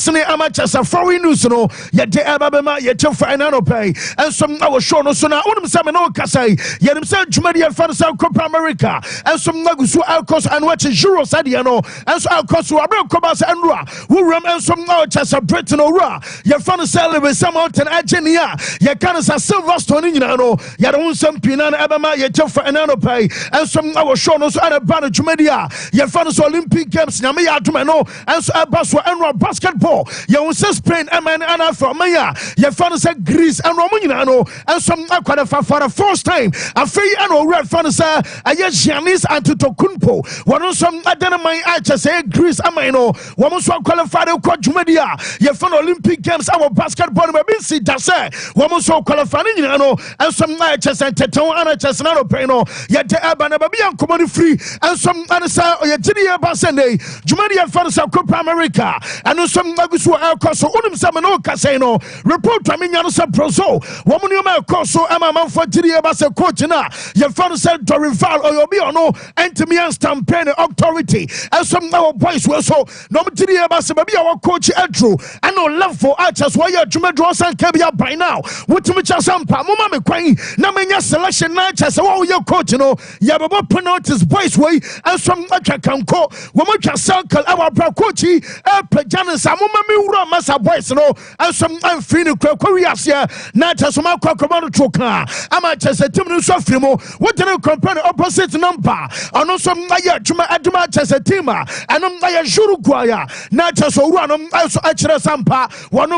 Sene Amachasa foreign news no yɛde ababema yɛkyɛ final pay and some our show no so na wonim sɛ me no kasai yɛnim sɛ dwumadi yɛfa no sɛ Copa America and some nagusu alcos and watch Euro sadia no and so alcos abrɛ kɔba sɛ ɛnura wuram and some now chasa Britain owura yɛfa no sɛ lebe sɛ mountain agenia yɛka no sɛ Silverstone nyina no yɛde wo nsɛm pii na ɛbɛma yɛkyɛ final pay and some our show no so ana ba no dwumadi a yɛfa no sɛ Olympic Games nyame yɛ adom no and so ɛba so ɛnura basketball yɛwo sɛ Spain ɛma and afro maya your father said Greece and Romanino and some aqua for the first time a free and red father sir I yes Giannis and Tokunpo one on some my I just say Greece amino one was qualified quadrumedia your fun Olympic Games our basketball maybe see that say one was so qualified and some night just and Teton and just not peno yet the urban baby and commodity free and some answer or your Tidia Basende Jumedia fans of Copa America and some Nagusu Alcos so Unum Casino report to me Yansa Proso woman you may cause so I'm a man for Tidia Basa coach na your father said to rival or you'll be on no and to me and stampede authority and some now boys were so no Tidia Basa baby our coach Andrew and no love for archers why you're Jume draws and Kabia by now what to me Sompa Mama McQueen na menya selection night as well your coach no Yababa penalties boys way and some can call woman can circle our coach Pajanas Amuma Mura Massa boys no and some unfree Koreas here not as my command choker I'm just a 2 minutes of him what do you compare the opposite number and also Naya Juma Aduma as a teamer and Naya Juruguaya not as a run also actually Sampa one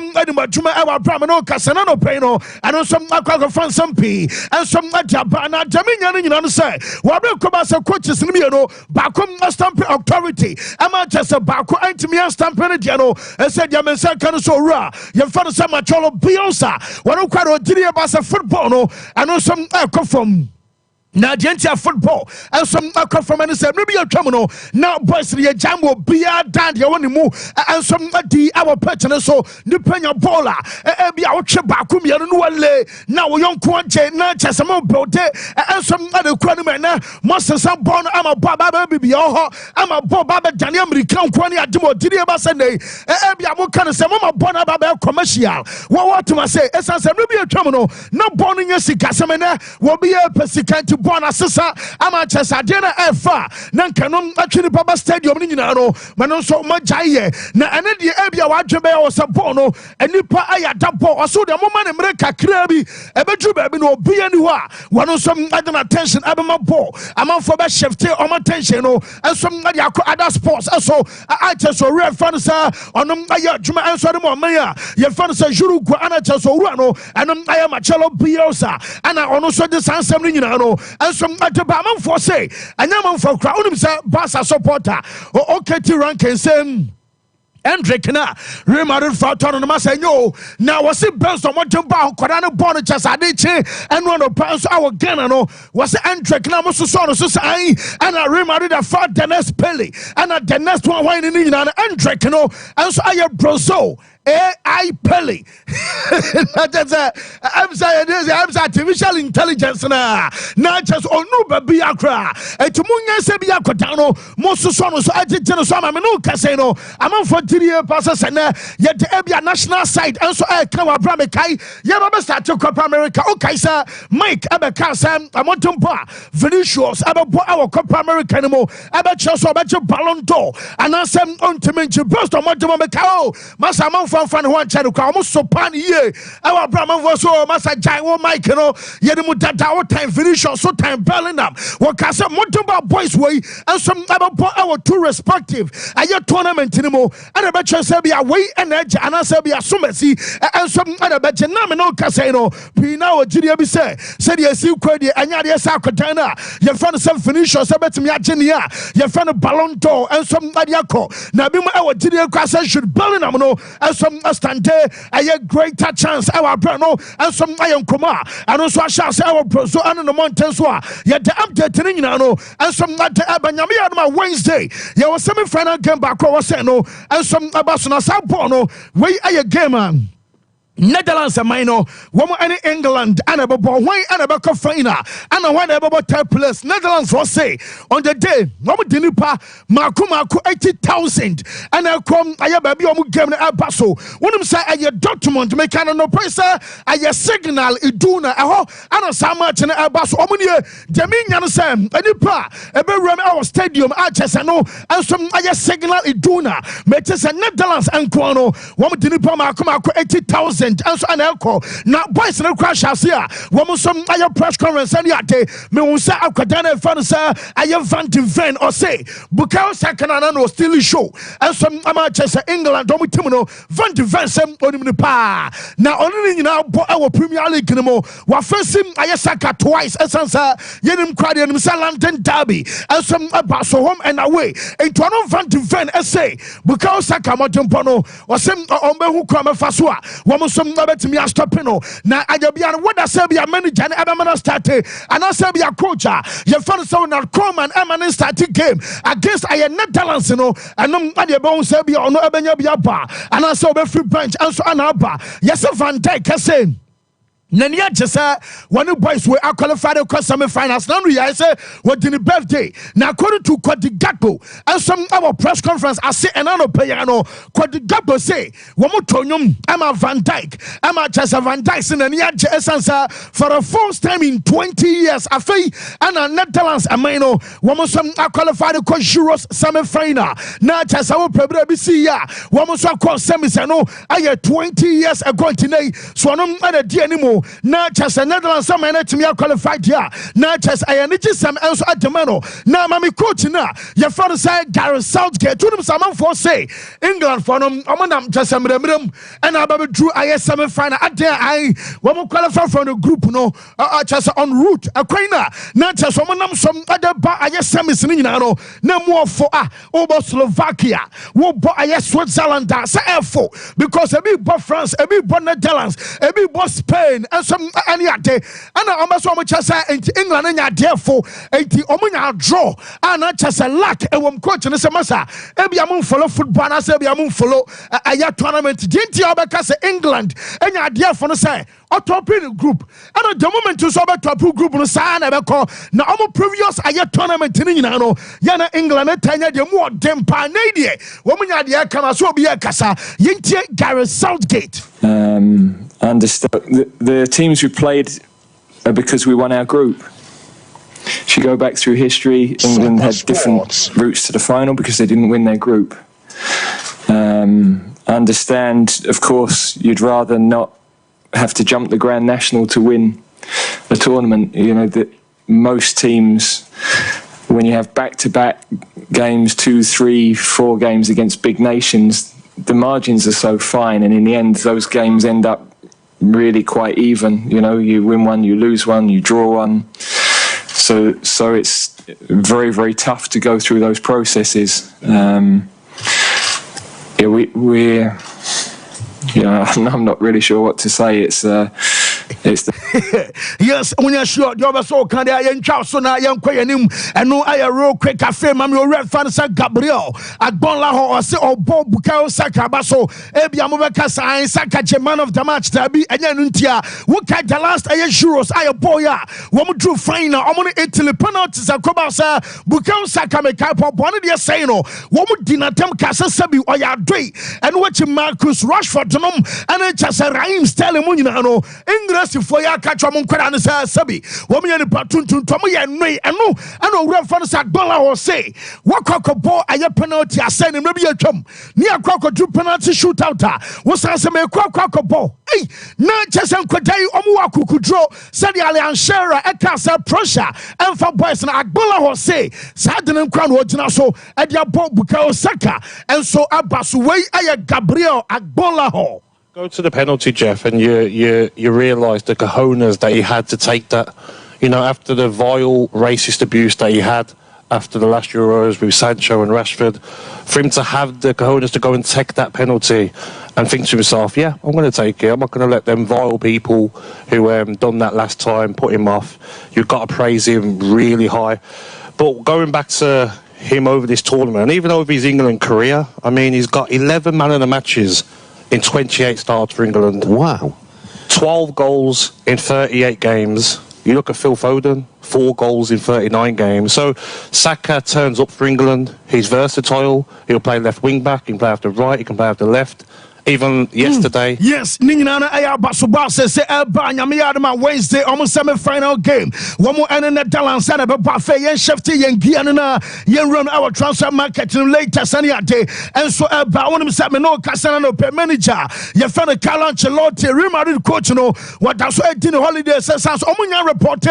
Juma our Bramano Casanano Peno and also Maka fan Sampi and some Jabana Jaminian in answer what will come as a coaches in Miano Bakum Stamp authority I'm just a Baku Antimia Stampaniano and said Yamensa Canosora your father Sama Cholo Biosa one quite a basa football no and also from now, Gentia football and some come from any said maybe a terminal now boys the jambo be a dad you want to move and some the our person so the penya bola be our chebakum you know now we young quanche na chasamo bote and some other quanimena must some born I'm a baba baby I'm a baba Daniel American quani adimo did about Sunday be a kind of some born about commercial what to say as I said maybe a terminal no born in your sikasamena will be a pesicant Bona Sissa, Amachas Adena Efa, Nankanom, actually Papa Stadium, Ninano, Manoso Majaye, Na Anadi Abia Wajabe or Sabono, and Nipa Ayatapo, or so the woman in Mreka Krabi, a bedroom no be anywhere. One of some other attention, Abama Bo, among for best chef, on my attention, and some other sports. Also, I just a real fansa on Maya Juma and Sodom Maya, your fansa Juru Guana Chasorano, and I am a cello Biosa, and I also the San Seminano. And some other Baman for say, and I'm for crowd himself, Bassa supporter, or okay to rank and say. Hendrick na remarried for autonomous and yo now was it best on what you bow Corana Bonichas Adiche and one of pounds our Ghana no was Hendrick na Mosusono Society and I remarried a fat the next Pelly and at the next one wine in England Hendrick no and so I brozo AI Pelly. I'm saying this. I'm artificial intelligence na. Not just on no baby akra. To munya se bi akotano. Most so no so agent so am no casino. I'm for 3 years passes and yet the national side and so I come abra kai. Ya ba start to Copa America. Okay sir. Mike abeka sam amontumpa. Vinicius ababo our Copa America anymore. Abacho so abacho Ballon d'Or. And I say on to mention best on montumpa. Masa fan one channel almost so pan ye our Brahman was so Massa Jaiwo Mike no Yedimu Data time finish or so time belling up what can some Montumba boys way and some our two respective and your tournament anymore and a betcha Serbia way and edge and I Serbia Sumesi and some other betcha nominal casino Pina or Julia said yes you could and Yadia Sakotana your friend some finish or Sabet Miachinia your friend Ballon d'Or and some Adiako Nabima our Julia Casa should belling up no and some Astante, a greater chance our brano and some iron coma and also I shall say our pro so and the mountains were yet the update in no and some that Abanyami on Wednesday. There was semi-final game back over Seno and some Abasana Sapono way a game man. Netherlands and Mino, woman any England, and a boy, and a back of Faina, and a one about third place. Netherlands was say on the day, Mama Dinipa, Makumaku 80,000, and I come, I have a baby on game a basso. When I'm saying, I your document, make an no pressure, I your signal, iduna, a ho, and a Samat and a basso, Omunia, Jaminian Sam, a nipa, a bedroom, our stadium, Arches, and no, and some I your signal, iduna, Metis and Netherlands and Quano, Woman Dinipa, Makumaku 80,000. And so an alcohol now boys no crash house here woman some ayo press conference and yate me won say akwadana fan say ayo van de ven or say Bukayo Saka no still show and some Manchester England do team no van de ven sem onim ne pa na oni nyina bo our Premier League no mo wa fasim ayo Saka twice esansa yenim kwade nim say London derby and some about so home and away into no van de ven say Bukayo Saka mo tempo no wasem ombe hu kwa mefaso a woman some to me stopping no na ajabia what I say be a manager and Emma started and I say be a coach your friend so not come and Emma started game against I Netherlands no and no bon say be on Ebenya be aba and I saw be free bench and so anaba yes Van Dijk say Nania Jessa, one of boys were qualified across semi-finals. Now we say what in the birthday. Now according to Quadigapo and some our press conference, I say another piano. Quadigapo say one more tonium. Emma Van Dijk, Emma Jessa Van Dijk, and Nania Jessa for the first time in 20 years. I feel and a Netherlands Amino. One more some qualified across Euros semi-final. Now Jessa will probably see ya. One more so called semi-final. I had 20 years ago today. So I'm not a dear anymore. Na chas Netherlands some to me qualified here. Na chas I need some else at the mano. Na mami coach na your father say Gareth Southgate to them some for say England for them omanam just and I drew I semi final at there I one qualify from the group no chas on route a quina na chas omanam some other ba I semi no na more for over Slovakia wo bo I Switzerland say for because a big France a big Netherlands a big Spain and some any day and almost so much as England and therefore 80 omunya draw and not just a lack and coach and massa ebi amun follow football and say ebi amun follow a tournament dinti obeka say England and therefore no say top group and the moment to so top group no say na be call na omo previous a tournament ni nyina no yana England tanya de more dempa na die omunya de kama so obi akasa yintie Gareth Southgate understand the teams we played are because we won our group. If you go back through history, England had different routes to the final because they didn't win their group. I understand, of course, you'd rather not have to jump the Grand National to win a tournament. You know, that most teams, when you have back-to-back games, 2, 3, 4 games against big nations, the margins are so fine, and in the end, those games end up really quite even. You know, you win one, you lose one, you draw one. So it's very, very tough to go through those processes. I'm not really sure what to say. It's yes, when you're sure you're so kind of young child, so now young quayanim, and no, I real quick cafe, Mammy, red fan, Gabriel, at Bonlaho, or say, or Bob Bukayo Saka Basso, Ebiamaka Sai, Saka, man of the match, Tabi, and Yanuntia, what kind the last Ayashuros, Ayaboya, woman drew fine, I'm on Italy penalties, a Kobasa, Bukayo Saka, make up one of the Sano, woman dinner tem Casa Sabi, or Yadre, and watching Marcus Rashford, and then just a rhyme style, Munino, English. For ya catch on Kran Sabi, woman in Patun to Tommy and May, and no reference at Bola or say, what cock ball a penalty, I send him maybe a chum near cock or 2 penalty shootout. Was answer me a cock ball. Hey, not just and Quaday Omuaku could draw, said the Allian Shara, a castle pressure, and for boys and Agbola or say, Sadden and Crown was so at your boat Bukayo Saka, and so Abbas way I Gabriel Agbola Hall. Go to the penalty, Jeff, and you realise the cojones that he had to take that. You know, after the vile racist abuse that he had after the last Euros with Sancho and Rashford, for him to have the cojones to go and take that penalty and think to himself, yeah, I'm going to take it. I'm not going to let them vile people who done that last time put him off. You've got to praise him really high. But going back to him over this tournament, and even over his England career, I mean, he's got 11 man of the matches in 28 starts for England. Wow. 12 goals in 38 games. You look at Phil Foden, 4 goals in 39 games. So Saka turns up for England. He's versatile. He'll play left wing back. He can play out the right. He can play out the left. Even yesterday. Yes, Ninana Ayabasoba says Banyama Wednesday, almost semi-final game. One more and the Dalan Sana Buffet, Yen Shefty, Yen Gianna, Yen run our transfer market in later Sunny day. And so about one of no Casano per manager. You found a Calancelotti, remarried coach, no, what that's why dinner holiday says, Omunya report.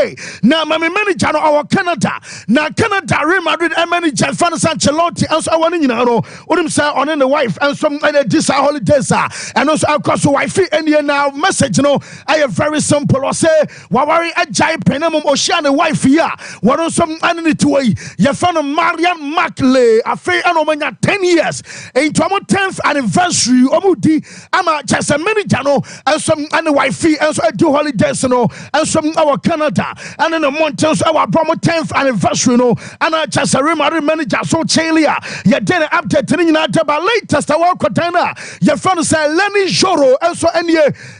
Now, my manager, our Canada. Now, Canada, remarried a manager, Fan Sancelotti, and so on, you know, what him say on the wife, and some this holiday. And also across the wife and now message I am very simple or say wawari a jai penamum ocean wife here what on some enemy to a your friend Marian Maclay a fair and 10 years into our 10th anniversary omudi ama just a minute and some and wife and so I do holidays and some our Canada and in the mountains our promo 10th anniversary and I just a remarried manager so Chelia you did update in the latest our Cortana your friend say Lenny Joro and so any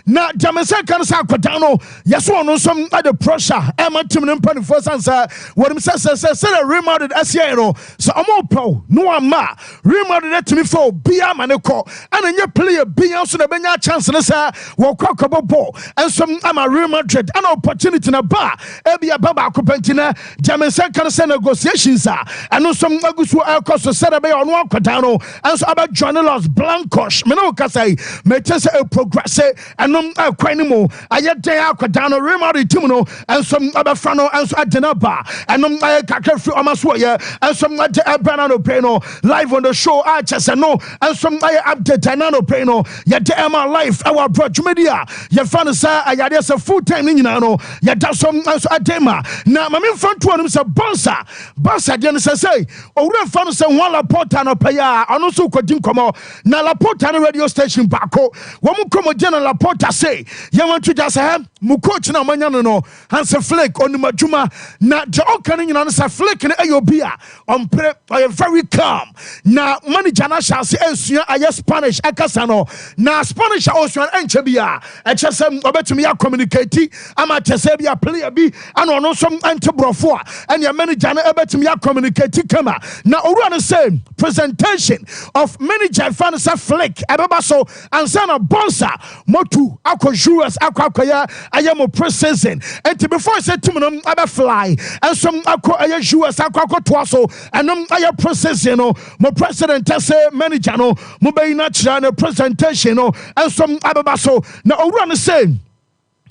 na Jamaica can say Cotano yes one some other pressure Emma Timon Penny first answer what him says a remodeled SCNO so I'm all pro no ama remodeled to me for Bia Maneko and then you play a Bia so the Benya chance and say well cock about ball and some I'm a Real Madrid an opportunity in a bar Ebia Baba Copentina Jamaica can say negotiations and no some Agusu Alcos to set a bay on one Cotano and so about Journalist Blancosh Menoka say Metese a progress and quanimo I yet day out down a remarried Timono and some other frano and so at Denaba and I cafe on my swaya and some banana peno live on the show arches and no and some update nano peno yet my life our broad media your fan say I had a full time in yet that's some as a dema now my main front one is a bossa then say oh fan say one laporta no paya and also could come out now laporta radio station bako womu komo general Laporta say you want to just have mu coach na manyano no hands flake on majuma na jo kan nyina no sa flake na ayobia on pre very calm na manager na shall say ensua aye Spanish akasa no na Spanish also enche bia echesem obetumi ya communicate ama chese bia player bi ana ono som ente brofo and your manager na obetumi ya communicate kama na oru an say presentation of manager fanasa flake ababa so ansana bonsa motu akojurus akwakoya ayamo processing and before I said to me aba fly and some akoya jurus akwakoto so and aya processing no mo president say manager no mo be natural presentation no and some ababa so na owura say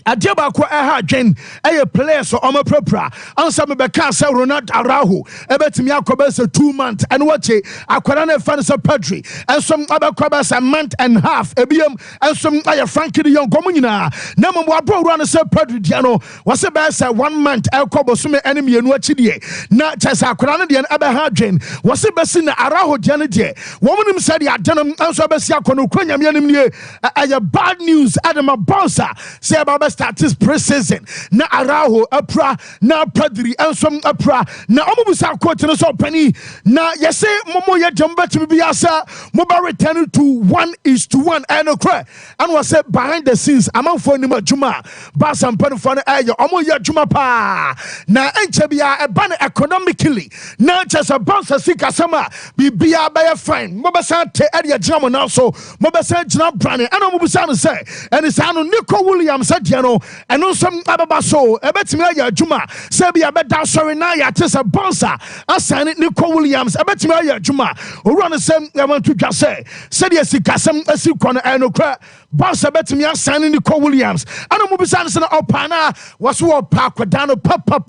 Adiaba kwa dwen players or oma propra ansa me beka say Ronald Araujo ebetimi akobese 2 months and wache akwara na fan say Pedri and some abakobese a month and half ebiem and some aye Frankie de Jong komunyina na mo abro run say Pedri dia no was say 1 month ekoboso me enemy enu achidie na chesa akwara na dia ebe dwen was besi na Araujo dia ne die womunim say dia adenam anso besi akono kwanyame anim nie aye bad news Adama Bonsa say about start this pre-season na Araujo apra na Pedri and some apra na omubusa coach no so pani na yese momo ye jamba to be asa moba return to 1:1 and okra and was said behind the scenes among for ni majuma ba sampan for na ayo omo ye juma pa na enche bia e ban economically na just a bounce sika sama bibia ba fine moba san te area jam now so moba san jina brand and omubusa no say and it's anu Nico Williams said no and no some ababa so ebetimi aya adwuma say bia beda sorry na ya tesa bonsa asan Nico Williams ebetimi aya adwuma owura no say I want to just say said yes kasam asikon enokra bonsa betimi asan Nico Williams and mo bisa no opana was wo pa kwadano papa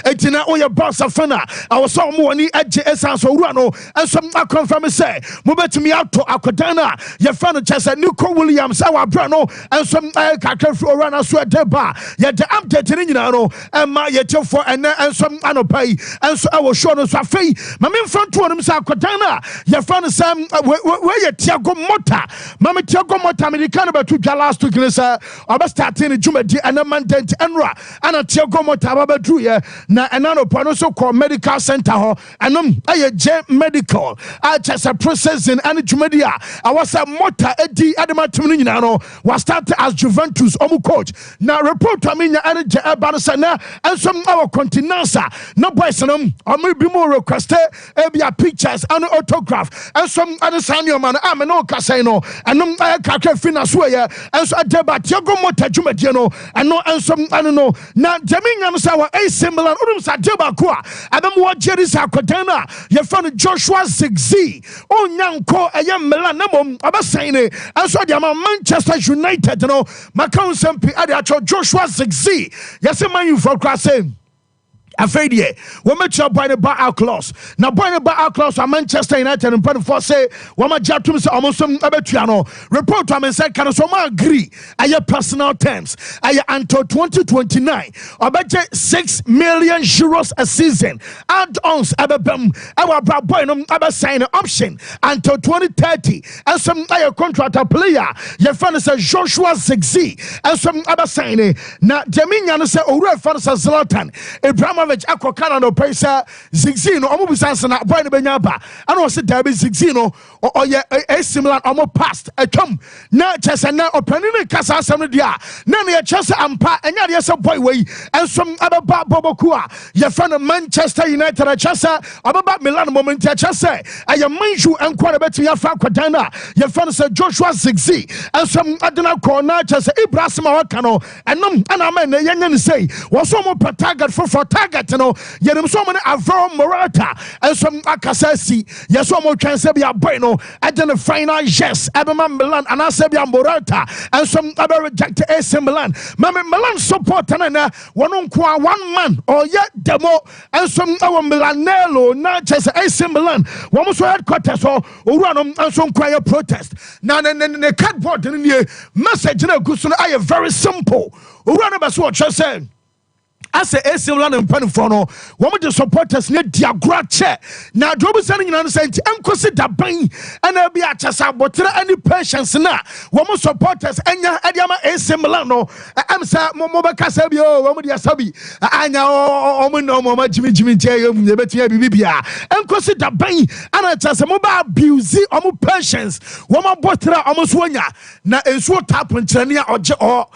etina oya bonsa fana I was so mo ani age essence owura no and some confirm say mo betimi ato akwadana ye fana chese Nico Williams our bra no and some kakra fro rana so deba ye de update ni nyina no ma ye tefo ene enso anopai enso e wo show no so afei ma me front to no sa akodan na ye front sam we ye Tiago Mota mama Tiago Mota me kan ba to dwa last week ni sa oba starting jumadi ene mandant enra ana Tiago Mota ba dru ye na enanopa no so call medical center ho enom aye J medical a chesa processing and jumadi a was a Mota edi adema tim ni nyina no was start as Juventus omu coach na report amenya ene je eba no sana enso our continensa no boys no omu bi mo request e bia pictures and autograph enso ane sanyo man am no kasa no enom kakra fina so ye enso adeba Tiago Mota jumadi no eno enso ane no na jaminya no sa wa AC Milan unum sa deba ko a abem wo jeri sa kodana ye fa no Joshua Zigzi onyanko eye Milan na mom abasan ne enso de ama Manchester United no Macau Sempi ade acho Joshua Zigzi yese man you for crasem afraid ye woman boy the bar clause now boy the bar clause Manchester United and part for say woman jatum say almost some abetuano report to say can so agree aye personal terms aye until 2029 obeje 6 million euros a season add-ons abebem our boy no abesign option until 2030 and some aye contract player ye fan say Joshua Zigzi and some abesign na Jaminya no say owura fan say Zlatan Ibrahim Ako Canada Pesa Zigzi no omo bisanse na boy no benya ba ana o se dabe Zigzi no o ye similar omo past atwam na chese na opani ne kasa asem dia na ne chese ampa enya de se boy we ensom ababa boboku a ye friend Manchester United chese ababa Milan moment chese aye manju enkwara betumi afa kwadan na ye friend se Joshua Zigzi ensom adena ko na chese Ibrahim waka no enom ana ma ne yenya ne sei wo so mo target for target no yenim so many Avro Morata and some akasasi yes so mo twense bia boy no at the final yes Abema Milan and Asebia Morata and some other reject AC Milan mama Milan support na one man or yet demo and some our Milanello not just AC Milan one so headquarters or run and some quiet protest now the cardboard message na gusu I very simple run about what you saying as a AC Milan and Panifono, one of the supporters near Diagrache. Now, Jobu sending an answer to Uncle da Bain and I'll be at Chassa, but any patience now. One more supporters and Adiama AC Milano. I'm Sir Momoba Casabio, one of the Asabi. I know Omo Jimmy J. Bibia. Uncle da Bain and I just a mobile busy Omo patience. One more botra almost one ya. Now, it's what happened to Nia or Daku.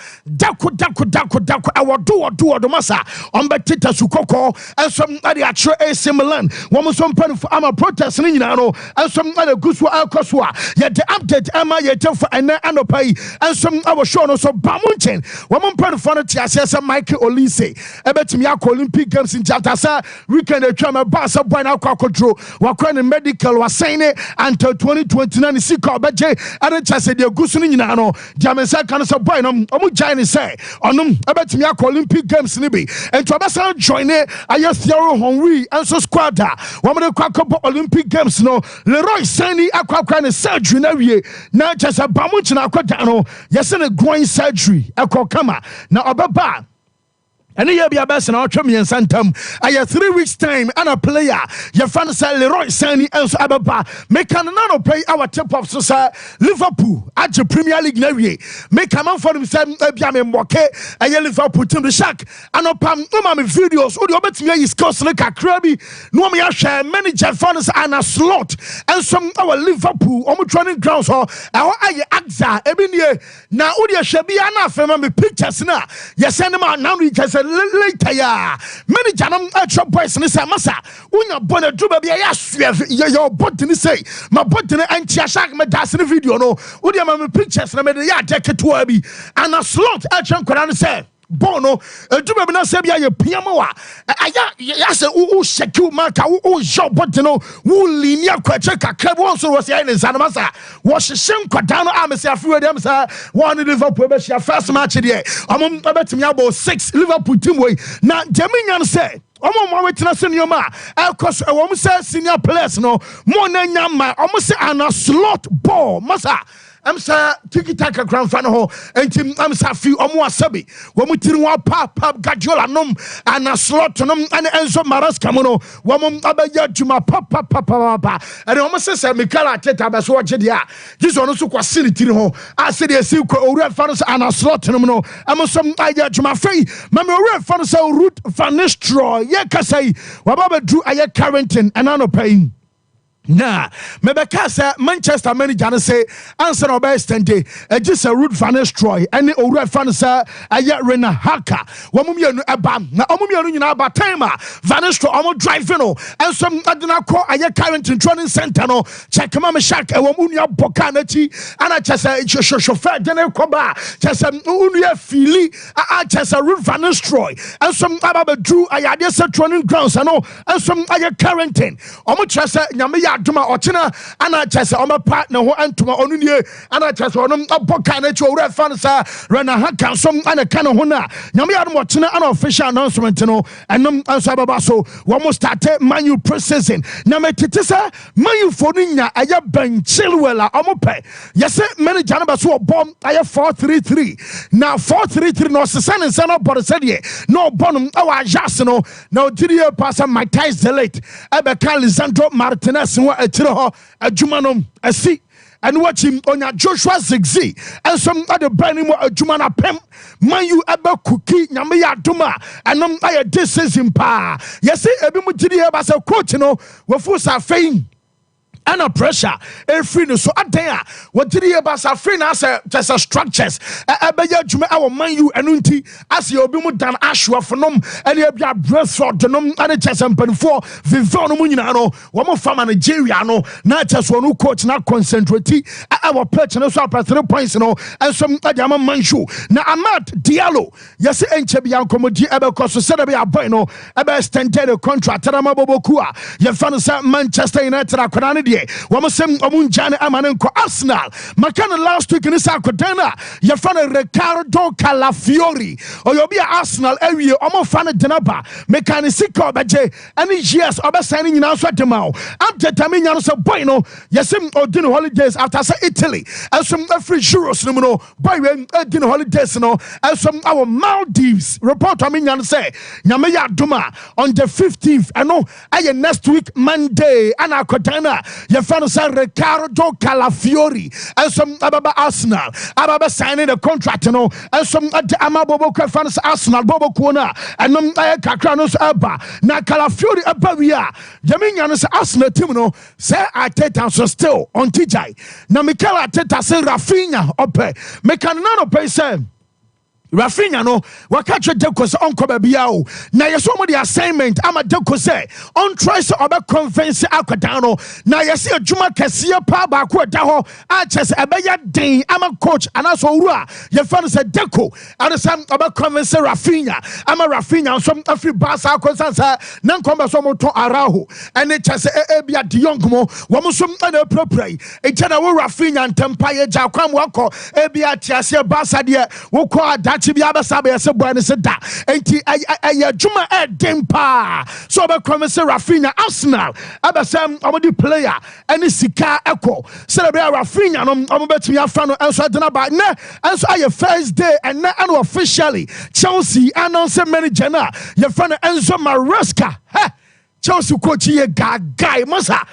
I will do the massa. On Betita Sukoko and some other AC Milan. One some pen for our protest in Nano and some other Guswa Alcoswa. Yet the update Emma yet for an pay and some our show no so Bamunchen. One pen for the Tiasa Michael Olise. Ebetimiako Olympic Games in Jatasa. We can determine Bassa Buena Cocodro. Wakran medical was saying it until 2029. Siko Baje and Chassa de Gusun Nano. Jamesa Canasa Buenum. Omujani say on Ebetimiako Olympic Games Nibi. And to Abasa join it, I just Thierry Henry and so squadra. One of the Quack Olympic Games no Leroy Sani Aquacan surgery now just a Bamuch and Aquadano. Yes, and a growing surgery. Aquakama now Ababa. And here be a best and our champion Santam. I have 3 weeks time and a player. Your fan say Leroy Sani and Ababa. Make an another play our tip of society. Liverpool at the Premier League Navy. Make a man for himself. Biame Moke. I Liverpool team the shack. And upon my videos. Odi obet me is cost like a crabby. No me share manager fans and a slot. And some our Liverpool on training grounds or our Axa. Ebinye. Now Odi Shabiana from me pictures now. Yes, and now we just later ya many janam extra boys ni say masa unya bona druba bia ya your body ni say my body ni anti ashak me das ni video no udi ma pictures na me ya take to abi and a slot extra kwara ni say bono druba bi na say bia ya piamo wa aya ya say u secure marka u job body no u linear kwache kakra bo so was ya ni san masa wo hyehyem kwada no am say afi dem say one Liverpool be share first match there am betimi about 6 Liverpool team way na Jaminya say omo wetina senior cause we say senior players no mo na nyama omo say an slot ball masa I'm sa tiki taka crown fan ho enti I'm sa fi omo asabi wo mu tiri wa pap gadiola nom ana slot nom and Enzo Maresca mo no wo mo abaya djuma pap and omo se Mikel Arteta be so oje dia jiso no so kwase ni tiri ho ase de esi ko owura fa no ana slot nom no am so aya djuma fei ma me owura fa no so Ruud van Nistelrooy ye kasai wa baba dru aye Carrington and ano pain. Nah, Mebeka say Manchester manager say answer no best day. Just a Ruud van Nistelrooy and the Owura fan say aye Rena Haka. Wamumia no eba na omumia no nyina aba time Van Nistelrooy omo drive no and some adina call aye Carrington training center no check mama shack e wamunia boka na chi ana chese chauffeur dene koba chese unia fili a chese Ruud van Nistelrooy and some aba drew aye dey training grounds and some aye Carrington omo chese nyame aduma ochina ana chese oma partner ho antuma onunie ana chese onum aboka na chi owura fan sa Rena Haka som ana kana ho na nyame adum ochina ana official announcement no enum anso ababa so we must start manu processing na metete sa manu for nya aya Ben Chilwell omo pe yese manager na ba so bom aya 433 na 433 no sesane nsa no bor se de no bonum awa Ajax no na odiri pass my ties delete ebe kan Lisandro Martinez wa etire ho adwumanom asi and watch him on your Joshua Zigzi and some other burning more adwuma na pem man you ebe cookie nyame ya duma and I this is in pa yes ebi mu gidi e ba se coach no we fu sa fein and a pressure every no so adan what did he about safrin as just a structures ebeya dwuma our man you enunti as you obi mu dan ashwa fonom and e bia breathford denom and just ampanfo vivon no nyina no wo mo fa Managerial no na just one coach na concentrate our pitch no so apart 3 points no and some adama manchu na Amad Diallo yes enche bia nkomodi ebe koso se be aboy no ebe extended the contract tama bobokua ye fan say Manchester United akwana ne Wamasem Omunjane Amanenko Arsenal. Makana last week in this Akodana, you found a Ricardo Calafiori, or you'll be Arsenal area, Omofana Denaba, Mechanisiko Baje, any years of signing in answer to Mao. I'm determining so bueno, Yasim or dinner holidays after Italy, and some free Euros, no, by dinner holidays, no, and some our Maldives report. I mean, you say, Namaya Duma on the 15th, I know, next week, Monday, and Akodana. You found Ricardo Calafiori and some Ababa Arsenal. Ababa signing a contract, you know, and some Amabobo fans Arsenal, Bobo Kona, and Kakranos Abba. Now Calafiori Abavia, Jaminian's Arsenal team, no, say Arteta so still on TJ. Now Mikel Arteta say Rafinha ope. Mekanano pay say. Rafinha no wakache deko se onko bia o na yeso mo the assignment ama deko se on try se oba convince akwada no na yesi adwuma kese pa ba ko da ho a chese ebeya den ama coach anaso wura ye fa no se deko and some oba convince Rafinha ama Rafinha some afri basa konsansa na nkomba so mo to araho and chese bia de young mo wo mo so na proprai e chena wo Rafinha ntempa ye ja kwam wako bia tiase basa de wo ko ada Chibiaba Sabe se boy se da enti adwuma edempa so be promise Rafinha Arsenal abasam omodi player any sika echo celebrate Rafinha no omobetimi afa no enso adena ba ne enso aye first day and officially Chelsea announce manager na your friend Enzo Maresca Chelsea coach ye guy masa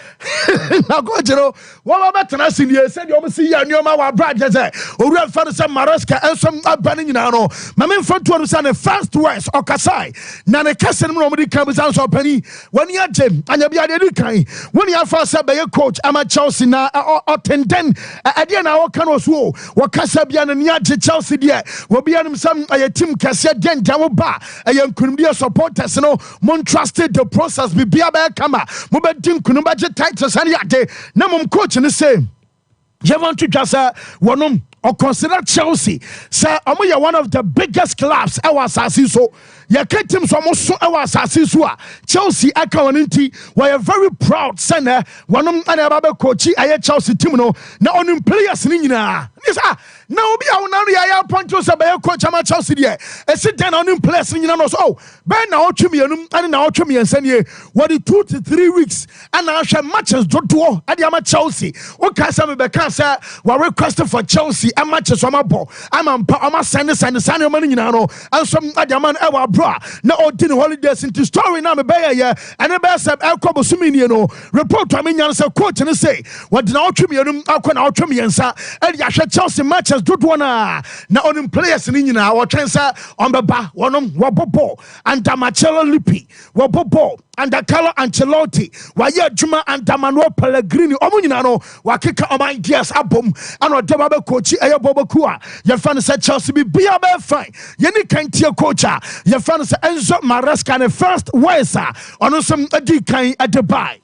na go jero wo ba betena senior said you see ya nyoma wa brother say owura fa no say Maresca enso abani nyina no mame mfanto no say the first words okasai na ne kase no mo di kan bisa so pani wani agem anya bia de kan wani afa say be coach ama Chelsea na otenden ade na wo kan so wo kasa bia na nya Chelsea de wo bia nim sam aye team kase den da wo ba aye nkunum supporters no mon trusted the process bibia ba kama mo be din kunu ba je titles ani ade na mom coach ni say you want to just wonom or consider Chelsea say omo one of the biggest clubs our asasi so ya ketim so mo so our asasi so Chelsea aka wonti we are very proud say wonom ana ba coach aye Chelsea team no na onim players ni nyina Now be our now point to say coach ama Chelsea there. E sit down on him place you know so ben na otwemi enum and na otwemi ensanie what the 2 to 3 weeks and now share matches dodo ade ama Chelsea. O ka say me be ka say we request for Chelsea and matches o ma ball. Ama send man nyina no and some ade man e wa bro na odi ne holidays into story na me be ya and e be say Elkobo Sumini no report to me nyan say coach ne say what na otwemi enum akọ na otwemi ensa e ya hwe Chelsea matches dodo na on players ni nyina wo twensa on beba wonom wo bobo and Marcello Lippi wo bobo and Carlo Ancelotti wa ye adwuma and Manuel Pellegrini omo nyina no wa keka o ideas abom and o deba be coach e boboku a ye fan say Chelsea be bia be fine ye ni kan tie coach a ye fan say Enzo Maresca ne first wesa ono some adi kan at Dubai.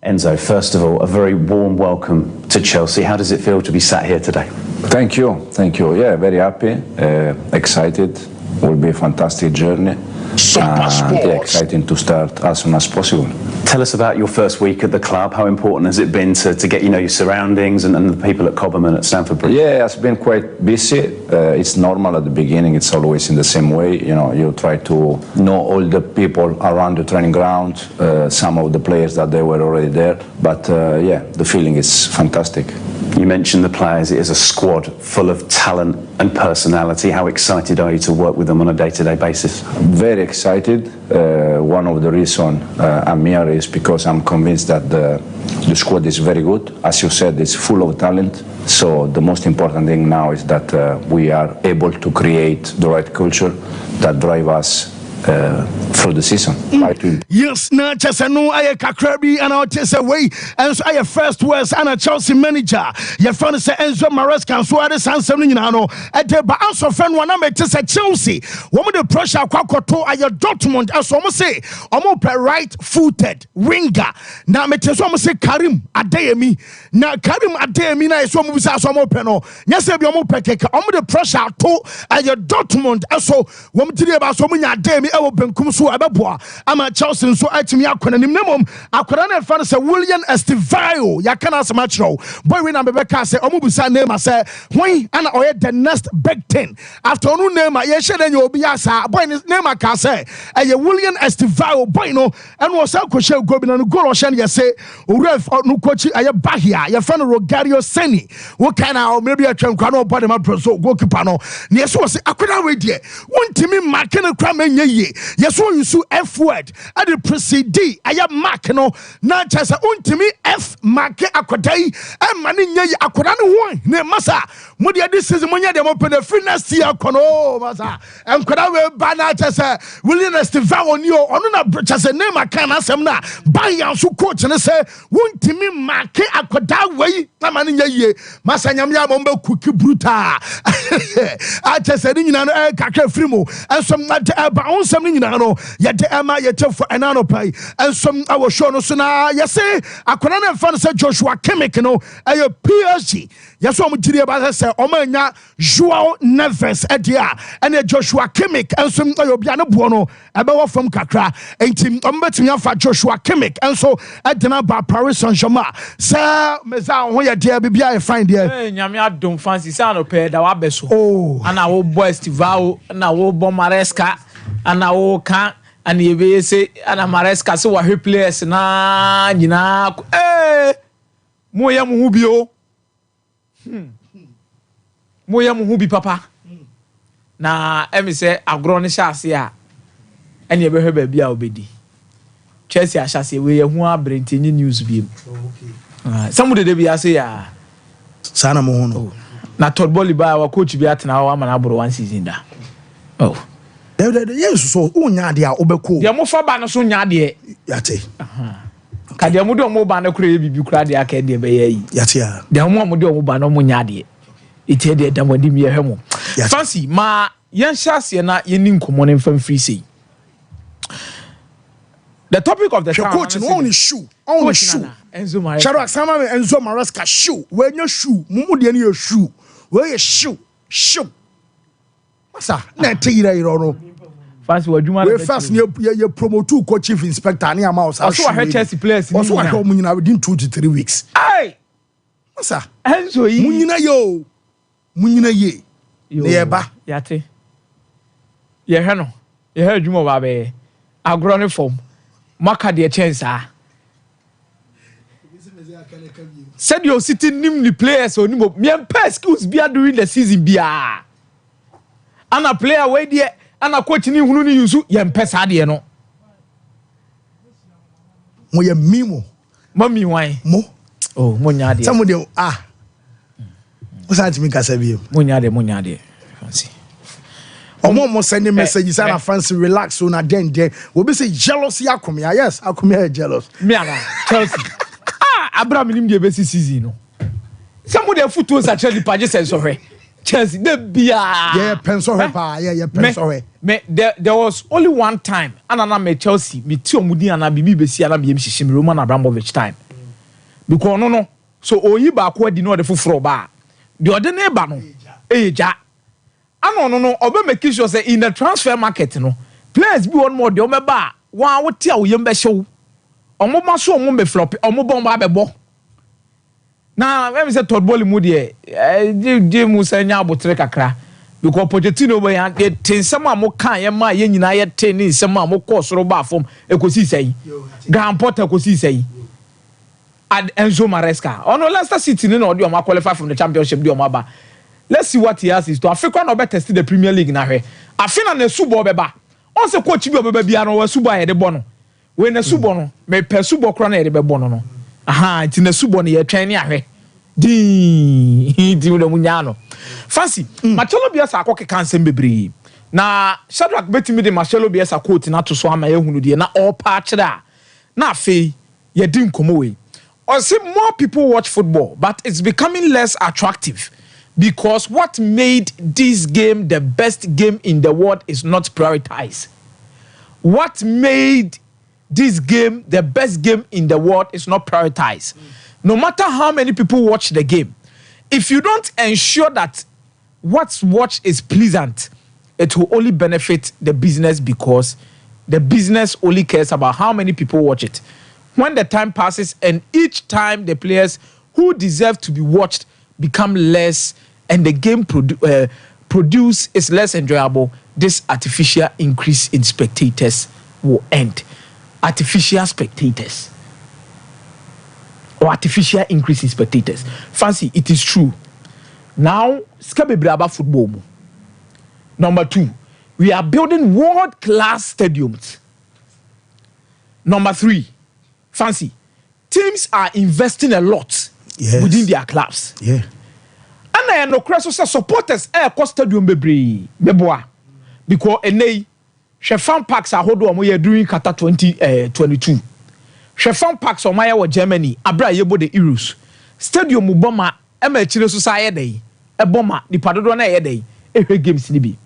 Enzo, first of all, a very warm welcome to Chelsea. How does it feel to be sat here today? Thank you. Yeah, very happy, excited. Will be a fantastic journey. Exciting to start as soon as possible. Tell us about your first week at the club. How important has it been to get your surroundings and the people at Cobham at Stamford Bridge? Yeah, it's been quite busy. It's normal at the beginning. It's always in the same way. You try to know all the people around the training ground, some of the players that they were already there. But the feeling is fantastic. You mentioned the players. It is a squad full of talent and personality. How excited are you to work with them on a day-to-day basis? Very excited. One of the reasons I'm here is because I'm convinced that the squad is very good. As you said, it's full of talent. So the most important thing now is that we are able to create the right culture that drive us through the season. Yes, na Chesano aye kakrabi and our Chesa way and so aye first words and a Chelsea manager. Your friend say Enzo Maresca so at the San Seminano at the bounce of friend one me Chesa Chelsea. Woman the pressure kwakoto aye Dortmund as almost say almost right footed winger. Now me Chesa almost say Karim Adeyemi. Now Karim Adeyemi na so almost say so peno. Yes, be almost pekeke. Almost the pressure to aye Dortmund so woman today about so many Adeyemi e wo benkum so abeboa ama Chelsea so atimi akona nim nemom akona na fa say William Estivayo yakana asmachro boy we na bebeka say omubusa name say when ana oye the next big thing after onu name ye shede nya obi asa boy name aka say eye William Estivayo boy no and was say kwhye go bi na no goal o hye say ref no coach aye bahia ye fa no Rogario Seni wo kana o maybe atwankwa no body ma so goalkeeper no ne so say akona we de wontimi mark no kra manye yes one you so F word at the precede I am mark no na chasa untimi F mark akodai e mane nya akoda no ho ne masa mo de this season mo nya dem open the finest year kono masa enkoda we ba na chasa William Estevan oni ono na chasa name aka na asem na ban ya so coach ne say untimi mark akoda we na mane nya ye masa nyam ya mo be kuki brutal a chasa ni nyina no kakra frimo ensom na ba onsam ni nyina no yede ema yete for enano pai ensom awo show no so na yese akona na mfa no say Joshua Kimmich no ayo PSG yeso om jiri ba say o manya Joao Neves edia ene Joshua Kimmich ensom ayo bia ne bo no ebe wo fam kakra entim ombetumi afa Joshua Kimmich enso edena ba Paris Saint-Germain say meza ho yede bibia e fine there nyame adom fancy say no pe da wa beso ana wo boy Estival na wo bo Maresca ana wo kan ana yebe say ana Maresca say wa players na nyina mo ya mo hubi o mo ya mo hubi papa na emi say agro ne hyase a ene yebe hwe ba bia obedi Chelsea hyase we ye hu abrentenyi news biem some de bia say ya sana mo hono na Todd Bowley ba wa coach bi atena wa mana abro one season da yes so unya de a obeko de mo fa ba no so nya de yate ka de mo do mo ba na kura bibi kura de aka de be yi yate ya de mo do mo ba no mo nya de ite de da mo di me hwemo fancy ma yen hyase na yen ni nkomo ne mfam free say the topic of the time coach no only shoe Enzo Maresca Shadow Sama Enzo Maresca shoe when your shoe mumu de your shoe where your shoe masa na tira iro fancy wadwuma we first you promote two co chief inspector ni ama also wa Chelsea players ni also wa mu nyina within 2 to 3 weeks ai masa Enzo yi mu nyina yo munyina ye ne ba yate ye hwe no ye ha adwuma ba be agro ne form maka de chance said you sitting nim the players or nim me skills bia during the season bia ana player we de ana coach ni hunu ni yusu ye mpesa de no mo ye mimo mami wan mo oh mo nya de some de what's me kasa bi mo nya de fancy omo send messages and fancy relax so na den we be say jealousy akomia yes akomia jealous me ana Chelsea Abraham nim de be season no some de football sa Chelsea page sense of Chelsea de bia yeah pencil her pa yeah pencil her me there was only one time anana me Chelsea me ti omudi ana bibi be si ana me hihim Roman Abramovich time because no so oyi ba ko adi no de foforo ba de ode na ba no eja ano no obe make sure say in the transfer market no players be one more de o me ba wa wo ti a wo yem be hyew omo ma so omo me flop omo bon ba be bo na let me say Todd Bowley mu de je Musa nya abotre kakra because Pochettino be yan tensem a mo kan ye ma ye nyina ye ten ni nsem a mo ko soro ba fom ekosi sei Graham Potter ekosi sei and Enzo Maresca ono Leicester City ni no de o ma qualify from the championship de o ma ba. Let's see what he has is to Africa no better test the Premier League na hwe afina na subo beba on se coach bi obeba bia no wa subo aye de bono we na subo no me pe subo kro na ye de be bono no aha ti na subo no ye twen ni ahwe di no munya no fancy Marcelo Bielsa akoke kansem bebre na Shadrack betimi de Marcelo Bielsa quote na to so ama ye hunu de na all patch da na afi ye di nkomo we or say more people watch football but it's becoming less attractive because what made this game the best game in the world is not prioritized. What made this game the best game in the world is not prioritized. No matter how many people watch the game, if you don't ensure that what's watched is pleasant, it will only benefit the business because the business only cares about how many people watch it. When the time passes and each time the players who deserve to be watched become less and the game produce is less enjoyable, this artificial increase in spectators will end. Artificial spectators or artificial increase in spectators. Fancy, it is true. Now, Skabebraba football. Number 2, we are building world-class stadiums. Number 3, fancy, teams are investing a lot within their clubs. Yeah. And I no crash so supporters cost stadium bebre beboa because enei Shefan Parks ahodo omo ye during Qatar 2022. Shefan Parks omo ye wo Germany abra yebo the Euros. Stadium boma e ma chire so sa ye dey e boma di padodo na ye dey e hwe games ni bi.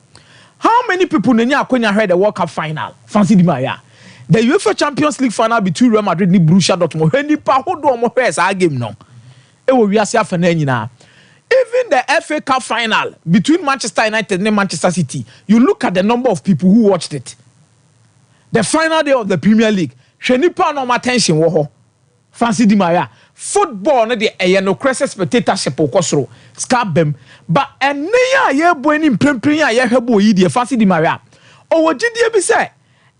How many people nanya akonya heard the World Cup final? Fancy di Maria. The UEFA Champions League final between Real Madrid ni Borussia Dortmund. When ni pa hodo omo hwe sa game no. E wo wiase afana nyina. Even the FA Cup final between Manchester United and Manchester City, you look at the number of people who watched it. The final day of the Premier League, shenipa no attention wo ho. Fancy di Maria. Football no de no crescent spectatorship okosoro. Scabem. But ene ya ye bo ni mprempren ya ye hwebo yi de fancy di Maria. O wogidie bi say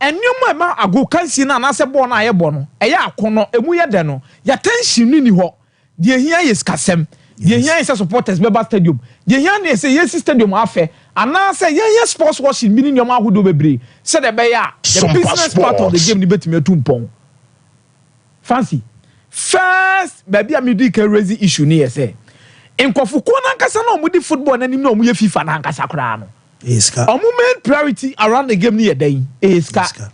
enyoma ma ago kansi na se ball na ye bo no. Eya akono emu ye de no. Ya tension ni ho. De hia yes kasem. Ye here is supporters Beba Stadium. Ye here is a yes stadium afe. And now say ye sports washing meaning your man who do bebre. Say the beya the business part of the game ni betime tumpong. Fancy. First baby amidi can raise the issue ni say. Enkofu ko na nkasa na omudi football na nim na omu ye FIFA na nkasa kra no. Eska. Omu main priority around the game ni ye den. Eska.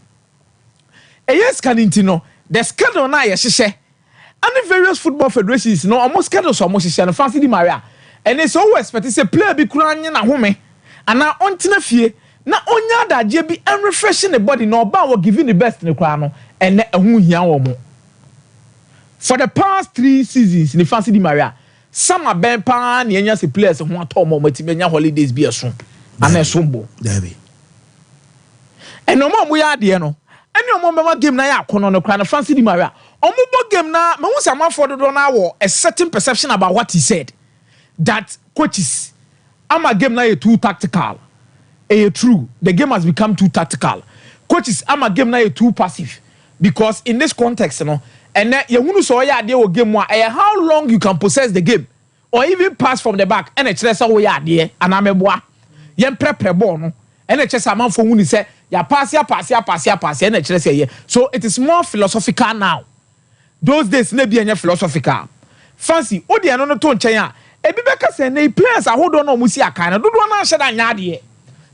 Eska nintino. The schedule na ye hye. And the various football federations, no, almost schedule so almost and fancy di Maria. And it's always expected to say player be kuranya na home. And now on tina fie, na onya da je be and refreshing the body no ba we giving the best in the crown and ehun hia wo mo. For the past 3 seasons in the fancy di Maria, some are ben pa na enya se players ho ato mo matimenya holidays bi eso. And esombo. David. And no more we are there no. Any omo game na ya akono no crown fancy di Maria. Omubo game na me hu sama for do na wo a certain perception about what he said that coaches ama game na too tactical. True, the game has become too tactical. Coaches ama game na too passive because in this context, you know, and then you want so yeah there game one. How long you can possess the game or even pass from the back and it's so yeah there and I'm a boy. Yen prepare ball no and it's just a man for who say ya pass and it's say yeah. So it is more philosophical now. Those days maybe any philosophical. Fancy odi anono to nchen a ebi beka say na players a hold on no musi akan na dodo na hye da nya de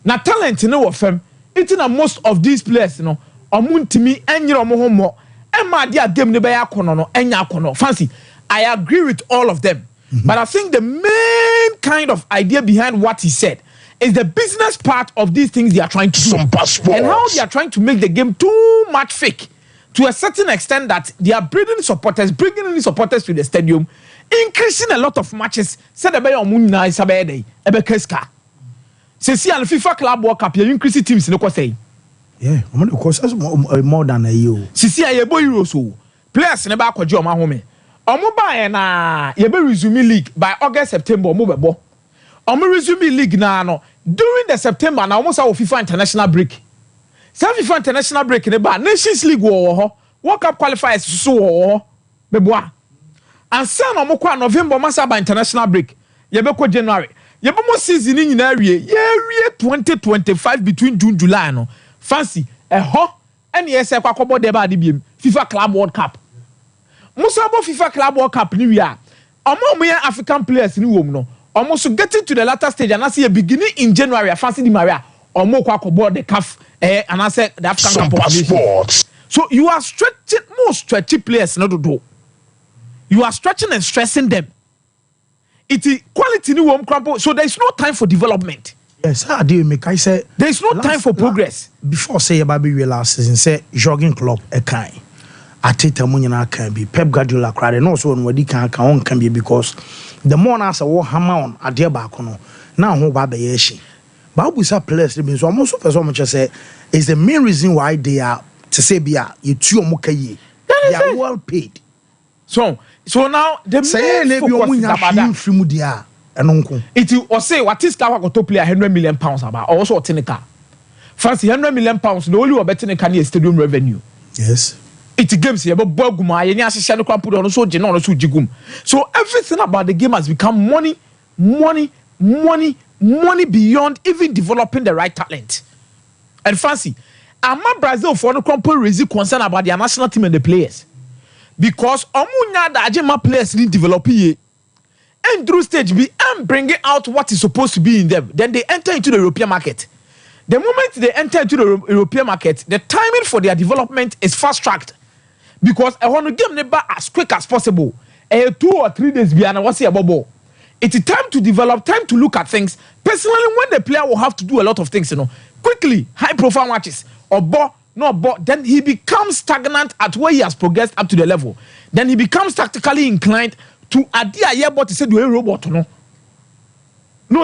na talent ne wo fam it na most of these players no omuntimi enyere omo ho mo e ma de a game ne be yakono no enya akono. Fancy I agree with all of them, but I think the main kind of idea behind what he said is the business part of these things they are trying to do and how they are trying to make the game too much fake to a certain extent that they are bringing in supporters to the stadium, increasing a lot of matches. Said the Bayer Moon nice abede, Ebekeska. See, and FIFA Club World Cup, you increase teams in the say. Yeah, of course, that's more than a year. See, I boy Euroso. Players in the back of Joma home. Omoba and you be resume league by August, September, Mobile. Resume league now. During the September, and almost our FIFA international break. FIFA international break in the bar, Nations League World Cup qualifiers so beboa. And son omokwa November masaba international break. Yebeko January. Yebemo season in area. Year 2025 between June July no. Fancy and yes kwakobo deba de biem FIFA Club World Cup. Musabo FIFA Club World Cup ni wi a. Omo me African players ni wom no. Almost getting to the latter stage and I see a beginning in January. Fancy di Maria. Omo kwakobo the CAF and I said the African Cup. So you are stretching more stretchy players not to do. You are stretching and stressing them. It is quality new home crumple. So there is no time for development. Yes, I do make I say there is no time for progress. Before say about we last season say jogging club a kind. Ateta munyana can be Pep Guardiola cried and also when can be because the more as a war hammer on a dear back on now who baba yeshi. But we say players they been so almost so much say is the main reason why they are to say bia you two mukaye. They are well paid. So now the main focus is about it was say what is Kawa to play £100 million about also Tenica. Fancy £100 million, the only betting can stadium revenue. Yes. It's games here, but Boguma, and Yasha put on so general so jigum. So everything about the game has become money beyond even developing the right talent. And fancy, I'm not Brazil for no company concern about their national team and the players. Because Omunya the Ajema players need developing and through stage B and bringing out what is supposed to be in them. Then they enter into the European market. The moment they enter into the European market, the timing for their development is fast-tracked. Because I want to give them as quick as possible. 2 or 3 days behind what's here, Bobo. It's time to develop, time to look at things. Personally, when the player will have to do a lot of things, quickly, high-profile matches, then he becomes stagnant at where he has progressed up to the level. Then he becomes tactically inclined to adia yebo to say do a robot no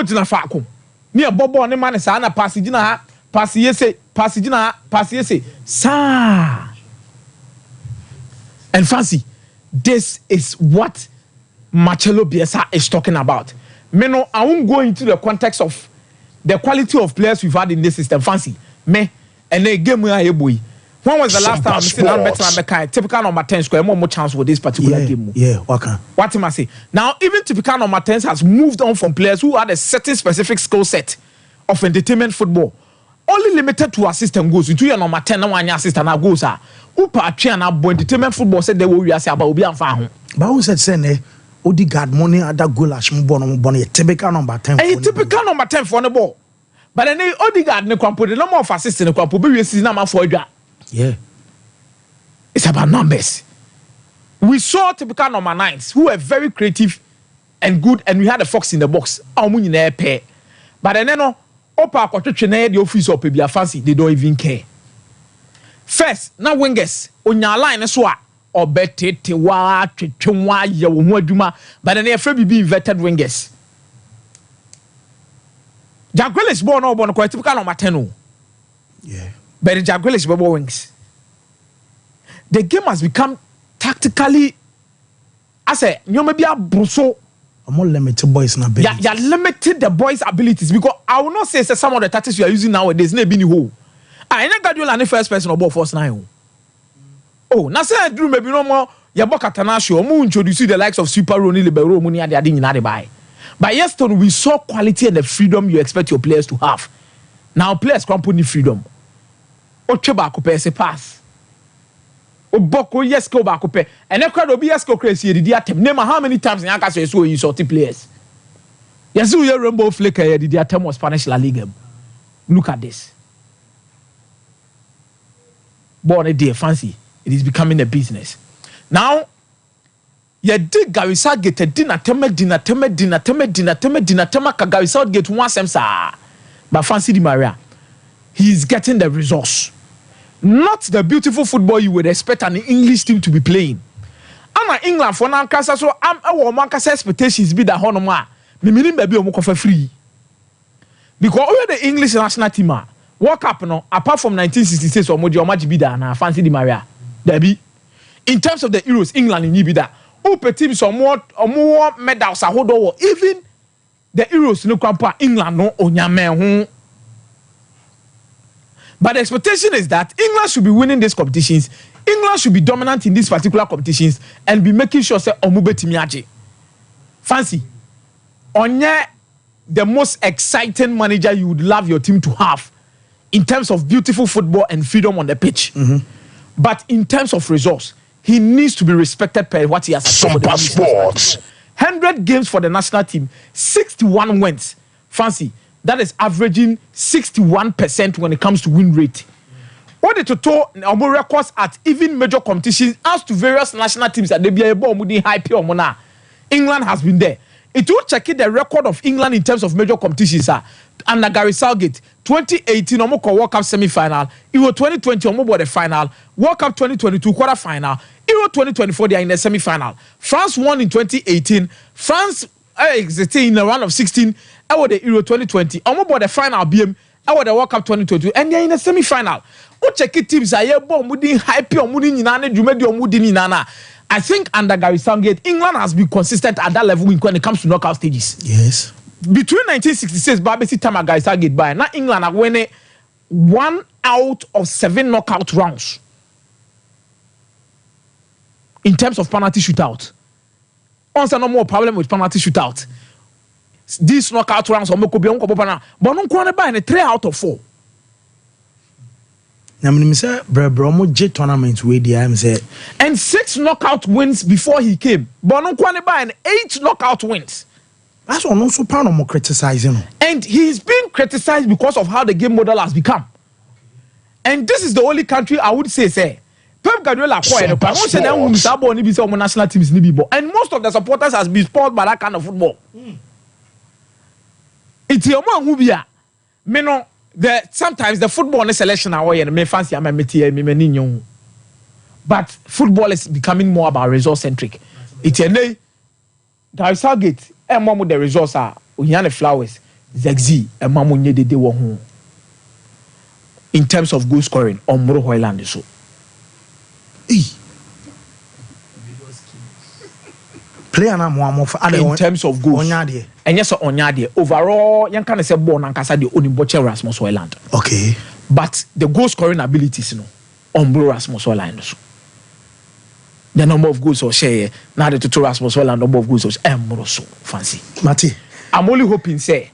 tina faako me bobo ne man sa na pass gina pass yese sa. And fancy, this is what Marcelo Bielsa is talking about. Me no, I won't go into the context of the quality of players we've had in this system. Fancy me and a game where boy. When was the last time I typical number 10 score more chance for this particular game? Yeah, okay. What am I say? Now, even typical number 10 has moved on from players who had a certain specific skill set of entertainment football. Only limited to assistant goals. Into your number 10, no one assistant goals are. Upa train about entertainment football said they will say about Obi and Fahu. But who said send Odegaard money at that goal as Mubon, typical number 10. A typical number 10 for the ball. But then Odegaard ne kwampo the number of assistants ne kwampo be season number 4. Yeah. It's about numbers. We saw typical number 9s who were very creative and good, and we had a fox in the box. But then Opa Kotrene the office of Pebia fancy, they don't even care. First, now wingers on your line so or better te wa twetwa ye wo ho adwuma, but then afraid be inverted wingers. Jaguelis born no born quite typical number 10. Yeah. But the Jaguelis bubble wings. The game has become tactically, I say, you may be a brusso more limited boys and abilities. Yeah, limited the boys' abilities because I will not say some of the tactics you are using nowadays. Never been who. I ain't got you the first person about first nine. Oh, now say I do maybe no more. You book at national. Mu introduce the likes of Super Ronnie Libero Muni and the ading in buy. But yesterday we saw quality and the freedom you expect your players to have. Now players can't put any freedom. Ocheba coupe se pass. Oboko yes go back coupe. And crowd will be yes go crazy. Did you attempt? Name how many times in Yanka say so you sorty players. Yes, you hear Rainbow Flicker. Did you attempt was Spanish La Liga? Look at this. Born a day fancy. It is becoming a business. Now, you did Gary Southgate dinner tema Gary Southgate once but fancy the Maria. He is getting the results. Not the beautiful football you would expect an English team to be playing. I'm England for now, so I'm a expectations be that honor. Me meaning baby for free. Because all the English national team World Cup no apart from 1966 or Moji be that na fancy the Maria. There be in terms of the Euros, England in be that. Open teams or more medals a hold even the Euros no kwampa England no onyame. But the expectation is that England should be winning these competitions. England should be dominant in these particular competitions and be making sure say omubetimi age. Fancy. Onye the most exciting manager you would love your team to have in terms of beautiful football and freedom on the pitch. But in terms of results, he needs to be respected per what he has achieved. Sompa Sports. 100 games for the national team, 61 wins. Fancy. That is averaging 61% when it comes to win rate. What the total records at even major competitions as to various national teams that they be able to high pure mona. England has been there. It will check the record of England in terms of major competitions. Under Gary Southgate, 2018 World Cup semi-final, Euro 2020 the final, World Cup 2022 quarter-final, Euro 2024 they are in the semi-final. France won in 2018. France exited in the round of 16. The Euro 2020, the final BM, the World Cup 2022, and they are in the semi-final. What check teams are here? I think under Gary Southgate, England has been consistent at that level when it comes to knockout stages. Yes. Between 1966, Babesi time Gary Southgate by now England are winning 1 out of 7 knockout rounds. In terms of penalty shootout, also no more problem with penalty shootout. These knockout rounds are but no by 3 out of 4. And 6 knockout wins before he came. But no by 8 knockout wins. That's what also part of criticizing. And he's being criticized because of how the game model has become. And this is the only country I would say, Pep Guardiola national teams and most of the supporters has been spoiled by that kind of football. It's your man who be a sometimes the football selection are me fancy but football is becoming more about result centric. It's a day Gary Southgate and mom with the results are the flowers Zegzi and mamu nye de wo ho in terms of goal scoring on Moro Hoyland so. Player na mo for in terms of goals. And yes, Onyade. Overall, you can say born and Casa de Onimboche Rasmus Hoyland. Okay. But the goal scoring abilities, on Bro Rasmus Hoyland. The number of goals or share now the total Rasmus Hoyland number of goals or so fancy. Mati. I'm only hoping say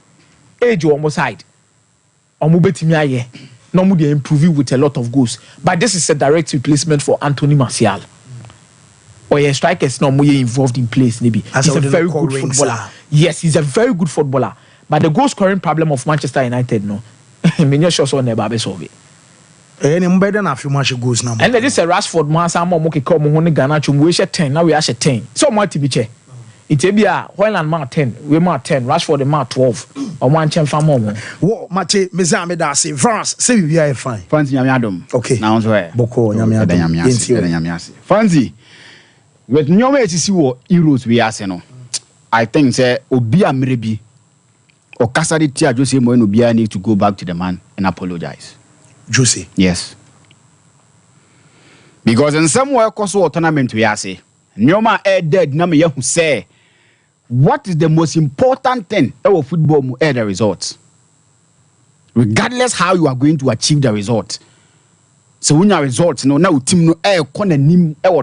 age or almost side. Omubetimiaye. No more they improve with a lot of goals. But this is a direct replacement for Anthony Martial. Or your strikers no more involved in place, maybe. He's a very good footballer. Yes, he's a very good footballer. But the goal scoring problem of Manchester United, no. Many shots on never solve it. And better than a few much goals now. And there is a Rashford man, some more come on Ghana, we share 10. Now we are 10. So much to be checked. It will be a Hoyland man 10, we man 10, Rashford man 12, or one champ for more. What Mate Mizame da say France, say we are fine. Fancy Yamiadum. Okay. Now where? Boko Yamiasi. Fancy. With no way to see what Euros we are saying. I think say Obia Mrebi or Casadi Tia Jose Moen Obia need to go back to the man and apologize. Jose. Yes. Because in some way, cause tournament we are say, Nyoma dead, Namia who say, what is the most important thing about football? The results. Regardless how you are going to achieve the result. So when your results, now team no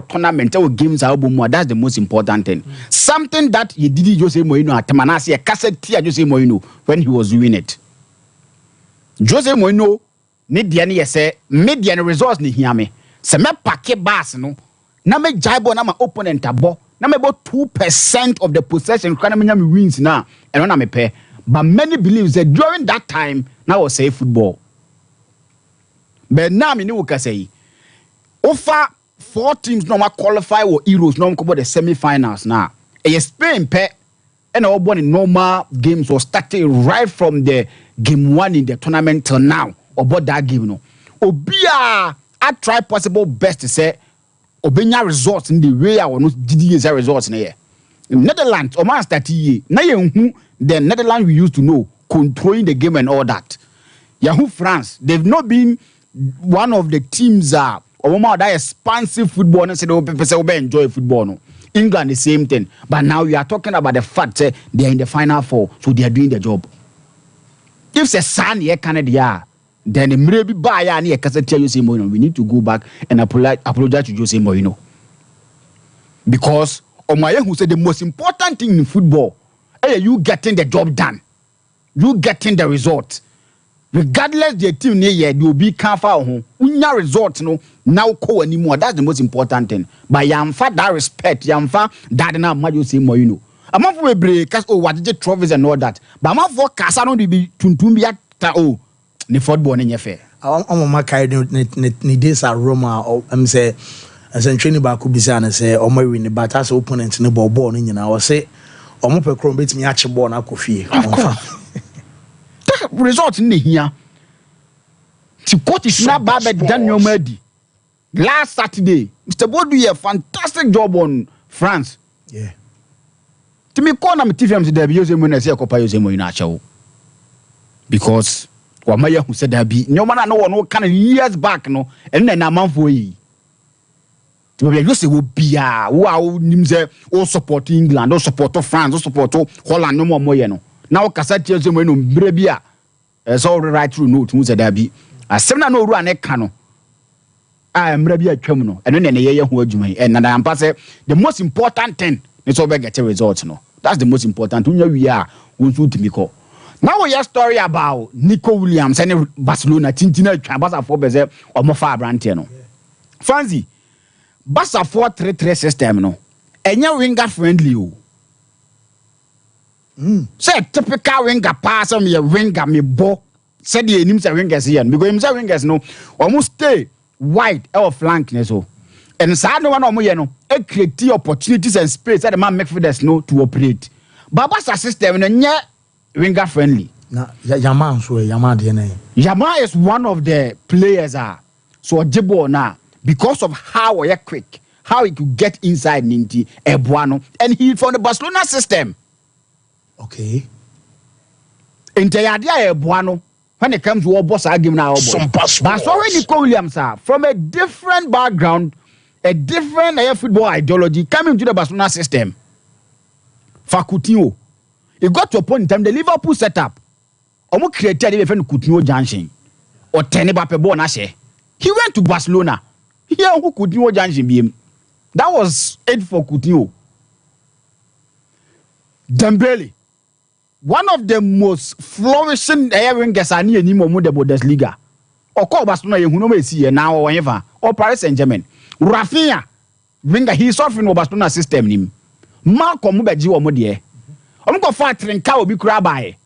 tournament games that's the most important thing. Something that you did Jose Mourinho at Manasi, a cassette Jose Mourinho when he was doing it. Jose Mourinho need the say median results ni hiame. Se me pake bass no na me jaibo na my opponent abo na me about 2% of the possession kana me wins na and na me pay. But many believe that during that time now was say football. But now me no can say over 4 teams no qualify or Euros no come the semi-finals now. Spain pay and all born in normal games was starting right from the game 1 in the tournament till now about that game no. Obia I try possible best to say obenya results in the way I want to results in here. Netherlands or man start here. Now you the Netherlands we used to know controlling the game and all that. Yahoo France, they've not been one of the teams or that expansive football and say they enjoy football. No. England the same thing. But now we are talking about the fact that they are in the final 4, so they are doing the job. If it's sun here Canada, then maybe buy and here tell Jose Mourinho, we need to go back and apologize to Jose Mourinho. Because Omaye who said the most important thing in football is you getting the job done. You getting the result. Regardless the team near you will be careful. Unya result no now call anymore. That's the most important thing. But yamfa that respect, yamfa that na majo say Mourinho. Among for break cause what the trophies and all that. But among for kasa no be tuntum ta ni football ni nyefe. Mama kai ni days at Roma or say as training back could be saying say or my win but as opponent ni ball ni nyina o say o mo pe kro betimi ache ball na kofie. That result in here. To quote is not bad Daniel Medi. Last Saturday, Mr. Bodu did a fantastic job on France. Yeah. To me, call them TVM to the Jose Mourinho say Copa Jose Mourinho because Wamaya who said that be no man no one kind of years back no and then a month for ye. To be just will be wow nimse all support England, all support France, all support Holland no more no. Now Cassette Jose Mourinho brebia it's all right through note who said that be a 7 no run cano. I am maybe a criminal, and then a year who you may. And I am passing the most important thing is over get a result. No, that's the most important. We are going to me call. Now we have story about Nico Williams and Barcelona, Tintina, Bassa 4% or more far brantiano. Fancy Bassa 4-3-3 system, no, and your winger friendly. Say typical winger pass on me winger me bo. Said the names are wingers here because himself wingers no almost stay wide our flank so and sad no one no e create opportunities and space that the man make for us no to operate Baba's system no winger friendly na Yama so Yama dey Yama is one of the players so Jibo na because of how he quick how he could get inside Ninti Ebuano and he from the Barcelona system. Okay. Into Yadia Ebuano when it comes to our boss argument now. But already Williams from a different background, a different football ideology coming to the Barcelona system. Coutinho, it got to a point in time the Liverpool setup. Almost created a different Coutinho Junction or Tenebape Bonashe. He went to Barcelona. Here who Coutinho Junction be him. That was it for Coutinho. Dembele. One of the most flourishing wingers are near Nimo the Bundesliga. Or call Barcelona, you know, see now or whatever. Or Paris Saint-Germain. Rafinha, winger, he's offering Barcelona system. Him. Malcolm Mubaji or Modie. I'm going to fight and cow be crabai.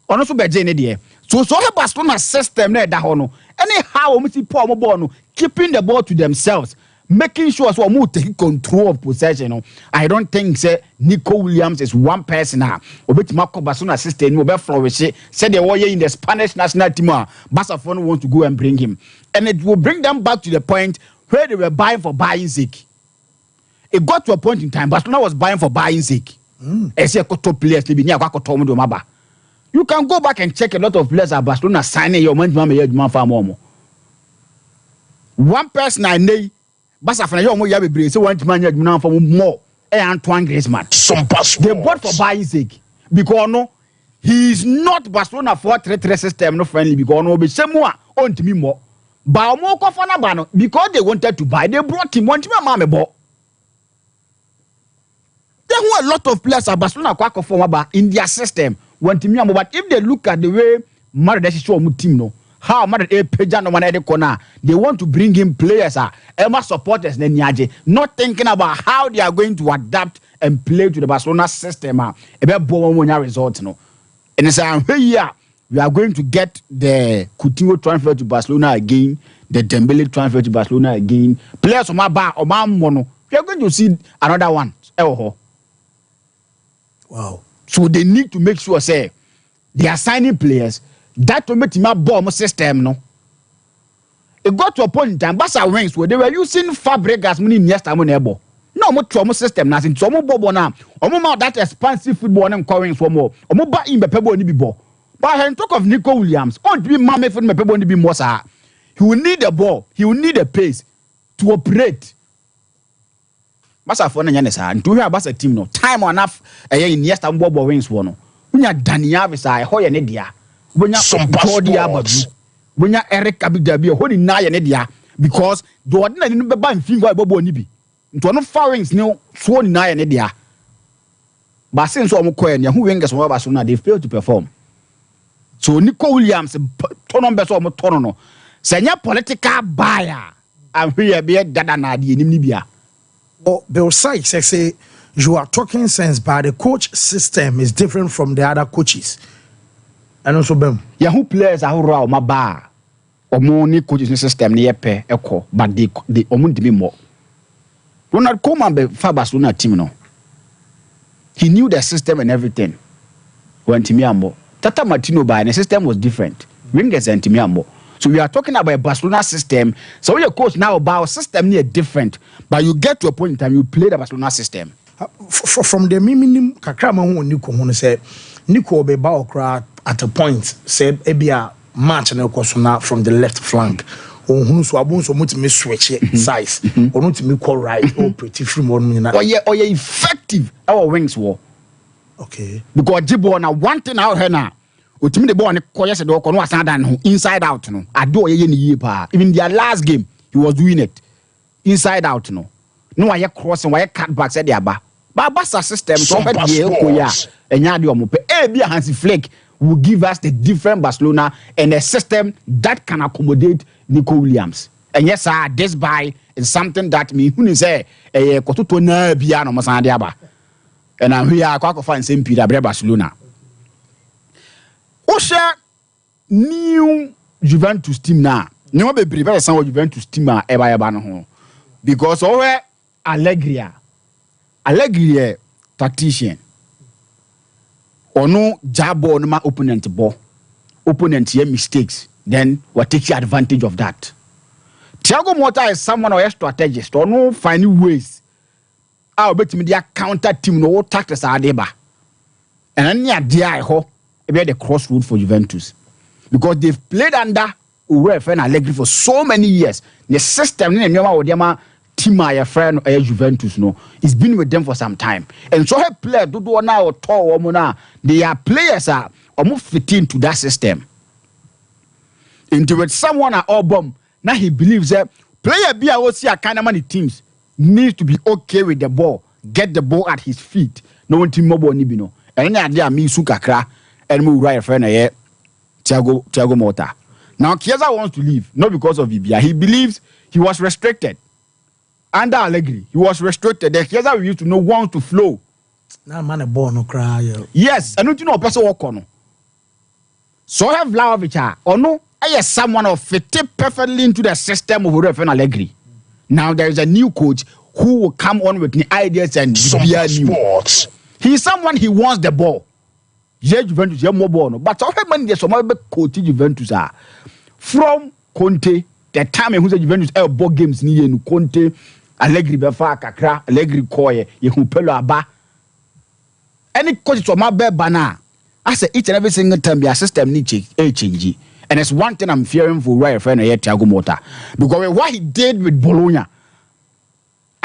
Or also by Jane dear. So the Barcelona system there, that hono. Anyhow, we see Paul Mobono keeping the ball to themselves. Making sure so we take control of possession. I don't think say Nico Williams is one person now. Obet Marco Barcelona system will be flourish. Said they were in the Spanish national team. Barcelona want to go and bring him, and it will bring them back to the point where they were buying for buying sake. It got to a point in time Barcelona was buying for buying sake. Top players to be near you can go back and check a lot of players at Barcelona signing your man for more. One person I know. Basa fana yo mo ya bebre se want man ya dwuna for more Antoine Griezmann. Sompa They bought for buying sake because no, he is not Barcelona 4-3-3 system no friendly because no be semua on to me more. But more bano because they wanted to buy, they brought him one to my mama bought. There were a lot of players at Barcelona in their system want to me, but if they look at the way Madrid is show team no. How Madrid no one corner. They want to bring in players Emma supporters not thinking about how they are going to adapt and play to the Barcelona system results no. And it's here we are going to get the Coutinho transfer to Barcelona again, the Dembele transfer to Barcelona again. Players on my bar or my mono. We are going to see another one. Wow. So they need to make sure say they are signing players that will make my bomb system no. It got to a point in time, Barca wings where they were using Fabregas money yesterday money ebo. No more trauma system na sin trauma bobo na. Omo that expensive football and calling for more. Omo ba in Pebo ni bibo. But when talk of Nico Williams, on to be mame for me Pebo ni bi more sa. He will need the ball. He will need a pace to operate. Barca for na nyane sa. Ntu hear Barca team no. Time enough in yesterday bobo wings wo no. Unya Daniel Visa ho ye ne dia. Bunya Jordi Abadu. Bunya Eric Abidabi ho ni na ye ne dia because the ordinary no beba mfin wa bobo ni bi. Nto no foreigns no so ni na ye ne dia. But since so omokoye ne hu wingers wa baso na they fail to perform. So Nico Williams tono be so omo tono no. Senya political buyer and here be dada na de ni bia. Oh, Bill Sykes say you are talking sense, but the coach system is different from the other coaches. And also, who players are who my bar or money coaching system near pay echo, but they omun to be more. Ronald Koeman be Barcelona team no. He knew the system and everything. When Timiambo, Tata Martino by the system was different. Wingers and Timiambo. So we are talking about a Barcelona system. So your coach now about system near different, but you get to a point in time you play the Barcelona system. From the minimum kakrama who Nico who say Nico be baokra at a point say ebia match na kwasona from the left flank ohunu so abun so mutimi switch size or not me call right or pretty free more na or ye effective our wings war. Okay, because Jibo na one thing out here now otimi the ball ne koye se do ko no asada no inside out no ado ye ni yie pa even their last game he was doing it inside out no why crossing why cut back said aba but Barca system so be koya enya de omo pe be Hansi Flick will give us the different Barcelona and a system that can accommodate Nico Williams. And yes, sir, this buy is something that me who say kototo na bia no masande aba. And I'm here kwa find same Peter Barcelona. Osha new Juventus team na. No be prepare some Juventus team eba no ho. Because over Allegri tactician. Ono jabo no ma opponent here mistakes, then we take advantage of that. Thiago Motta is someone who is strategist or no finding ways. I'll bet me their counter team no tactics are deba. And then yeah, dear ho be the crossroad for Juventus. Because they've played under UEFA and Allegri for so many years. The system team my friend Juventus no, it's been with them for some time, and so have players do now tall woman. They are players almost fit into that system. Into with someone at Obama now he believes that player be a kind of many teams needs to be okay with the ball, get the ball at his feet. No one team mobile ni bino. And then there me sukakra and move right friend Thiago Motta. Now Chiesa wants to leave not because of Ibia. He believes he was restricted. Under Allegri, he was restricted. The Chiesa we used to know wants to flow. Now man a ball no cry. Yes, and you know person walk on. So have Vlahovic or no? I is someone who fit perfectly into the system of Rafael Allegri. Now there is a new coach who will come on with new ideas and sports. He is someone he wants the ball. Yeah, Juventus, yeah, more ball. But all many there's some other coach Juventus are from Conte. The time who's Juventus ball games near Conte. Allegri befa kakra Allegri koye ye hupelo aba any coach to my bana I say each and every single time their system need change and it's one thing I'm fearing for right friend Thiago Motta because what he did with Bologna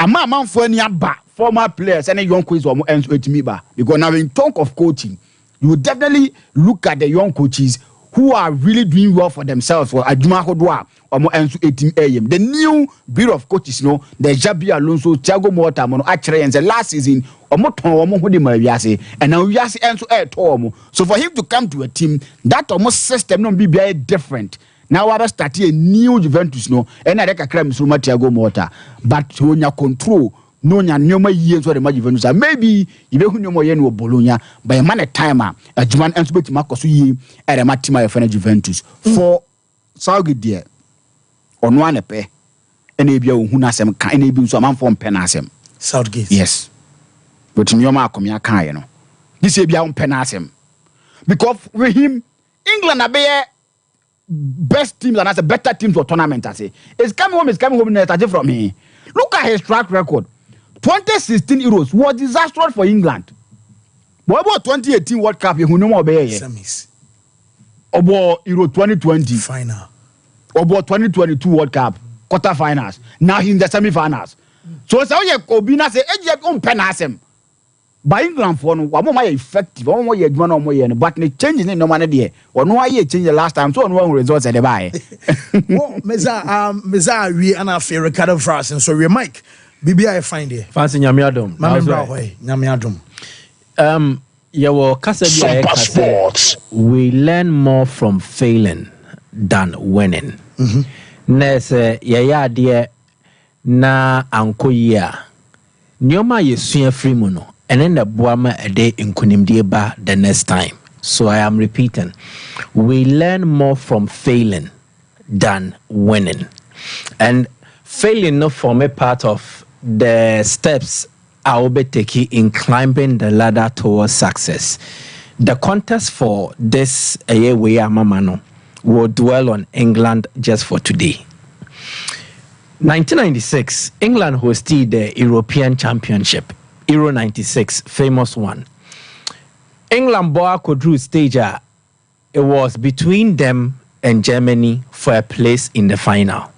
a man for any aba former players and young coaches or ends with me because now in talk of coaching, you will definitely look at the young coaches who are really doing well for themselves for Adjuma Hodwa or more ends 18 AM. The new breed of coaches, the Jabi Alonso, Thiago Motta, actually, and the last season, and now Yasi ends at home. So for him to come to a team, that almost system not be very different. Now I start a new Juventus, and I like a crime so much Thiago Motta, but when you control. No nyoma years or the Juventus maybe you know more yen Bologna by a man a timer a Juman and Spit Marcos ye at a Matima of Juventus for Saudi dear on one a pair and a bio who nasem can be some man from Penasem Southgate. Yes, but Nyoma come ya can this is beyond Penasem because with him England are best teams and as a better team for tournament. I say it's coming home from me. Look at his track record. 2016 Euros was disastrous for England. What about 2018 World Cup? You know more about semis. About Euro 2020 final. About 2022 World Cup quarterfinals. Now he's in the semi-finals. So it's how you Obina say, "Hey, you own penasem." By England for no, one more effective, one more year, one more year, but the changes in no money there. Or no year change the last time, so no results at the buy. Well, Meza, we are not fair Ricardo France, and so we Mike. BBI find it. Fancy Nyamiadom. Nyamiadom. Sompa Sports. We learn more from failing than winning. Nese yaya dear na anko ya. Nyoma yesuya free mono. And then the boama a day in kunimdieba the next time. So I am repeating. We learn more from failing than winning. And failing not form a part of the steps I will be taking in climbing the ladder towards success. The contest for this year we are Mamano will dwell on England just for today. 1996, England hosted the European Championship, Euro 96, famous one. England could drew stage. It was between them and Germany for a place in the final.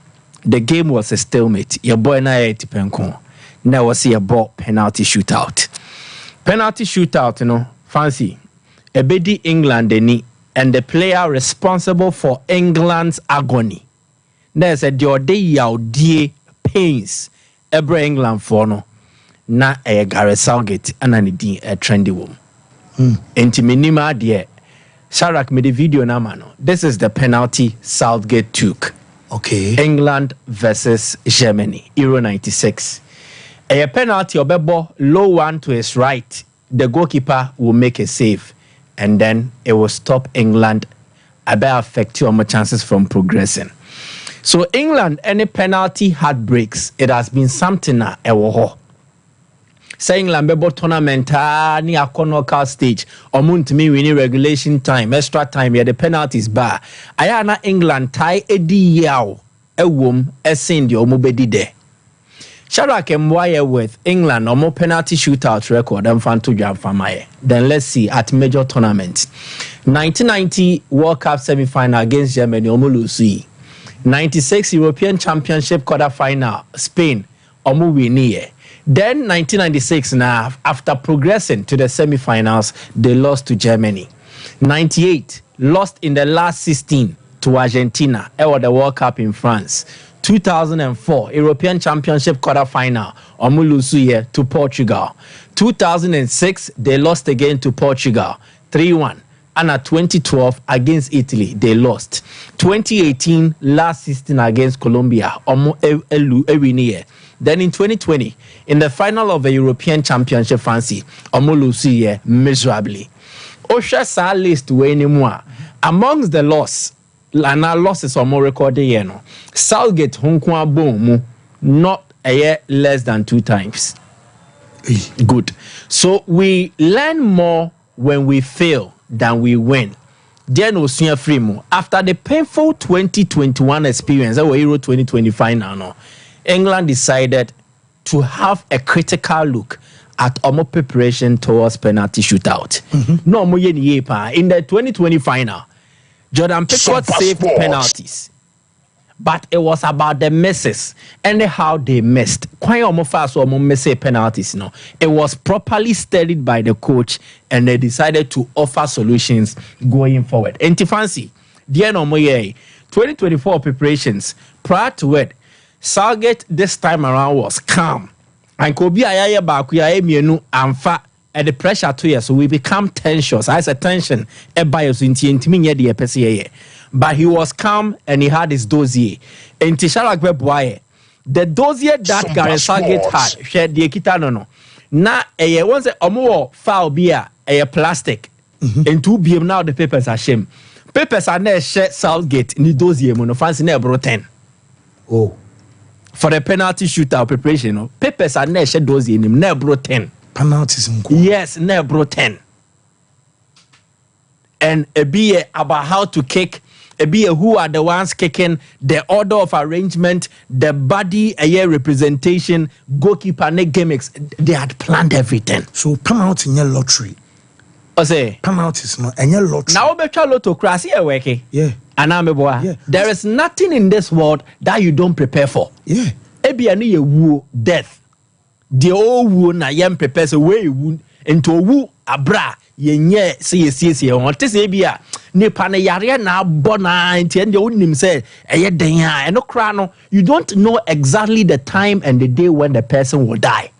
The game was a stalemate. Your boy na tipenko. Now was a ball penalty shootout. Penalty shootout, fancy. Ebedi England and the player responsible for England's agony. There's a day pains. Every England for no. Na a Gareth Southgate and a trendy woman. Enti minima dear. Sharak made a video na mano. This is the penalty Southgate took. Okay. England versus Germany, Euro 96. A penalty obebo low one to his right. The goalkeeper will make a save, and then it will stop England. About affect your chances from progressing. So England, any penalty heartbreaks. It has been something na ewo. Saying Lambebo tournament ni a knockout stage or to me winning regulation time, extra time, yeah, the penalties bar. Ayana England tie edi yao a womb a send your mobedi de. Sharak Mwaya with England or more penalty shootout record and fan to jump for my. Then let's see at major tournament. 1990 World Cup semi-final against Germany, Omulusi. 96 European Championship quarter-final, Spain, Omuwiniye. Then 1996 now, after progressing to the semi-finals, they lost to Germany. 98, lost in the last 16 to Argentina, or the World Cup in France. 2004, European Championship quarter-final, Omulusuye to Portugal. 2006, they lost again to Portugal, 3-1. And at 2012, against Italy, they lost. 2018, last 16 against Colombia, Then in 2020, in the final of the European Championship fancy, Omulusuye miserably. Osha sa list way anymore. Amongst the loss, and our losses are more recorded, Southgate Honkwa boom, not a year less than 2 times. Good. So we learn more when we fail than we win. Then Osunya Frimo, after the painful 2021 experience, that was Euro 2020 final, England decided to have a critical look at our preparation towards penalty shootout. No, in the 2020 final, Jordan Pickford saved penalties, but it was about the misses and how they missed. Quite almost fast or miss penalties. No, it was properly studied by the coach, and they decided to offer solutions going forward. And fancy, dear no more 2024 preparations. Prior to it, Southgate this time around was calm. And Kobe Ayaya Bakuya Emienu Amfa at the pressure to us, so we become tensions. I said tension a bias in the PCA. But he was calm and he had his dossier. And Tisharak Webwaye, the dossier that Gary Southgate had, shared the Kita no. Now, once a more foul beer, a plastic, and 2 BM now the papers are shame. Papers are near Southgate in the dossier, monofancy never 10. Oh. For the penalty shootout preparation, no? Papers are near dossier in him, never 10. Penalties in court. Yes, never 10. And a be about how to kick. Be who are the ones kicking, the order of arrangement, the body, representation, goalkeeper, gimmicks. They had planned everything. So penalty in your lottery. I say penalties no in your lottery. Now be try lotto crash here working. Yeah. And I'm boy. There is nothing in this world that you don't prepare for. Yeah. Ebi ani wu death. The old wu na yem prepare so way wu into wu abra. Yenye see on this ebia nipa ne yare na bona nti ende onim say eye den a eno kra no you don't know exactly the time and the day when the person will die,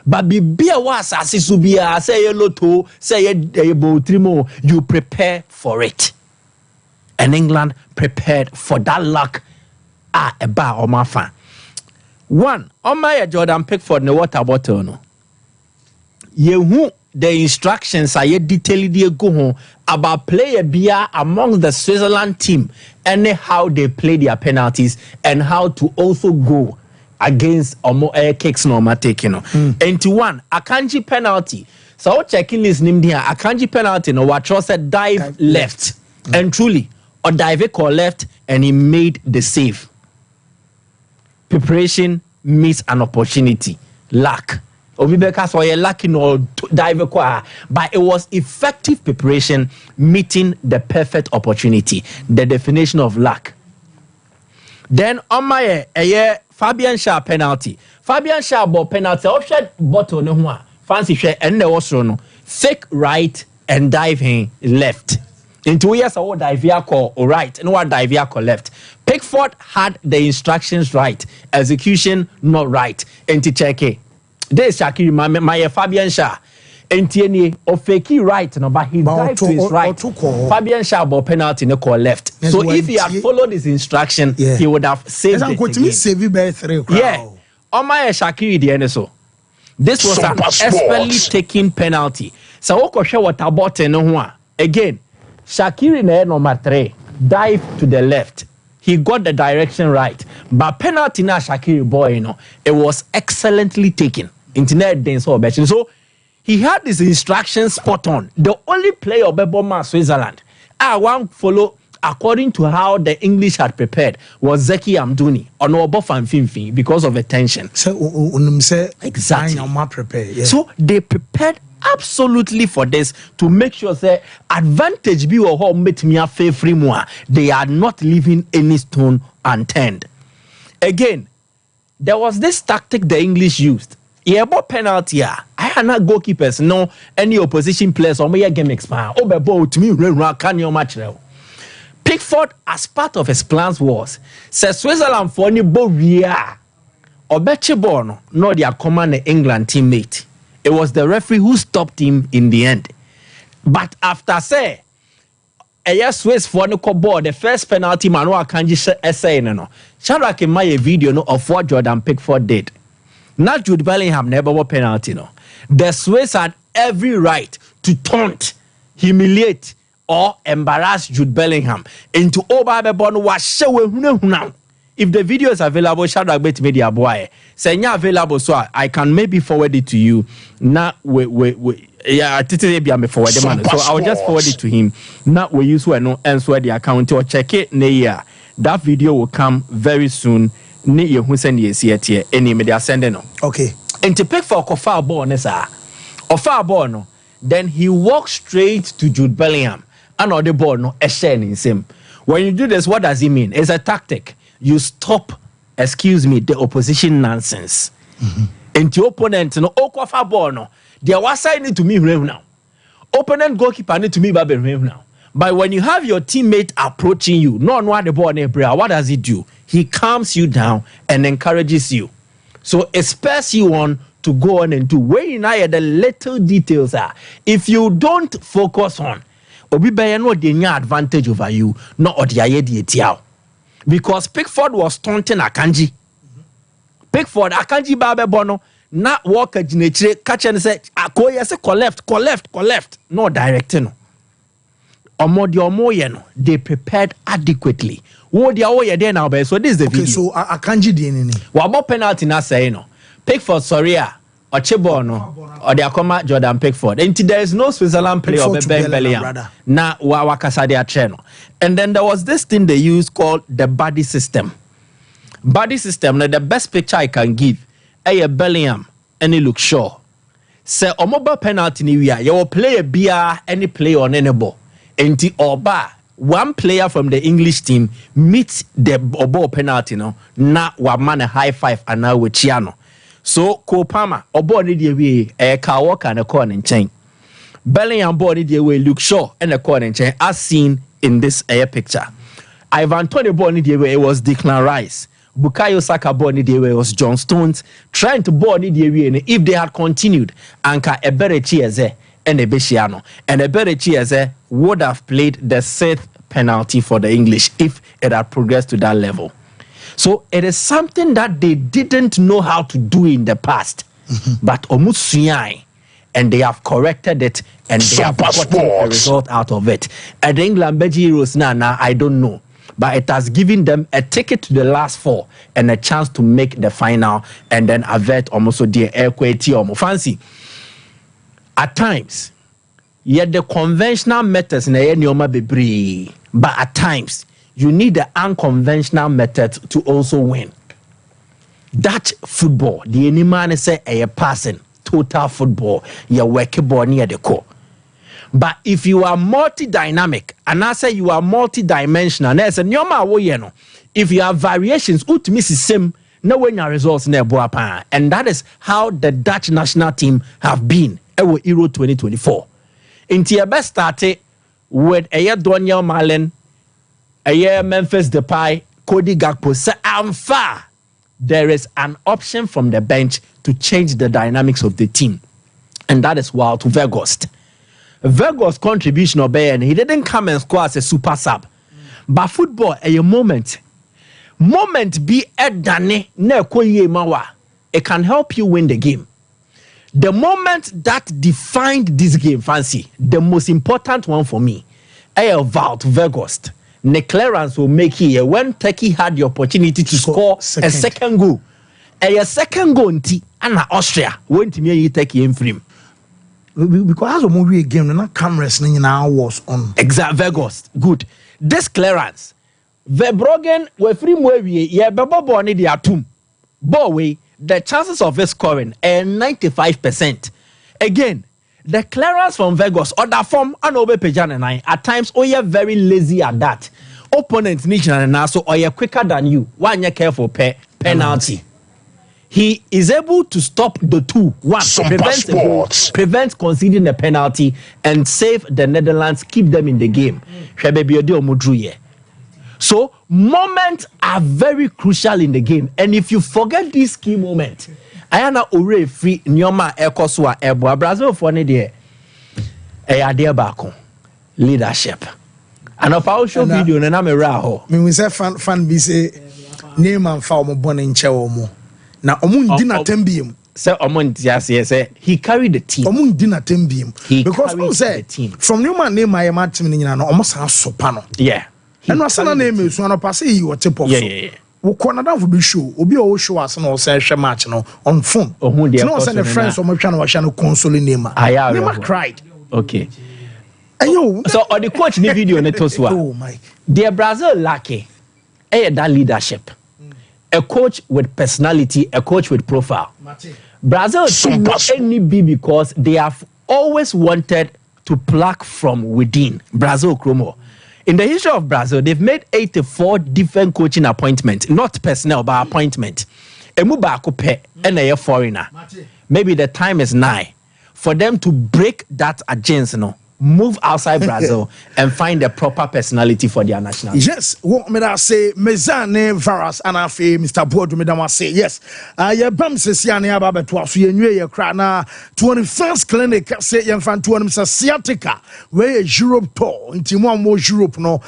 but bibia was asase bia say ye lotto say ye botrimo, you prepare for it. And England prepared for that luck eba o mafa one on my Jordan Pickford ne water bottle no yehu the instructions are yet detailed go home about player beer among the Switzerland team and how they play their penalties and how to also go against more air kicks no taking. And to one Akanji penalty. So checking list name here Akanji penalty no what said dive left. And truly or dive call left and he made the save. Preparation meets an opportunity. Luck. Obibeka so you lucky no dive kwa, but it was effective preparation meeting the perfect opportunity, the definition of luck. Then on my Fabian Shah penalty. Fabian Shah ball penalty option bottle no one fancy share and the also no fake right and dive in left. In 2 years I dive here call right and what dive here call left. Pickford had the instructions right, execution not right. And to check it. This Shakiri, my Fabian Shah, Entieni or fakey right, no, but he dived to his right. Fabian Shah ball penalty no call left. So if he had followed his instruction, he would have saved it. Yeah, on my Shakiri the NSO. This was an expertly taken penalty. So Oko show what about no again. Shakiri number 3 dive to the left. He got the direction right, but penalty na Shakiri boy, it was excellently taken. Internet then so he had his instructions spot on. The only player of Beboma Switzerland, I want follow according to how the English had prepared was Zeki Amduni or no Bofan Finfi because of the tension. So exactly. So they prepared absolutely for this to make sure that advantage be or home met me a free more. They are not leaving any stone unturned. Again, there was this tactic the English used. About penalty, I had not goalkeepers, no any opposition players or my game expire. Oh, to me, can you match now? Pickford, as part of his plans, was says Switzerland for any Boria or Betcheborn, not their command England teammate. It was the referee who stopped him in the end. But after say, a Swiss for no board, the first penalty man who can just say no. Shadrack in my video no of what Jordan Pickford did. Not Jude Bellingham never won penalty no. The Swiss had every right to taunt, humiliate, or embarrass Jude Bellingham into Obabebon was show. If the video is available, Shadrack Bet Media boy. Say available, so I can maybe forward it to you. Now yeah, I forward the man. So I'll just forward it to him. Now we use no answer the account or check it. That video will come very soon. Ne who send you see it here. Any media send no. Okay. And to pick for a far ball, no. Then he walks straight to Jude Bellingham. And the ball no a in him. When you do this, what does it mean? It's a tactic. you stop, excuse me, the opposition nonsense. And the opponent, no, okwafa ball no. The outside need to me now. Opponent goalkeeper need to me baby now. But when you have your teammate approaching you, no one the ball what does he do? He calms you down and encourages you. So it spurs you on to go on and do. Where you know the little details are. If you don't focus on, obi be no dey advantage over you, not or the because Pickford was taunting Akanji. Pickford Akanji babe bono na walk ginechire catch and say akoye say call left no directing. They prepared adequately. What they are there now, so this is the video. So Akanji di nini. What about penalty na say no? Pickford sorry or Chebono or the Akoma Jordan Pickford. And there is no Switzerland player or Bellingham. Na wakasa dia channel. And then there was this thing they used called the body system. Body system. Now the best picture I can give. A Bellingham any look sure. Say omoba penalty ni we are. You will play a beer any play on any ball. Enti oba one player from the English team meets the obo penalty no na wa man a high five and now with Chiano. So Kopama obo ni die we ka walk and a corner chain. Bellingham body die we look sure and a corner chain as seen in this picture. Ivan Toney ball ni die we it was Declan Rice. Bukayo Saka ball ni die we was John Stones trying to ball ni die we if they had continued anka a better cheers and a Beshiano and a better cheers would have played the 6th penalty for the English if it had progressed to that level. So it is something that they didn't know how to do in the past, but Omutsuyai, and they have corrected it and they have gotten a result out of it. And the England Heroes now, I don't know, but it has given them a ticket to the last 4 and a chance to make the final and then avert almost the equity or fancy. At times, yet the conventional methods na nyoma bebree, but at times you need the unconventional method to also win. Dutch football, the any man say a passing total football, you work ball near the core. But if you are multi-dynamic, and I say you are multi-dimensional, and as a nyoma wo ye no, if you have variations, ut miss same. No when your results near Boapa, and that is how the Dutch national team have been. Ewo Euro 2024. Inti your best started with a year Daniel Malen, a year Memphis Depay, Cody Gakpo. So I'm far. There is an option from the bench to change the dynamics of the team, and that is Wout Weghorst. Weghorst's contribution obey, he didn't come and score as a super sub, but football a moment be a dane na koye mawa. It can help you win the game. The moment that defined this game, fancy, the most important one for me, Wout Weghorst. The clearance will make here when Turkey had the opportunity to score a second goal. A second goal, and Austria went to me Turkey in frame. Because as a movie game, the cameras now was on. Exact Weghorst. Good. This clearance. Verbruggen were free movie, yeah, Babo need the atom. Boy, the chances of it scoring are 95%. Again, the clearance from Weghorst or that form and over Pejan and I at times you're very lazy at that. Opponents need and so or you're quicker than you. One you careful penalty. He is able to stop the 2-1 prevent conceding a penalty and save the Netherlands, keep them in the game. So moments are very crucial in the game, and if you forget this key moment, I am not already free. Nyoma ekoswa ebo Brazil for ne de leadership. And if I show video, na me raho. Me we say fan be say name and fa omo born in chewo na omo ndi na tembiem. Say omo ndi say he carried the team. Omo ndi na tembiem because omo say from Newman name my match me nyina no omo san sopa no. Yeah. And what's the name is one of us he was tip of we can't be show obi o show us no say match no on phone. No send the friends or my channel was channel console name. Never cried. Okay. So on the coach the video netoswa. Oh my. The Brazil lucky. That leadership. A coach with personality, a coach with profile. Brazil should not only be because they have always wanted to pluck from within. Brazil Chromo. In the history of Brazil, they've made 84 different coaching appointments, not personnel, but appointment. Emu baako pɛ ɛna ɛyɛ foreigner. Maybe the time is nigh for them to break that agenda, move outside Brazil and find the proper personality for their national team. Yes, what me that say, Mezane Varas and Afi, Mr. Board, me say, yes. Ya bam se si ane aba betwa so ye nwe ye kra na 21st clinic say ye fan to them sciatica where Europe tour nti mo Europe no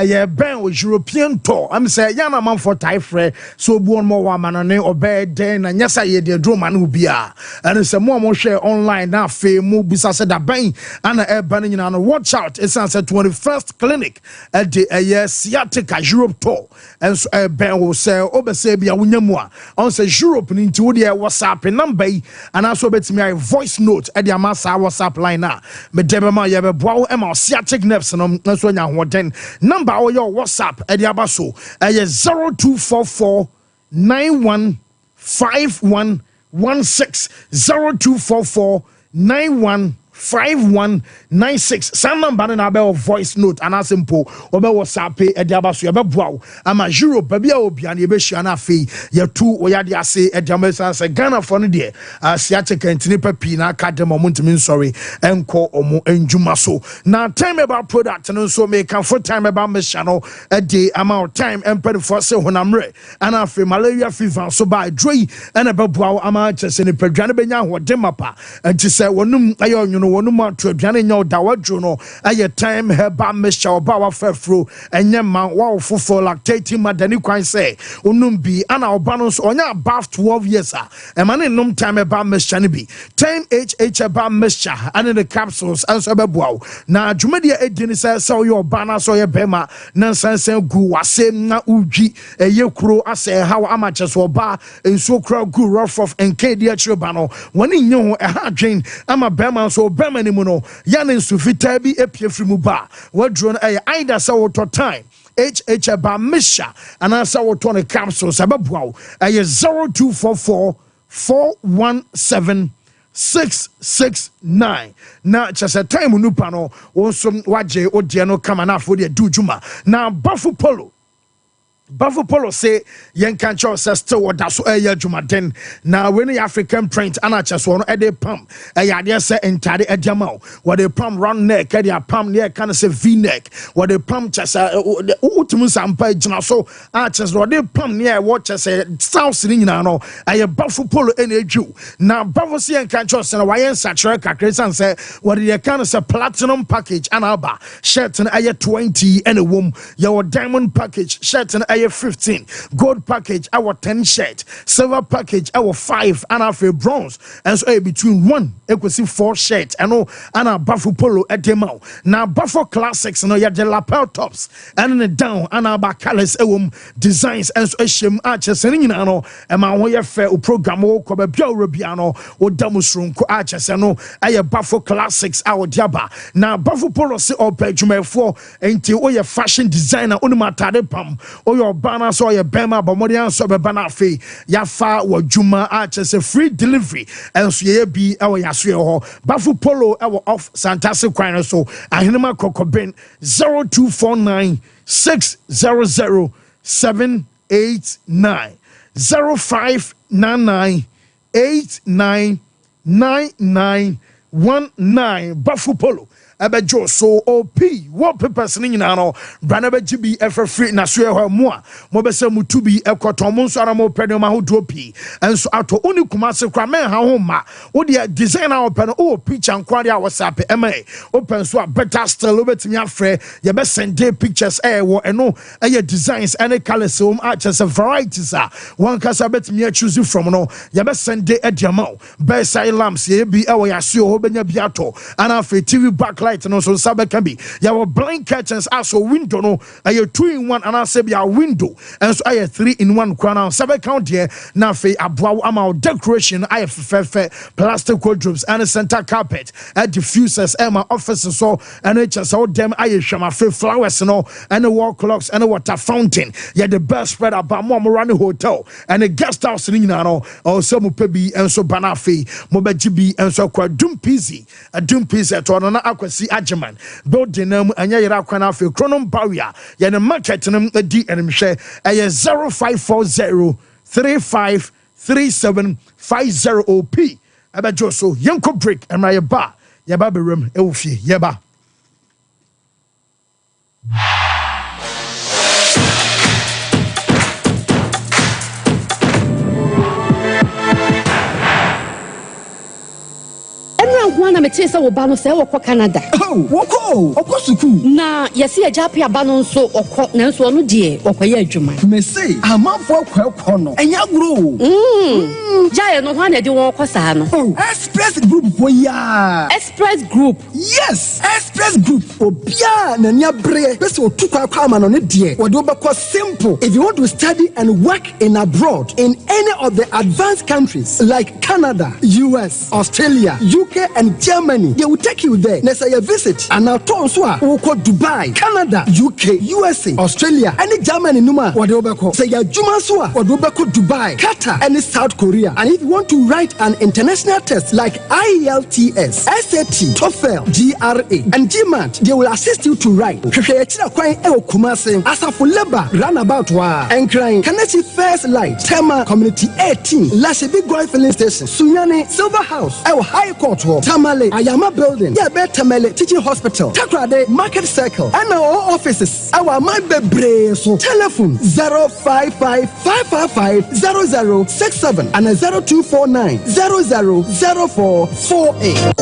ya ben o European tour am say ya na man for typhoid so bu on mo wa manane obe den na nyasa ye de drum man ubia and say mo share online na fe mo bisa se da ben ana watch out, it's answer 21st clinic at the sciatica Europe tour. And so Ben will say, Obesabia Winyamua on says Europe into the WhatsApp number and also bet me a voice note at the Amasa WhatsApp line now. Medebema Yabwa Emma sciatic nerves and that's when I want then number or your WhatsApp at the Abaso 0244 915116 0244 915196. Some number na be voice note and simple obe WhatsApp e de abaso ye be boa ama Europe ba bia obi an ye be hia na afi ye tu o ya de ase e de amesa se Ghana for no de asiatica ntini papi na academy omuntimi sorry enko omo enjuma so na time about product no so make can for time about mission no e de amount time emped for se honamre ana afi malaria fever so by droi and e be boa ama chese ni padwane benya ho de mapa enti se wonum ayo no wonu ma to aduane nya odawadro no aye time heba mixture oba wa fafro enye man wa ofofo lactating madani kwan say onum bi ana oba no so onya above 12 years e man num time heba mixture ne bi 10 heba mixture and the capsules anso beboa na dwumade edini say so your bana so ye bema na sansan gu wasem na udwi eye kuro ase how amache so oba enso kura gu rough of nkedi a chiro ba no woni nye ho e ha dwen ama bema so bema ni mu no yanin sufita bi epie firi mu ba wadro no either say what time ba misha and answer what on capsules ababwa 0244 417 669 na chese time nu pa no wonso waje odie no kama na afo de du juma na Buffalo Polo say yen can show says still what that's jumaden now when the African print and I just want to pump a say entire ediamao what they pump round neck a pump near kind of say v-neck what they pump just sampa so I just what they pump near what just say south sitting no a Buffalo Polo energy now Buffalo see and can trust and why saturate kakris and say what they kind of say platinum package and alba shirt and a 20 and a womb your diamond package shirt and 15 gold package our 10 shirt silver package our 5 and our bronze and so between 1 equal 4 shirt and our Buffalo Polo at the mouth now Buffalo classics no ya the lapel tops and the down and our colors designs and so shim arches and you know and my way fair program o ko be bia Rubiano o damusrum ko arches no aye Buffalo classics our diaba now Buffalo Polo se opejuma for enti o ye fashion designer onu matade pam o Bana so your bema bomodian so be bana fe ya fa wajuma a free delivery and so ye bi e wo yaso ho Buffalo Polo e wo off Santase kwan so ahenema kokobin 0249 600 789 0599 899919 Buffalo Polo abejo so op what papers ni nyina no brana beji bi efer free na so e mo a mo be se mutu bi ekoton mo so ara mo pede ma ho dopi enso ato oni kuma se kra men ha ho ma wo de design a open o picture nkwari a WhatsApp ema open so a better still obetimi afre ye be send pictures wo eno ye designs any colors so just a varieties one kasa betimi choose from no ye be send ediamao be side lamps ye bi e wo yaso ho benya bi ato ana fe TV backlight no so sabe can be your blind curtains also window no a 2-in-1 and I say be a window and so I 3-in-1 crown sabe count here na fe aboa ama decoration I plastic wardrobes and a center carpet and diffusers and my offices so and it just all them I shama flowers no and the wall clocks and the water fountain yeah the best spread about more running hotel and the guest house in no or some pebi and so banafi mo beji bi and so kwa dumpizi a dumpizi to na akwese pharmacy agyeman building nam anya yera kwana fe chronom barrier ye ne market nam di enimhwe eye 0540 353750 op abajo so yenko break emra ye ba ye ba berem e wo fie ye ba Wana metesa wo ba no se wo Canada. Oh, woko suku. Na yesi ajape aba no nso okọ na nso no de okoye adwuma. Me say amanfo akọ no. Enya gro. Jaye no hwa na de won kosa no. Express Group boya. Express Group. Yes, Express Group. Obia na nya bre. Pese otukwa ama no ne de. Wo de obekọ simple. If you want to study and work in abroad in any of the advanced countries like Canada, US, Australia, UK and Germany, they will take you there. Next you visit and now turn so we go Dubai, Canada, UK, USA, Australia, and Germany numa what they go. Say ya juma so what they go Dubai, Qatar, and South Korea. And if you want to write an international test like IELTS, SAT, TOEFL, GRA, and GMAT, they will assist you to write. As a full labor runabout wa and crying. Kanachi First Light, Tema Community 18, Lashibi Grand Filling Station, Sunyane, Silver House, our High Court, Tamale, Ayama Building, Yabe Tamale Teaching Hospital, Takrade Market Circle, and our offices. Our Mabebre, so telephone 055-555-0067 and 0249-000448.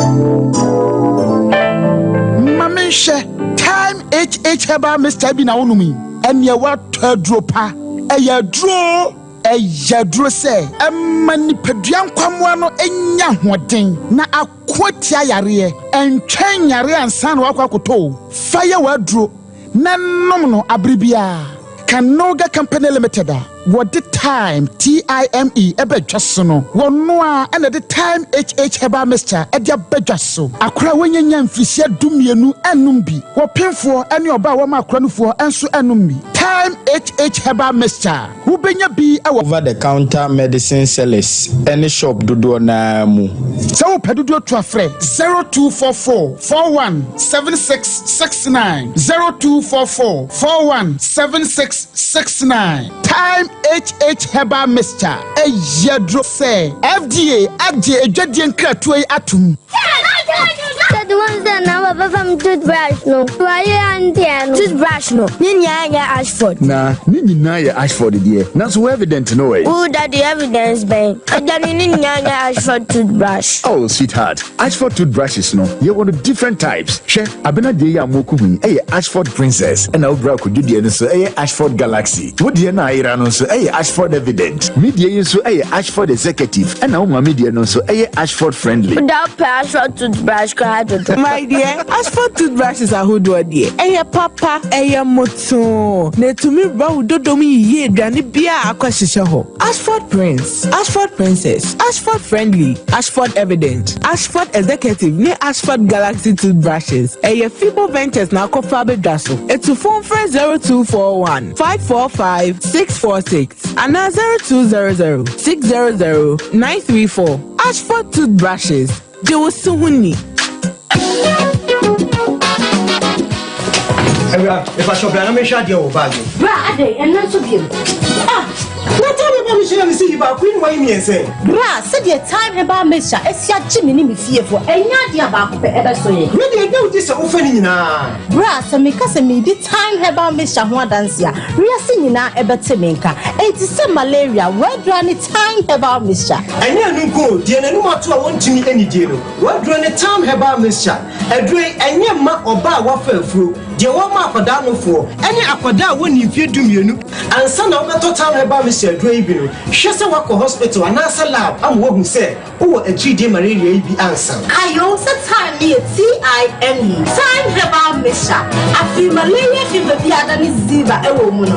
Mamisha, time HH Heba Mr. Bina Unumi, and ya what dropa, a ya draw. Ejadro say emani peduan kwamwa no enya hoden na akwotia yare entwen yare ansan wakwakoto fire wadro na nom no abribia Kanoga Company Limited what the time TIME ebedwaso no wono a na the time HH Heba Mr. edia bedwaso akora wonyanya mfisia dumienu enum bi wo pemfo ene oba wo ma akora nufo enso enum bi time HH Heba Mr. who benya bi over the counter medicine sellers any shop dodo na mu so wo pedodo to afre 0244 417669 0244 417669 time HH Heba Mr. Ejadro say FDA agye edwadie nkratoe atum the ones that now from toothbrush no why and toothbrush no ninya Ashford na ninya Ashford there na so evident no way who that the evidence ben ninya Ashford toothbrush. Oh sweetheart, Ashford toothbrushes no you want different types she abena dey ya mokuhu Ashford Princess and obra ko dudie no so Ashford Galaxy wo die na ira no so Ashford Evident media yin so Ashford Executive and na media no so Ashford Friendly that Ashford toothbrush my dear, Ashford toothbrushes are who do dear. Papa, moto. Ne to me bow dodomi ye dani bia akwashisha ho. Ashford Prince, Ashford Princess, Ashford Friendly, Ashford Evident, Ashford Executive, ne Ashford Galaxy toothbrushes. Fibo Ventures na kofabe daso. To phone friend 0241 545 646 and 0200 600 934. Ashford toothbrushes. Jewsuhuni. If I shop, I'm not sure you're value. Brother, and not so beautiful. What time about Michelle and see about Queen Wayne and say? Bra, said your time about Mister, it's your Jimmy fearful, and not your back ever so. Really, I know this offending now. Bra, so make us a the time about Mister Huadansia, we are singing now about Temenka, 87 malaria, where do any time about Mister? And you go, dear, no matter what to me any deal. What do any time about Mister? A drink and your ma or bar waffle through. The one for down for any aquada when you feel do you and son of the time about Mr. Draven. She's a walk hospital and answer lab. I'm what who said, oh, a GD malaria be answer. I also time me TIME. Time about Mister. I feel malaria fever be than is ziva a woman.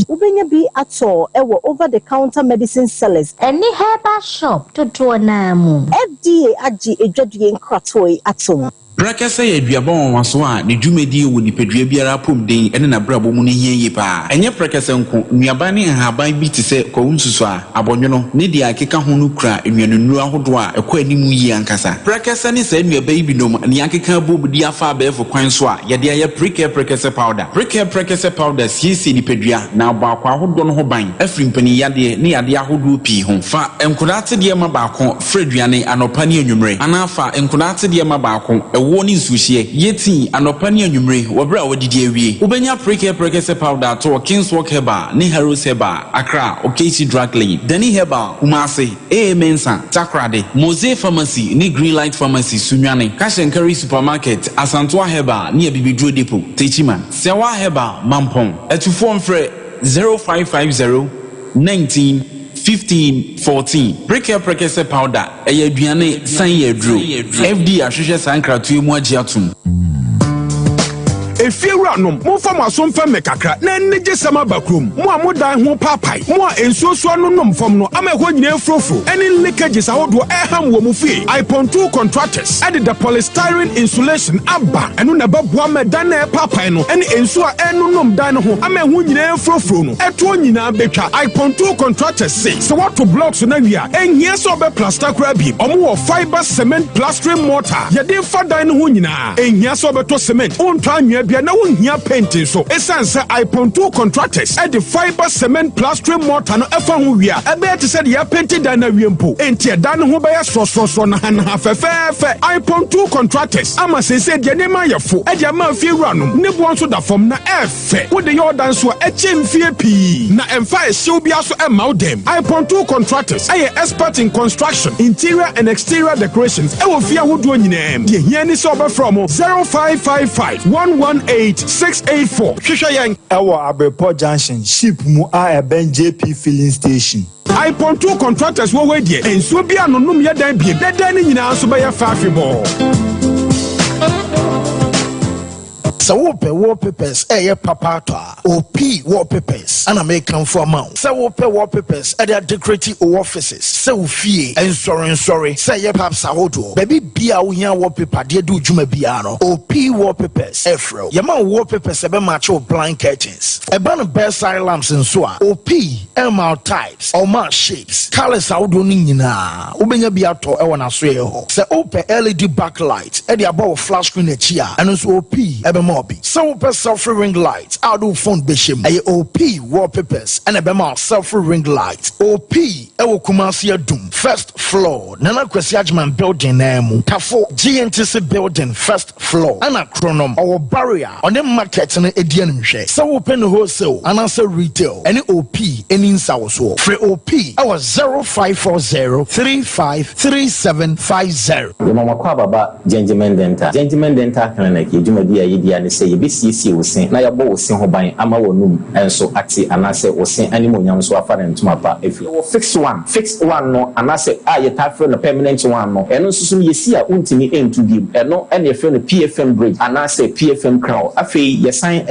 Ubenya be at all over the counter medicine sellers. Any herbal shop to draw namu. FDA agi a judging cratoi at home. Prakasa ye duabon waso a ne dwumadi wo nipadua biara pom den ene na brabo mu ne hiye pa enye prakasa nko nuaba ne haban bi te se kwunsusu a abonwono ne dia akeka ho no kura enwanunu ahodo a ekwa animu yi ankasa prakasa ne sa nuaba yi binom ne akeka bobudi afa abefo kwan so a ye dia ye prakasa powder prakasa powder siesi nipadua na abakwa ahodo no ho ban afri mpani yade ne yade ahodo pi ho fa enkodate de ma baako freduane anopa ne anwumre anafa enkodate de ma baako woni nsuhie yeti anopa ne anwumre wobra wodidi awie ubenya prakasa powder to Kingswalk Herbal ne Heroes Herbal Accra Okesi Drug Lane Dani Herbal Kumase Mensa Takrade Mose Pharmacy ne Greenlight Pharmacy Sunwane Cash and Carry Supermarket Asantoa Herbal ne Bibidro Depot Techiman Sewa Herbal Mampong etufo mfre 0550 19 15 14 prakasa powder aduane san yedro FD ahwehwe sankratu mu agiatum Efiewura nom mo fa maso mfa mekakra na nneje sama bakrom mo amodan ho papai mo a ensuoso no nom fam no ama ho nyina frofro any leakages ahodo eham wo mu fie iPon2 contractors added the polystyrene insulation aba eno na babua medan na papai no any ensu a eno nom dan ho ama ho nyina frofro no eto nyina betwa iPon2 contractors say so what to blocks na wia enhia so be plaster kra bi omo wo fiber cement plastering mortar ye dey fa dan ho nyina enhia so be to cement onto anwia bia na wonhia painting so esanse iPon2 contractors at the fiber cement plastering mortar no efa ho wia ebe te said ya painting dan na wiempo enti dan ho be ya so na ha fefefe iPon2 contractors ama se de nema yefo e de ma fie wura no ne bo nso da fom na efe wo de your dan so echem fie pi na emfa ehyew bia so e ma dem iPon2 contractors aye expert in construction interior and exterior decorations e wo fie ahodo nyinem de hia ni so be from 0555 118684 hwehwe yen ewo Abrepo Junction ship mu a eben JP filling station iPon2 contractors wo we die enso bia nonom ye dan bie dedan ni nyina so be ya fafibo So wallpapers papa OP wallpapers and American for amount. So wallpapers at their decorative offices. So fee and sorry. Say perhaps ahodo. Baby bia unya wallpaper dear do juma biano. OP wallpapers Efro. Yama wallpapers ebe macho blind curtains. Ebana bedside lamps and so OP MR types or mark shapes. Colors ahodo nina. Ubenya biato ewana sweye ho. Say open LED backlight at the above flash screen chia and also OP ebe more. So self ring lights, Ado phone bishim, OP wallpapers, and a bema self ring lights. OP Ewo Kumasi Doom, first floor, Nana Kwesiajman building name, Kafo GNTC building, first floor, and a chronom or barrier on the market and a DNM. So open wholesale and answer retail, any OP, any in South. Free OP, our 0540 353750. The Mama Kwababa, Gentleman Dental Clinic, you do my dear. Say you be CC will sing na yabo will sing ho ban ama wonum enso ati anase will sing animal nyam so afa dem tumapa if you fix one no anase ye ta frɛ no permanent one no eno susu ye si a untimi entu bi eno ene frɛ no PFM bridge anase PFM crown afei ye sign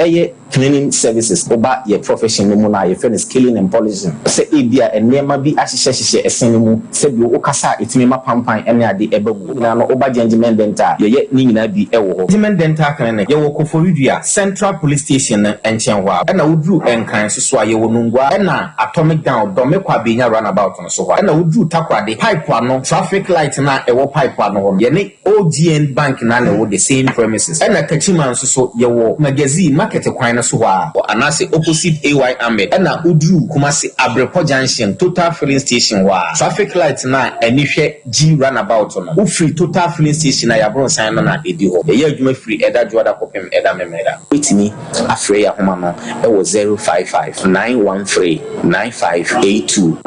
cleaning services oba ye profession mu na ye frɛ no scaling and polishing say ebia enema bi ahyehyehye esen mu se bi o kasa etimi ma pampan ene ade ebagu na no oba Gentleman Dental ye ni nyina bi ewo ho Gentleman Dental Clinic ye wo Koforidua Central Police Station and Chenwa and I would do enkan so ye wonungwa and atomic down domekwa benya runabout on so and I would do takwa de pipe no traffic light na ewo pipe no ye ne OGN bank na na wo the same premises and kachiman so ye wo magazine market kwan so wa anase opposite AY Ahmed and Udru Kumasi Abrepo Junction total filling station wa traffic light na enihwe G runabout no wo free total filling station na ya bron sign na edi ho ye adwuma free eda joada kopem eda memeda with me afreya homa no e wo 055 913 9582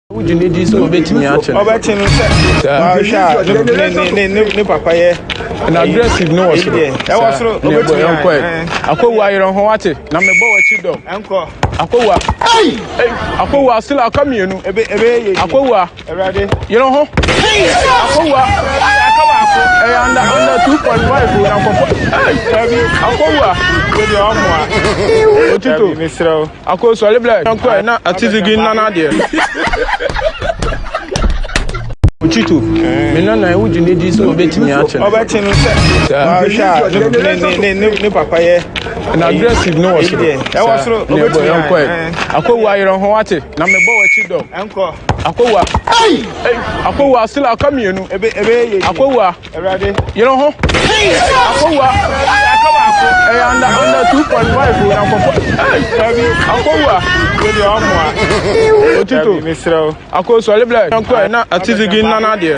Would you need this to be me actually? Ne papa ye na aggressive no was there. I was so akwa you ho wate na me bo wachi do enko akwa still akwa mienu ebe akwa erade you know ho akwa under 2.5 Hey, Akowa. With your arm. Otito, Mr. Ako Solid Black. Uncle, not a tizzy nana dear. Uchito, menana would you need this obey me action? About him, papa, and aggressive no. I was so Ako wire on what it. Number boy, Chido, Uncle Akowa. Hey, Akowa still come here. Akowa, you know, Akowa, under 2.5. Akowa, with your arm. Otito, Mr. Ako Solid Black. Uncle, not a tizzy nana dear.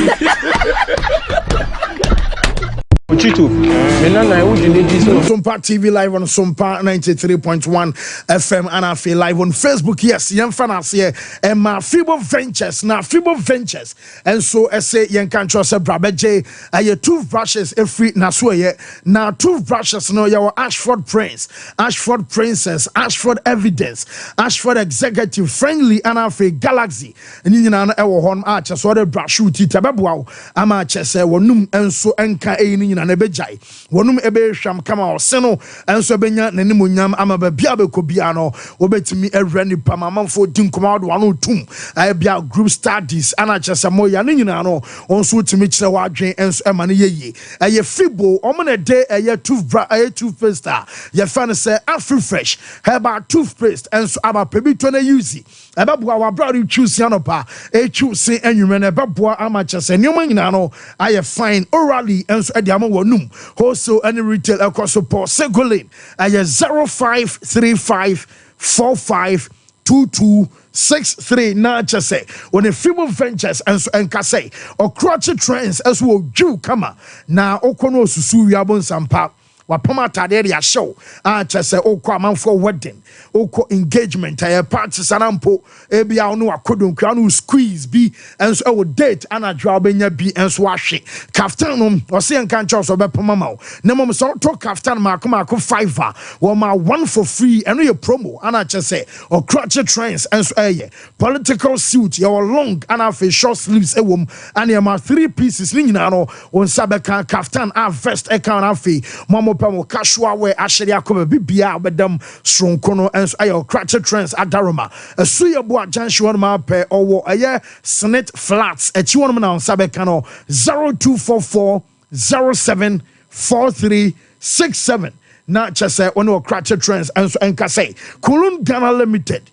Uchito, menana would you need this Sompa TV live on Sompa 93.1 FM and I feel live on Facebook. Yes, young fans here and my Fibo Ventures now Fibo Ventures and so I say young can't say Brabeje your toothbrushes every naswe now toothbrushes no your Ashford Prince, Ashford Princess, Ashford Evidence, Ashford Executive Friendly and I feel Galaxy and you know our home arch so the brush shoot it ababo ama chese wonum enso enka e na ebejai wonum ebe hwam kama oseno enso benya nanimunyam ama ba bia be ko bia no obetimi ewra ni pamamfo dinkoma do anu tum bia group studies ana chese moya ne nyina no onso timi kire wadwen enso ema ne yeye eye fibo omne de eye toothpaste ye fan say Afri Fresh herbal toothpaste enso aba pebito na use ebeboa wa brother choose anopa choose enwume na ebeboa ama chese nyoma nyina no aye fine orally enso edi wonum wholesale and retail across support Segolin aya 0535452263 na chese on a Fibo Ventures and so enkase or crotch trends as well ju kama na okono susu wiabon sampa wapama tade ya show chese okwa amanfo wedding okwa engagement aye parties anampo ebia onu akodon kwa nu squeeze bi enso e wo date ana dwa benya bi enso ahwe kaftan no ose enka ncha so bepama ma na mom so to kaftan ma ko 5 wo ma 1 for free eno ye promo ana chese or crotch trends enso eye political suit your long ana fe short sleeves ewom ana ma 3 pieces ni nyina no on sabeka kaftan a vest e kan afi mom pamo casual wear asheri akoba bibia obedam stronkono enso ayo crotch trends adaroma asuye bo ajanshi won ma pe owo aye snit flats echi won na sabeka no 0244 074367 na chese ono crotch trends enso enkase Kulun Ghana Limited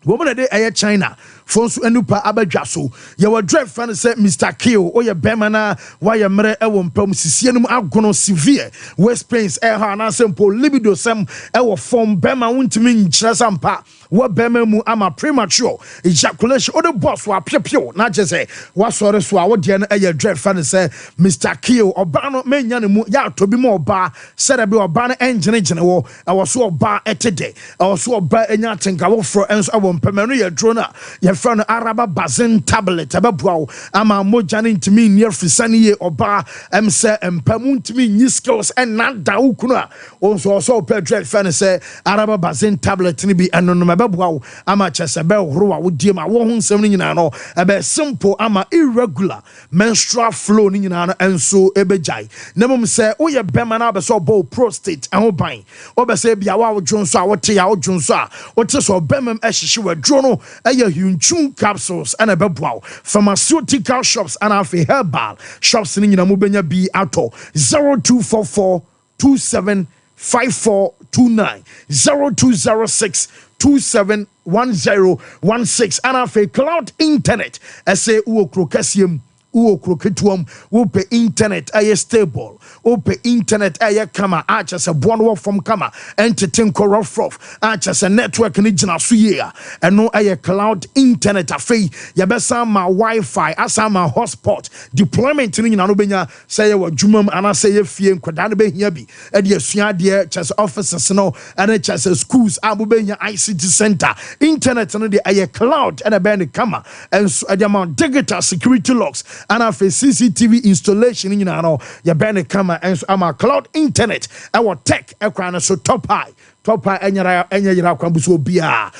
woman de aye China fonso anupa abadwa so ye wa drive fan say Mr. Kill o ye bemana wa ye mere e wo mpam sisienum agono severe West Plains e ha na sempo libido sem e wo form bema wuntimi nkyira sampa wa bema mu ama premature ejaculation o the boss wa piepio na je say wa sore so a wo de na e ye drive fan say Mr. Kill oba no menya ne mu ya tobi mo oba sere be oba no engine gene wo e wo so oba etede e wo so oba enya tenka wo fro enso e wo mpam no ye drone ye from Araba Bazin tablet ababwa ama moja ntimi near fisani ye oba emse empamu ntimi nyi skills and not da ukuna also pedre fan say Araba Bazin tablet ni bi enono ababwa ama chese be horo a wodie ma wo nsem ni nyina no ebe simple ama irregular menstrual flow ni nyina no enso ebejai nemum say oye bema na be so bo prostate ehon ban obe say bia wa wodwonso a wote ya wodwonso a wote so bemem ehihye wadro no eye hunchu capsules and a bebwao pharmaceutical shops and afi herbal shops in mubenya bi ato 0244 275429 0206 271016 and afi cloud internet say uo krokasiem uo kroketuam upe internet aye stable upe internet aye kama acha se bonwo from kama entertain corrupt froth acha se network ni gina so ye eno aye cloud internet afei ya besa ma wifi asa ma hotspot deployment ni nyina no benya say ye wadwumam ana say ye fie nkoda no behia bi e de asua de chase offices no ana chase schools abobenya ICT center internet no de aye cloud and be ni kama enso e de ma digital security locks and a CCTV installation in no ya bene kama and ama cloud internet our tech ekwana so top high enyira kwambuso obia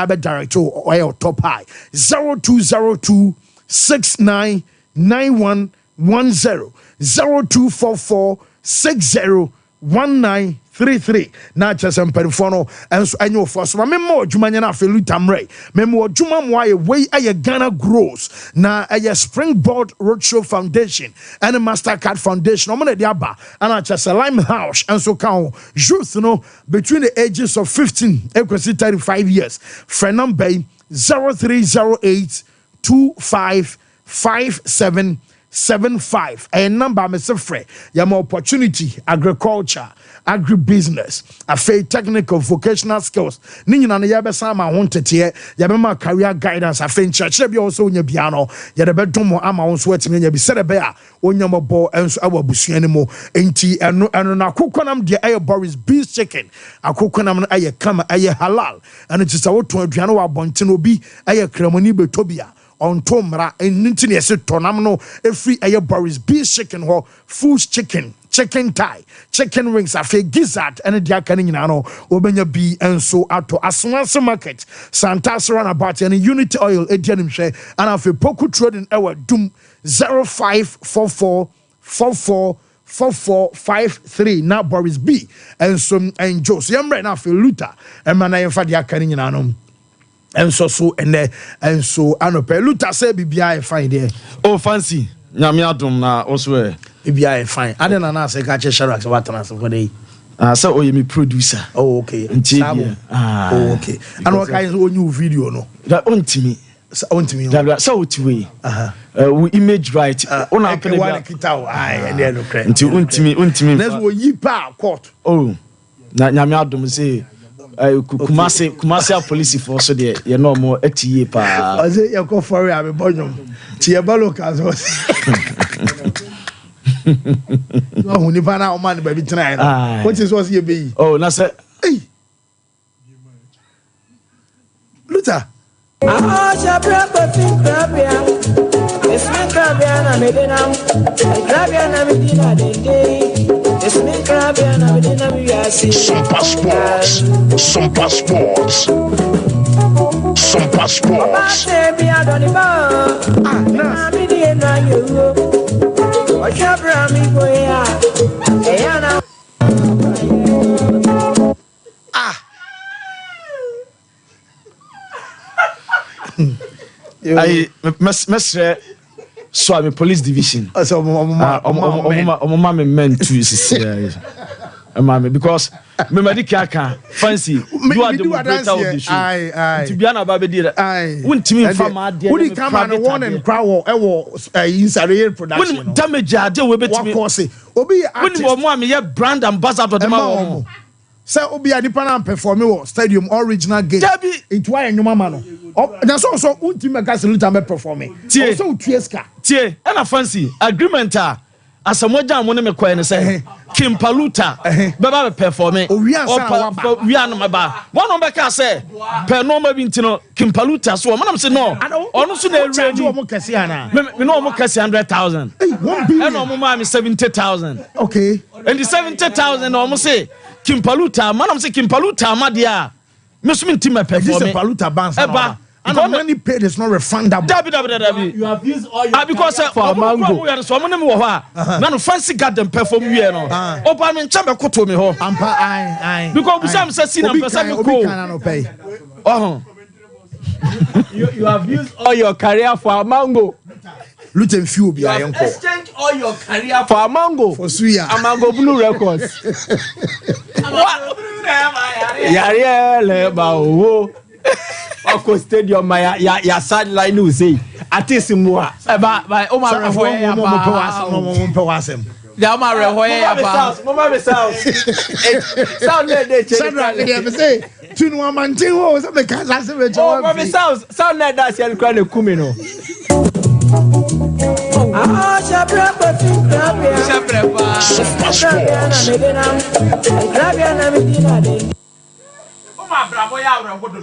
be direct or top high 0202 6991 0244 601933 na chese mperifo no enso anyo fo so me mo dwuma nya na afeluta mre me mo dwuma mo aye we aye Ghana grows na aye Springboard Roadshow Foundation and Mastercard Foundation omo na dia ba ana chese Limehouse enso kan youth no between the ages of 15 and 35 years friend number 0308 255775 a number me se frɛ yama opportunity agriculture agribusiness afei technical vocational skills ni nyina no yɛbɛsa ma ho ntete yɛbɛma career guidance afei nkyerɛkyerɛ bi also onya bia no yɛdebɛdom mo ama wo so atimi nya bi sɛdebe a onya mɔbɔ enso awa busua ne mo enti eno na akokonam de ɛyɛ Boris Beef Chicken akokonam no ɛyɛ kama ɛyɛ halal ɛno tisa wo to aduane wa bonte no bi ɛyɛ kramoni betobia on tomra and nintini ese tonam no every aye Boris Beef Chicken ho Foods chicken thigh chicken wings afe gizzard and the aka ni nyina no obenya bi enso ato Aswanse market Santas runabout and Unity Oil edianim hwe and afe Poku Trading ewa dum 0544 4453 na Boris B enso enjo so yemre na afe Luther e mana yemfa de aka ni nyina no enso so ene enso anope Luther say bibia e fine there. Oh fancy nyame adom na oswe bibia e fine ade na say ka che Sharax watana so for dey so oye me producer. Oh okay oh okay and what kind of new video no that ontimi that so otiwe we image right una pene one kita ai and then no credit nti ontimi let's go yipa court oh na nyame adom say Kumasi police for so there you know more etiye pa I say you go for am bonum ti e ba local so no huni pa na o man ba bi tena na what is what you be oh na say hey Luther Sompa Sports. I mesre so I'm a police division. So mama men too because me medicaka fancy you are the moderator of the show. To be an ababedi untimi fama de we come and one and crowd e wo inside production. When damage ade we betimi obi when mo me brand ambassador de ma wo say obi adipa na perform wo stadium original game it why enwuma ma no na so untimi ka salute am perform so utieska tie na fancy agreement asamoja mo ne me koy ne say Kimpaluta baba perform we are no maba one number ka say per no ma bi ntino Kimpaluta so mo nam say no ono so na ewre ni mo kase ana me no mo kase 100,000 1 billion and no ma me 70,000 okay and the 70,000 no say Kimpaluta man am say Kimpaluta ma dia me so ntima perform Kimpaluta bands and the money paid is not refundable. You have used all your because for mango. So mo nem wo ha. Na no fancy garden perform we no. Opa me ncha be koto me ho. Ampa ai. Because we say see na person me ko. You have used all your career for mango. Lutem few be ayenko. Exchange all your career for mango. For suya. Mango Blue Records. What? Yare le ba wo. Oko stadium ya sideline no say atisi mu a ba o ma reho ya ba mo wasem ya ma reho ya ba mo ma be sound sound dey change dey say tunu amantin ho so me ka say me jowo mo be sound dey say nkra na kumi no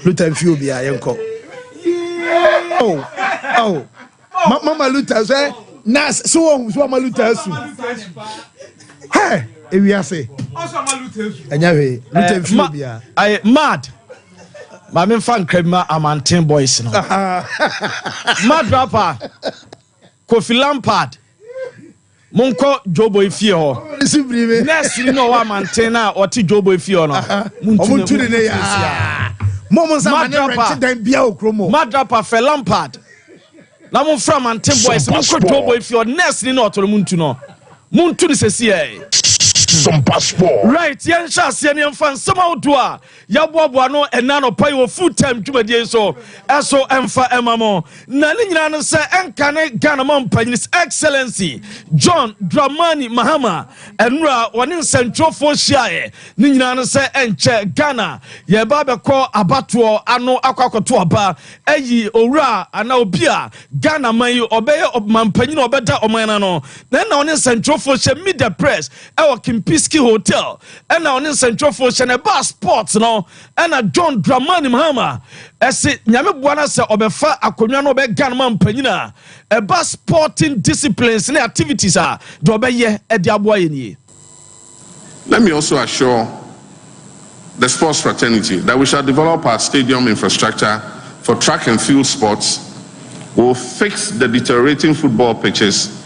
Luther few be ayenko. Oh. Mama Luther say nas so Mama Luther su. Hey, we are say. Anyway, Luther few be I mad. My men fan crema amantin boys no. Mad rapper. Kofi Lampard. Monko Jobo ifie ho. Next you know wa mantena or ti Jobo ifie no. Muntu ne ya. Moments am na rent dan bia okromo. Madrapa fe Lampard. Na mon fra manten boys monko Jobo ifie next ni no otoro muntu no. Muntu ni sesi e. Sompa Sport. Right, yen chance yen fan sama odoa. Ya boaboa no enano pay wo full time dwumadie so. Eso emfa emamo. Na ni nyina no se enka ne Ghana man His Excellency John Dramani Mahama enura woni nsentrofo hia ni nyina no se enche Ghana ye ba be ko abato ano akwakoto aba eyi owura ana obi a Ghana man yi obeye manpanyi no obeda oman no na woni nsentrofo hia media press e wo Piski Hotel and now in Central Ocean a bar sports no and a John Dramani Mahama ese nyame buana se obefa akonwa no be Ghana mpanyina a bar sporting disciplines and activities are do obeye e de aboye ni. Let me also assure the sports fraternity that we shall develop our stadium infrastructure for track and field sports. We'll fix the deteriorating football pitches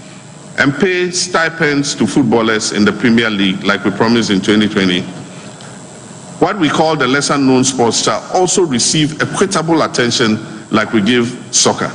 and pay stipends to footballers in the Premier League like we promised in 2020. What we call the lesser known sports shall also receive equitable attention like we give soccer.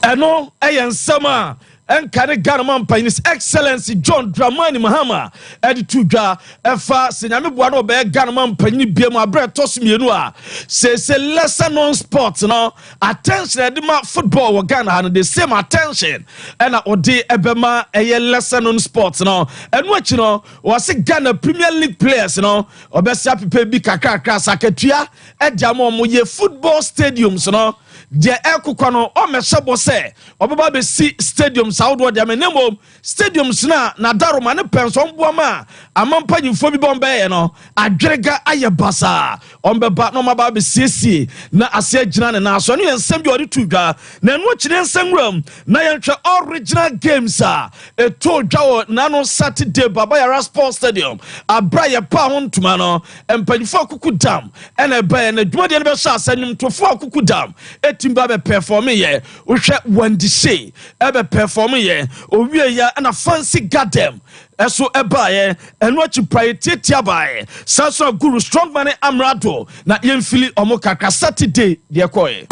Eno ayen sama enkane Ghana man His Excellency John Dramani Mahama editudwa efa senyame boa no be Ghana man panyi biam abre tosmienu a se lesser known sports no attention edema football wo Ghana no the same attention and odi ebema eye lesser known sports no enu achi no was Ghana Premier League players no obesia pepe bi kakra saketua ediamo mo ye football stadiums no de ekukwa no o mesebo se obaba be si stadiums outdoor de amenemo stadiums na daroma ne penson boama amampanyimfo bi bombe no adwerega aye basa ombeba no maba be siesie na ase agina ne na so no yensem bi odi tudwa na enu kire nsem na yentwe original games a eto dwawo na no Saturday baba yara sports stadium abraye pa hontuma no empanyimfo akuku dam ena eba na dwumade ne be sha asanyum tofo akuku dam timba be perform ye uhwe wandise ebe perform ye owie ya na fancy garden eso eba ye eno achi priority abaye saso guru strong man amrado na yemfili omo kaka Saturday de koye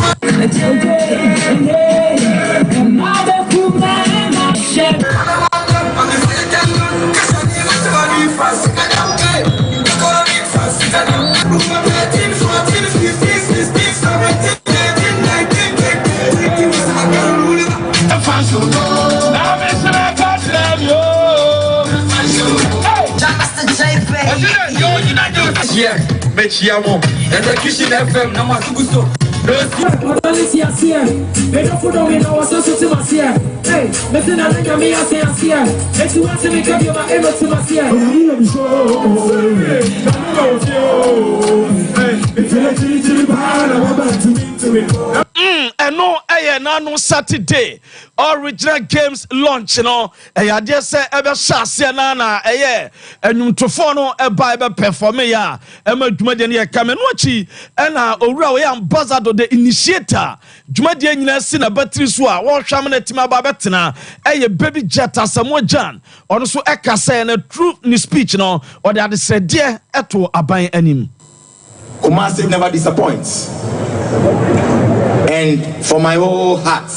Yeah, but you won't. And the kitchen FM, no more to so. Eno eye nanu Saturday original games launch no eye de se ebe shase na eye enwumtofo no eba ebe perform ya ema dwumade ne kame no achi ena owura we ambassador the initiator dwumade nyina si na battery so a wo hwam na tima ba betena eye baby jet asamo jan ono so ekasa na true ni speech no or the said there eto aban anim. Kumasi never disappoints. And for my whole heart,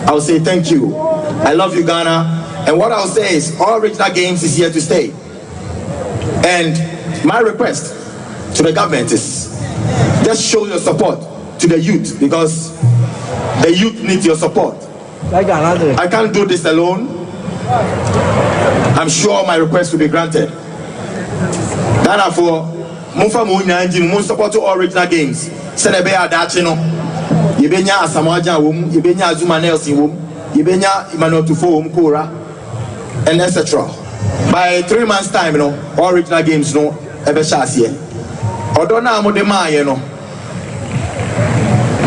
I'll say thank you. I love you, Ghana. And what I'll say is, all regional games is here to stay. And my request to the government is, just show your support to the youth, because the youth need your support. I can't do this alone. I'm sure my request will be granted. Ghana for Mufa Munyanji, support to all regional games. Senebe Adachino, Yibenya Asamaja womb, Yibenya Zuma Nelson womb, Yibenya Emmanuel Tufo womb, Kora, and etc. By 3 months' time, you know, all regional games, no, ever shas here. Odona Modema, you know,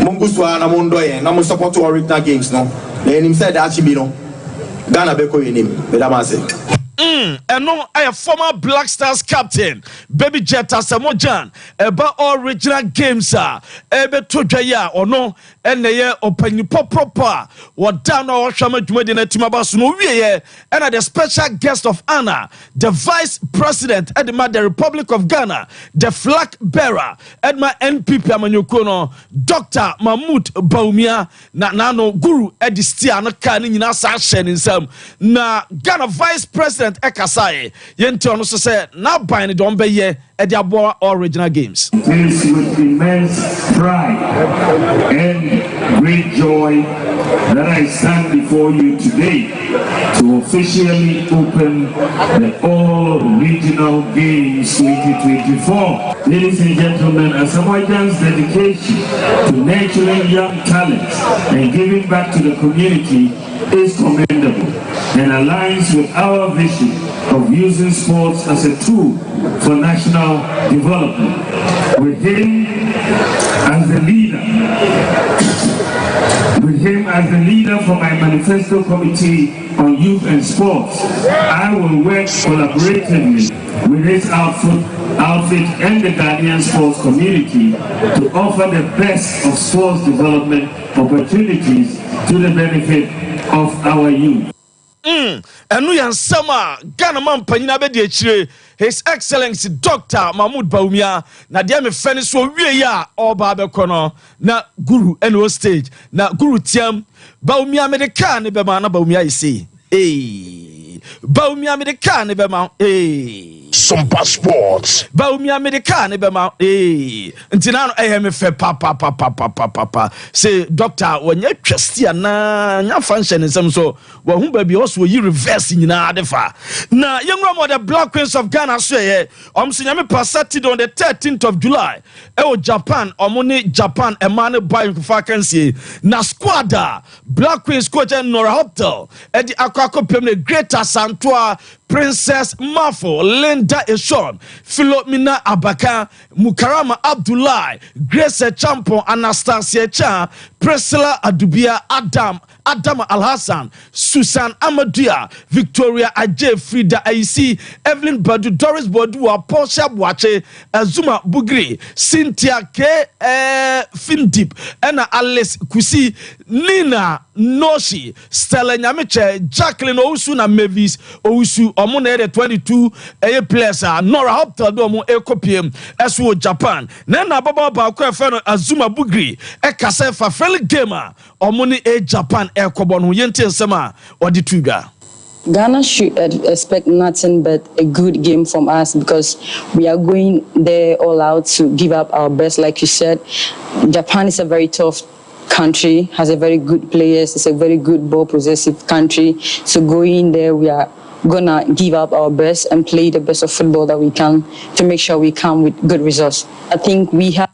Munguswa Namundoye, Namu support to all regional games, no. Then him said that you know, Ghana Beko in him, Bedamase. no, I am former Black Stars captain, Baby Jet Asamojan, about original games, ebe Tojaya or no, and the year open proper, what down our Shama Jumedina Timabas no and at the special guest of honor, the Vice President at the Republic of Ghana, the flag bearer at my NPP Amanyukono, Dr. Mahmoud Baumia, Nano Guru Edistiana Kani Nasa Shen in some, na Ghana Vice President Ekasai, Yenti also said, now buying it on Beye at the Aboa original games. It is with immense pride and great joy that I stand before you today to officially open the All Regional Games 2024. Ladies and gentlemen, Asamoah's dedication to nurturing young talent and giving back to the community is commendable and aligns with our vision of using sports as a tool for national development. With him as the leader for my manifesto committee on youth and sports, I will work collaboratively with his outfit and the Ghanaian sports community to offer the best of sports development opportunities to the benefit of our youth. And we are summer Ghana man panina be de His Excellency Dr. Mahmoud Baumia na dia me fene so wie ya oba be kono na guru eno stage na guru tiam Baumia me de ka ne be ma na Baumia isi Baumia me de ka ne be ma Sompa Sports Baumia me de ka ne be ma ntina no me fe papa say doctor wonye twestia na nya function nsem so wo hu ba bi also yi reverse nyina adefa na yengra mo the Black Queens of Ghana so ye so nyame passati on the 13th of July Japan omoni Japan emane boy kufa kansie na squad Black Queens coach Nora Hotel di akakopem ne Greater Santoa Princess Mafo, Linda Eshon, Philomena Abaka, Mukarama Abdullahi, Grace Champo, Anastasia Chan, Priscilla Adubia, Adam Al-Hassan, Susan Amadia, Victoria Ajay, Frida Aisi, Evelyn Badu, Doris Bodua, Portia Bwache, Azuma Bugri, Cynthia K. Findip, Anna Alice Kusi, Nina Noshi, Stella Nyamiche, Jacqueline Ousu na Mavis Ousu, Omune 22 players, Nora Hopta Domo Ekopiem, SO Japan, Nana Baba Bakwe Azuma Bugri, Ekasefa Feli Gamer, Omune Japan Ekobon, Yente Sema, or the Tuga. Ghana should expect nothing but a good game from us because we are going there all out to give up our best. Like you said, Japan is a very tough country, has a very good players, it's a very good ball possessive country. So going there, we are gonna give up our best and play the best of football that we can to make sure we come with good results. I think we have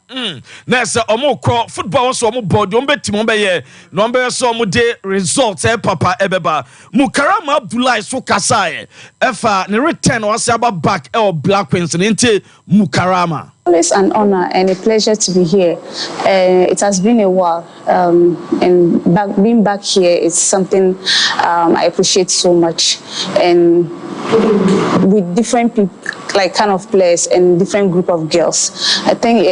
Nessa omo ko football so omo board ombe team ombe ye no ombe so omo de results papa ebeba Mukarama Abdullahi so kasaye efa ne return was about back Black Queens into Mukarama. Always an honor and a pleasure to be here. It has been a while, and being back here is something I appreciate so much. And with different people, like kind of players and different group of girls, I think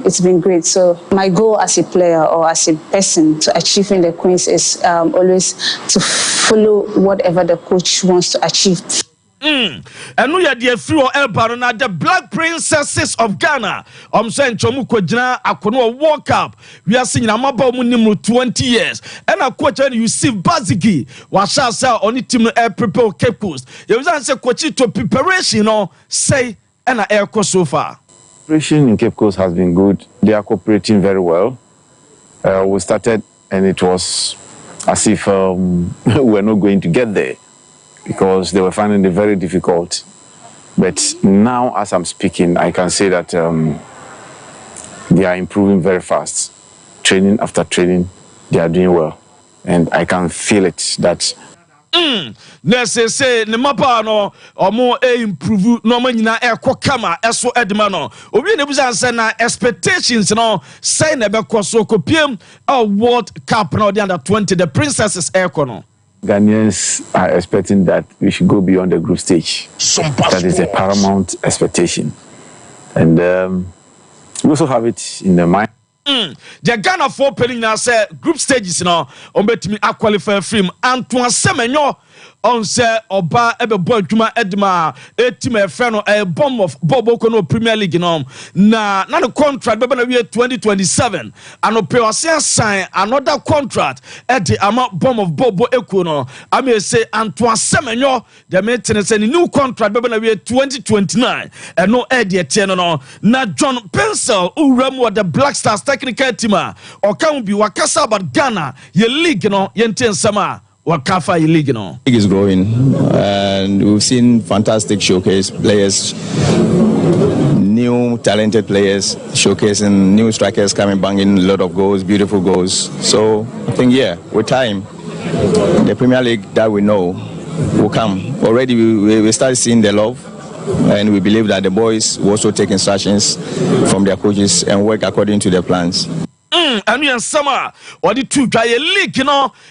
it's been great. So my goal as a player or as a person to achieving the Queens is always to follow whatever the coach wants to achieve. And we are the free Elbarona, the Black Princesses of Ghana. Saying Chomu Kojina, Akono World Cup. We are seeing Amaba Munimu 20 years. And a coach and you see Bazigi, Washasa on it team air prepare Cape Coast. You was answer coach to preparation, say, and a air course so far. Preparation in Cape Coast has been good. They are cooperating very well. We started and it was as if we're not going to get there, because they were finding it very difficult. But now, as I'm speaking, I can say that they are improving very fast. Training after training, they are doing well. And I can feel it that Nese say ne mapa no omo improve no manyina kama eso edema no obi ne buza say na expectations no say na be koso kopiem World Cup no the under 20 the Princesses no. Ghanaians are expecting that we should go beyond the group stage. That is a paramount expectation. And we also have it in the mind. The Ghana for penning now say group stages now on bet me a qualify film Antoine Semenyo on say oba ebe boy juma edma team e friend a bomb of Bobo Kono Premier League no na the contract be na we 2027 and o pay sign another contract at the amount bomb of Bobo Ekono I may say Antoine Semenyo the maintain say new contract be na we 2029 and no e de tie no na John Pencil uremu the Black Stars technical team or can be wakasa about Ghana ye league no yenten sama wakafa ye league no. League is growing and we've seen fantastic showcase players, new talented players showcasing, new strikers coming banging a lot of goals, beautiful goals. So I think with time the Premier League that we know will come. Already we start seeing the love. And we believe that the boys will also take instructions from their coaches and work according to their plans. And you summer or the two dry league,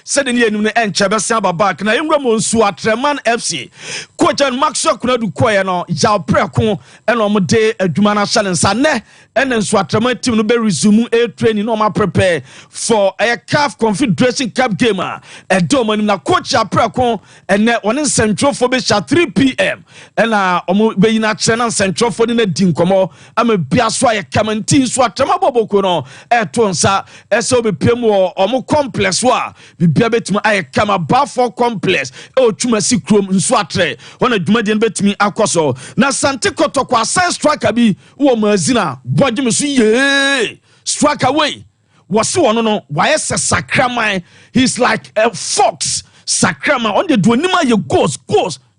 said in the end, Chabasa back na Ingramonsu at Treman FC. Coach and Maxwell could do Koyano, Yao Precon, and Omode, a Dumana Shalensane, and then Swatreman team will resume a training on my prepare for a CAF Confederation Cup gamer. A domain na coach a Precon, and then on in Central for Bisha 3 p.m. And Omo Channel Central for the Dinkomo. I'm a Biaswa Kamantin Swatrama Bobokono, Etonsa, SOBPM or Omo complex wa, Biabet I come above for complex, oh, Chumasi Chrome in Swatre, when a Dumadian bet me Aquaso. Na Sante Kotokwa, Science Striker be, oh, Mazina, Bojimusi, ye, strike away. Wasu no, why is a sacrament? He's like a fox, sacrament, on the Duanima, your ghost,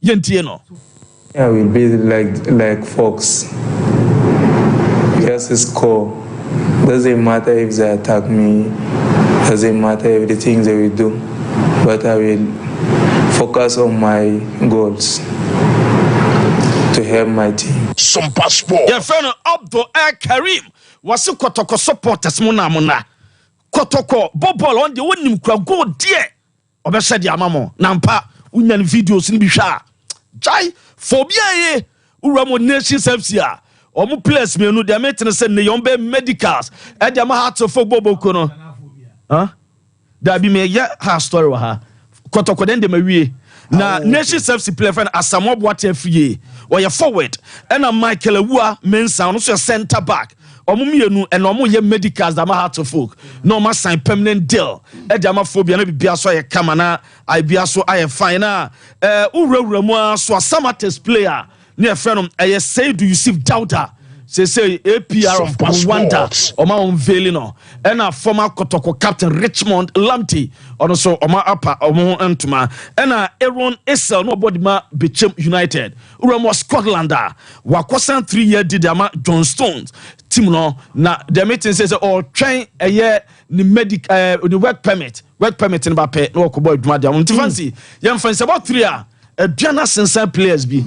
Yentieno. Yeah, we'll be like fox. Yes, it's core. Doesn't matter if they attack me, doesn't matter if the things they will do, but I will focus on my goals to help my team. Sompa Sport. Your friend Abdul Karim was a Kotoko supporters Mona. Kotoko, Bobol on the winning crowd, go dear. Obesadi Amamo, Nampa, Union videos in Bisha. Jai, Phobia, Uramo Nations FCA. Omu players me no de metene se ne yombe medicals e de ma heart of Bobo Kono. Da bi me ya ha story wa ha. Kotoko den de ma wie. Na Nation FC player friend Asamo Boate afie. O ye forward. E na Michael Awua Mensa no so center back. Omu mienu e no omu ye medicals da ma heart of folk. No ma sign permanent deal. E de ma phobia na bibia so ye kama na ai bia so ai fine na urawura mu so Samates player. Near friend say do you see Dauda say APR of Rwanda Oma Unveilino and a former Kotoko captain Richmond Lamptey also Oma Apa Omo Antuma and Aaron Essel nobody ma Bechem United Uramo Scotlander Wakosan 3 year did John Stones team no na the meeting says or train a year ni medic the work permit in Bape no ko boy duma dia fancy yam fancy about 3 years Diana Sensan players be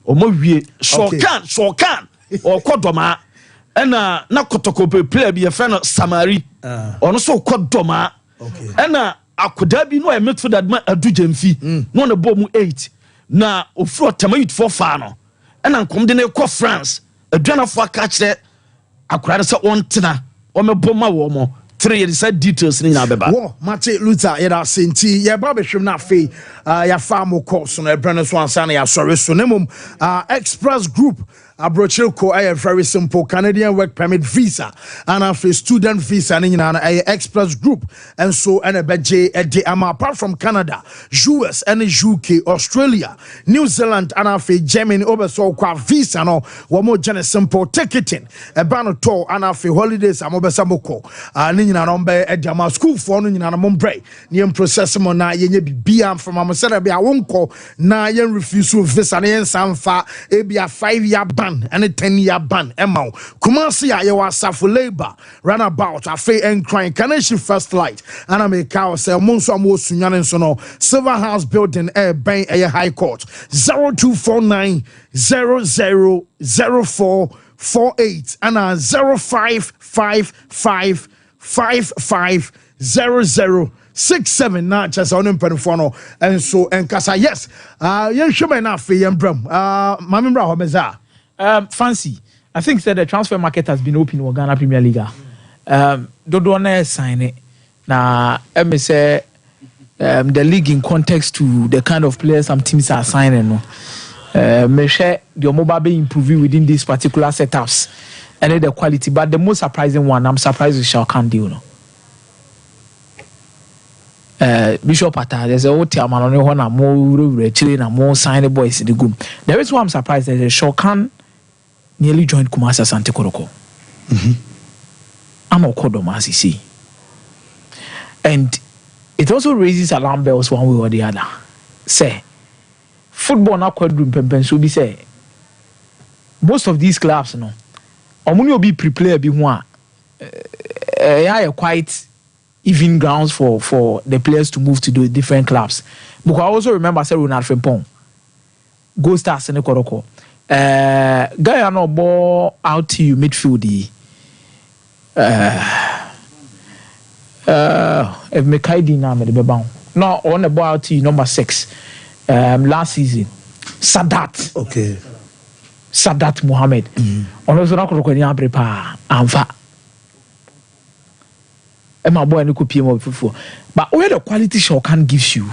Omo wie Shokan or Kodoma and na Kotoko player be a friend of Samari on so Kodoma and akuda bi no e met for that man adu jamfi no na bomu 8 na ofro tamayit for fa no and nkom de na ko France aduana fo aka kire akura se ontena o me boma wo mo 3 years details ni na beba wo mate Luther yeda senti ye ba behwem na fe ya farm course no e brand so ansa na ya sori so nemum Express Group Abrochilko a very simple Canadian work permit visa and a student visa and Express Group and so and a budget apart from Canada, US and UK, Australia, New Zealand and a Germany over so qua visa no one more generous simple ticketing a banner tour and a holidays I'm over Samoko Nina number at Jama school for Nina Mombre Niam process na ye be from Amasera be a won't call na yen refuse visa and Sanfa a be a 5-year ban and a 10-year ban emma Kumasi Iowa Safu labor runabout a free and crying Canadian first light and I make cow say Monso Sunyan Sono Silver House building air bang a high court 0249 000448 and a 0555 5500 6-7 na chesa on mpanifo no enso enkasa yes yen hweme na afi yen bram mame bra ho meza fancy I think said the transfer market has been open in Ghana Premier League dodo na sign it na me say the league in context to the kind of players some teams are signing no me share the mobile be improving within these particular setups and the quality but the most surprising one I'm surprised with Shalkan deal no Bishop Atta, there's a whole team on the one more chilling and more signing boys in the group. There is one surprise that Shokan nearly joined Kumasi Asante Koroko. I'm a Kodomasi see. And it also raises alarm bells one way or the other. Say, football now quite room pen so be say most of these clubs, no, Omuni will be pre-player be one. Quite even grounds for the players to move to do different clubs. Because I also remember say Ronald Frimpong, Go Stars in the Koroko. Guy no ball out to you midfield. If Mekaidi na me the bebang. No on the ball out to you number 6. Last season, Sadat. Okay. Sadat Mohammed. On also na Koroko ni abrepa anfa. My boy and could PM before. But where the quality Shokan gives you,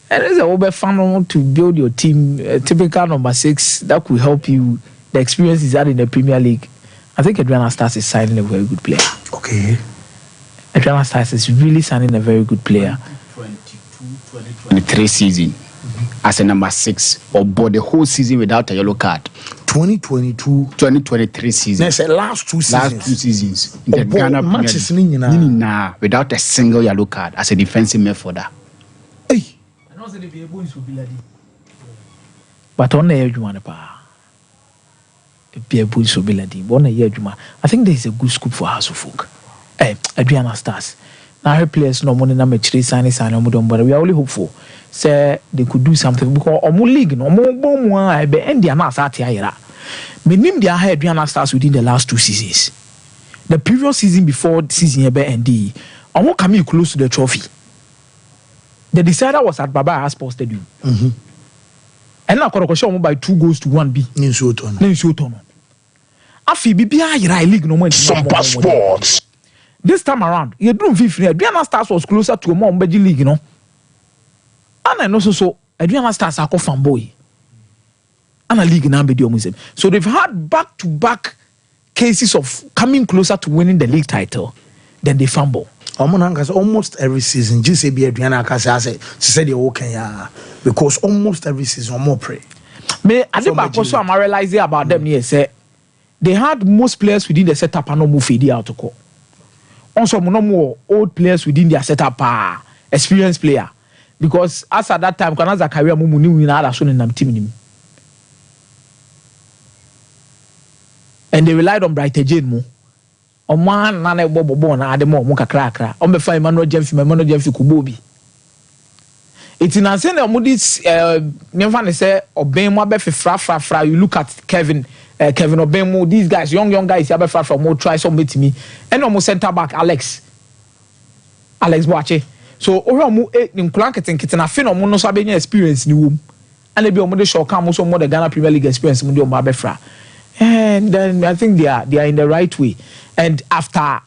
and it's a over fun to build your team, typical number 6 that could help you. The experience is that in the Premier League. I think Adriana Stars is signing a very good player. Okay. Adriana Stars is really signing a very good player. 2023 season as a number 6 or bought the whole season without a yellow card. 2023 season. That's the last 2 seasons. Last 2 seasons. In the Ghana matches Premier without a single yellow card as a defensive midfielder. Hey. But on the edge, I think there is a good scoop for House of Folk. Adriana Stars. Now her players no money na match signing but we are only hopeful. Say they could do something because omo league no omo one be end their na start here. Minim dia had Adriana Stars within the last 2 seasons. The previous season before the season here be end omo coming close to the trophy. The decider was at Baba Sports Stadium. And now Koroko show by 2-1 B. Ninsuotono. Afi bibia yira league no more. Sompa Sports. This time around, you don't feel Adriana Stars was closer to a more Mbeji league, you know. And I know so Adriana Stars are called fanboy. And a league now be museum. So they've had back-to-back cases of coming closer to winning the league title than they fanboy. Almost every season, just say Adriana Kasa said they okay, because almost every season more pray. Me, I think also I'm realizing about them here. Say they had most players within the setup and no move out to call. Also, no more old players within their setup, experienced player. Because as at that time, Kanaza career mumu ni wina ada so in nam team. And they relied on Brighter Jane mo. O man na bobo na ade mo kakra. O me fa Emmanuel Jemfi kubobi. It's in answer na this never ne say oben mo abefe fra. You look at Kevin Obemo, these guys, young guys, you have from more try some meet me. And almost center back Alex Boache. So Oromu in Clanketing Kitana Fino Mono Sabine experience in the womb. And they be on the show come also more the Ghana Premier League experience Mundio Mabefra. And then I think they are in the right way. And after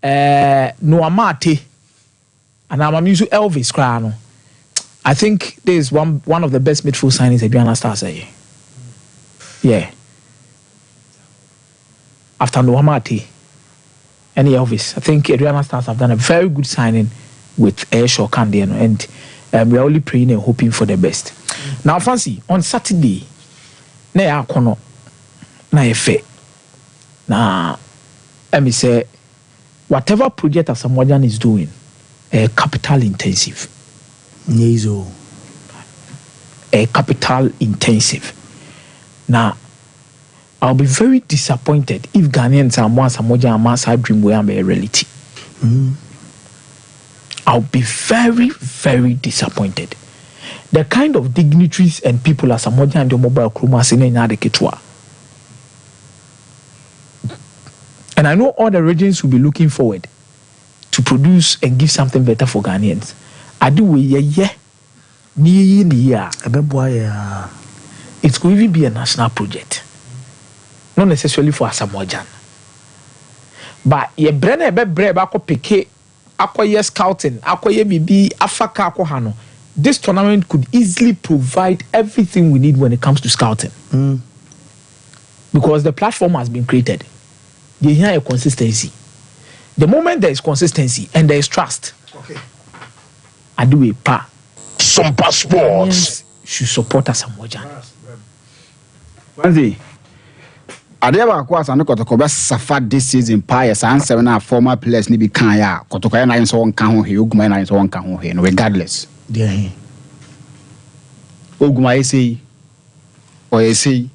Noamate and I'm using Elvis Crano, I think there is one of the best midfield signings Adriana Stars here. Yeah. After Noamate and Elvis, I think Adriana Stars have done a very good signing with Aisha Kandiano, and we are only praying and hoping for the best. Now, Fancy, on Saturday, na ya kono na efe. Na me say whatever project Asamoah is doing, capital intensive. Yezo. Capital intensive. Now, I'll be very disappointed if Ghanaians are more Asamoah and Masa dream will be a reality. I'll be very, very disappointed. The kind of dignitaries and people as Asamoah and the mobile crew are seeing in Adeketwa. And I know all the regions will be looking forward to produce and give something better for Ghanaians. I do it it could even be a national project, not necessarily for Asamoah. But ye brene be brebe ako peke akoye scouting akoye bibi afaka akohano. This tournament could easily provide everything we need when it comes to scouting. Because the platform has been created. You hear a consistency. The moment there is consistency and there is trust, I do a pa. Sompa Sports should support us Asamoah. Ade ba kwa sa no kotoko be safa this season players and seven are former players ni bi kan ya kotoko na yin so won kan ho he oguma na yin so won kan ho he no regardless there oguma yesi o yesi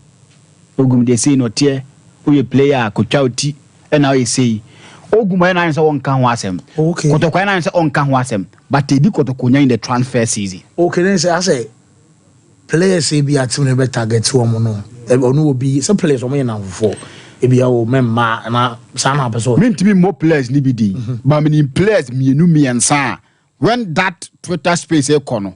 ogum de say no tie o ye player kotwa oti e na o yesi oguma na yin so won kan ho asem kotoko na yin so won kan ho asem but e di kotoko nya in the transfer season then say I say players say be at me be target to am no onu obi some players omo na for e bia o memma na sana person mentimi more players ni bi di but many players mienu miensa when that Twitter space e kono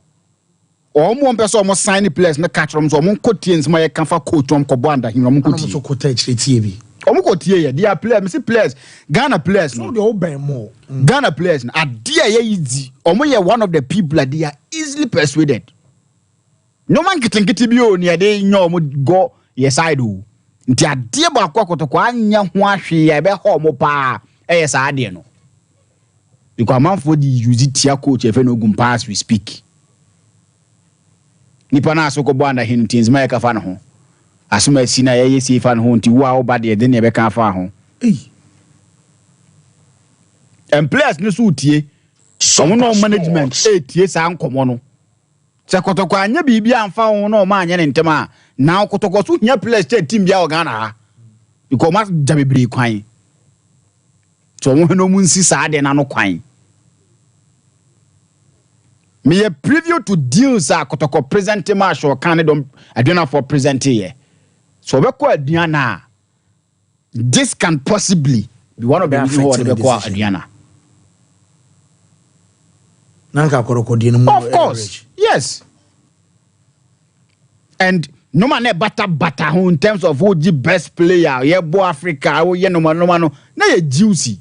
omo person omo sign players na catch them so omo kotiens ma ye kan fa coach omo ko banda hin omo kotie so kota chire bi omo kotie ye dia players me see players Ghana players no they all ben more Ghana players na adia ye easy omo ye one of the people that they are easily persuaded. No man kitengiti bi o ni ade nyo mo go ye side o nti ade ba akokotoko anya ho ahwe ye be ho mo pa e ye sa ade no because man for the use tia coach e fe no gum pass we speak ni pa na so ko banda hin tins ma ka fa no ho asuma si na ye si fa no ho nti wa oba de ne be ka fa ho and players no so tie so no management e tie sa nkomo no se kotoko anya bibi amfa ho no ma anya ne ntema na kotoko so nya players team bia o Ghana because mas jabebre kwan so wo no mu nsi sa de na no kwan me a preview to deals a kotoko present ma show kan don adena for present here so be ko aduana this can possibly be one of the reasons why be ko aduana nanka korokodi no of course yes and no man bata who in terms of who the best player ye bo Africa wo ye no na ye juicy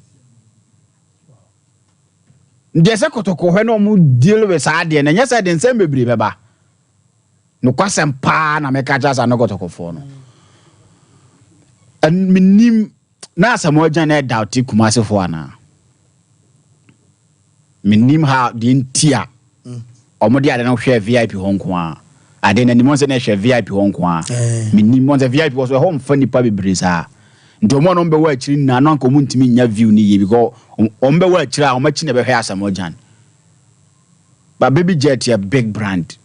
ndese kotoko hwe no mu deal with ade na nya say den sem bebre beba no kwasem pa na meka jasa no kotoko fo no and minim na Asamoah na doubt Kumasi fo ana minim ha the intia omodi ade no hwe VIP ho nko a ade na nimon se na hwe VIP ho nko a minim se VIP was home funny pa bebreza ndomo no mbe wa akiri na no anko muntimi nya view ni ye because ombe wa akiri a omachi na be hwe Asamoah but baby jet a big brand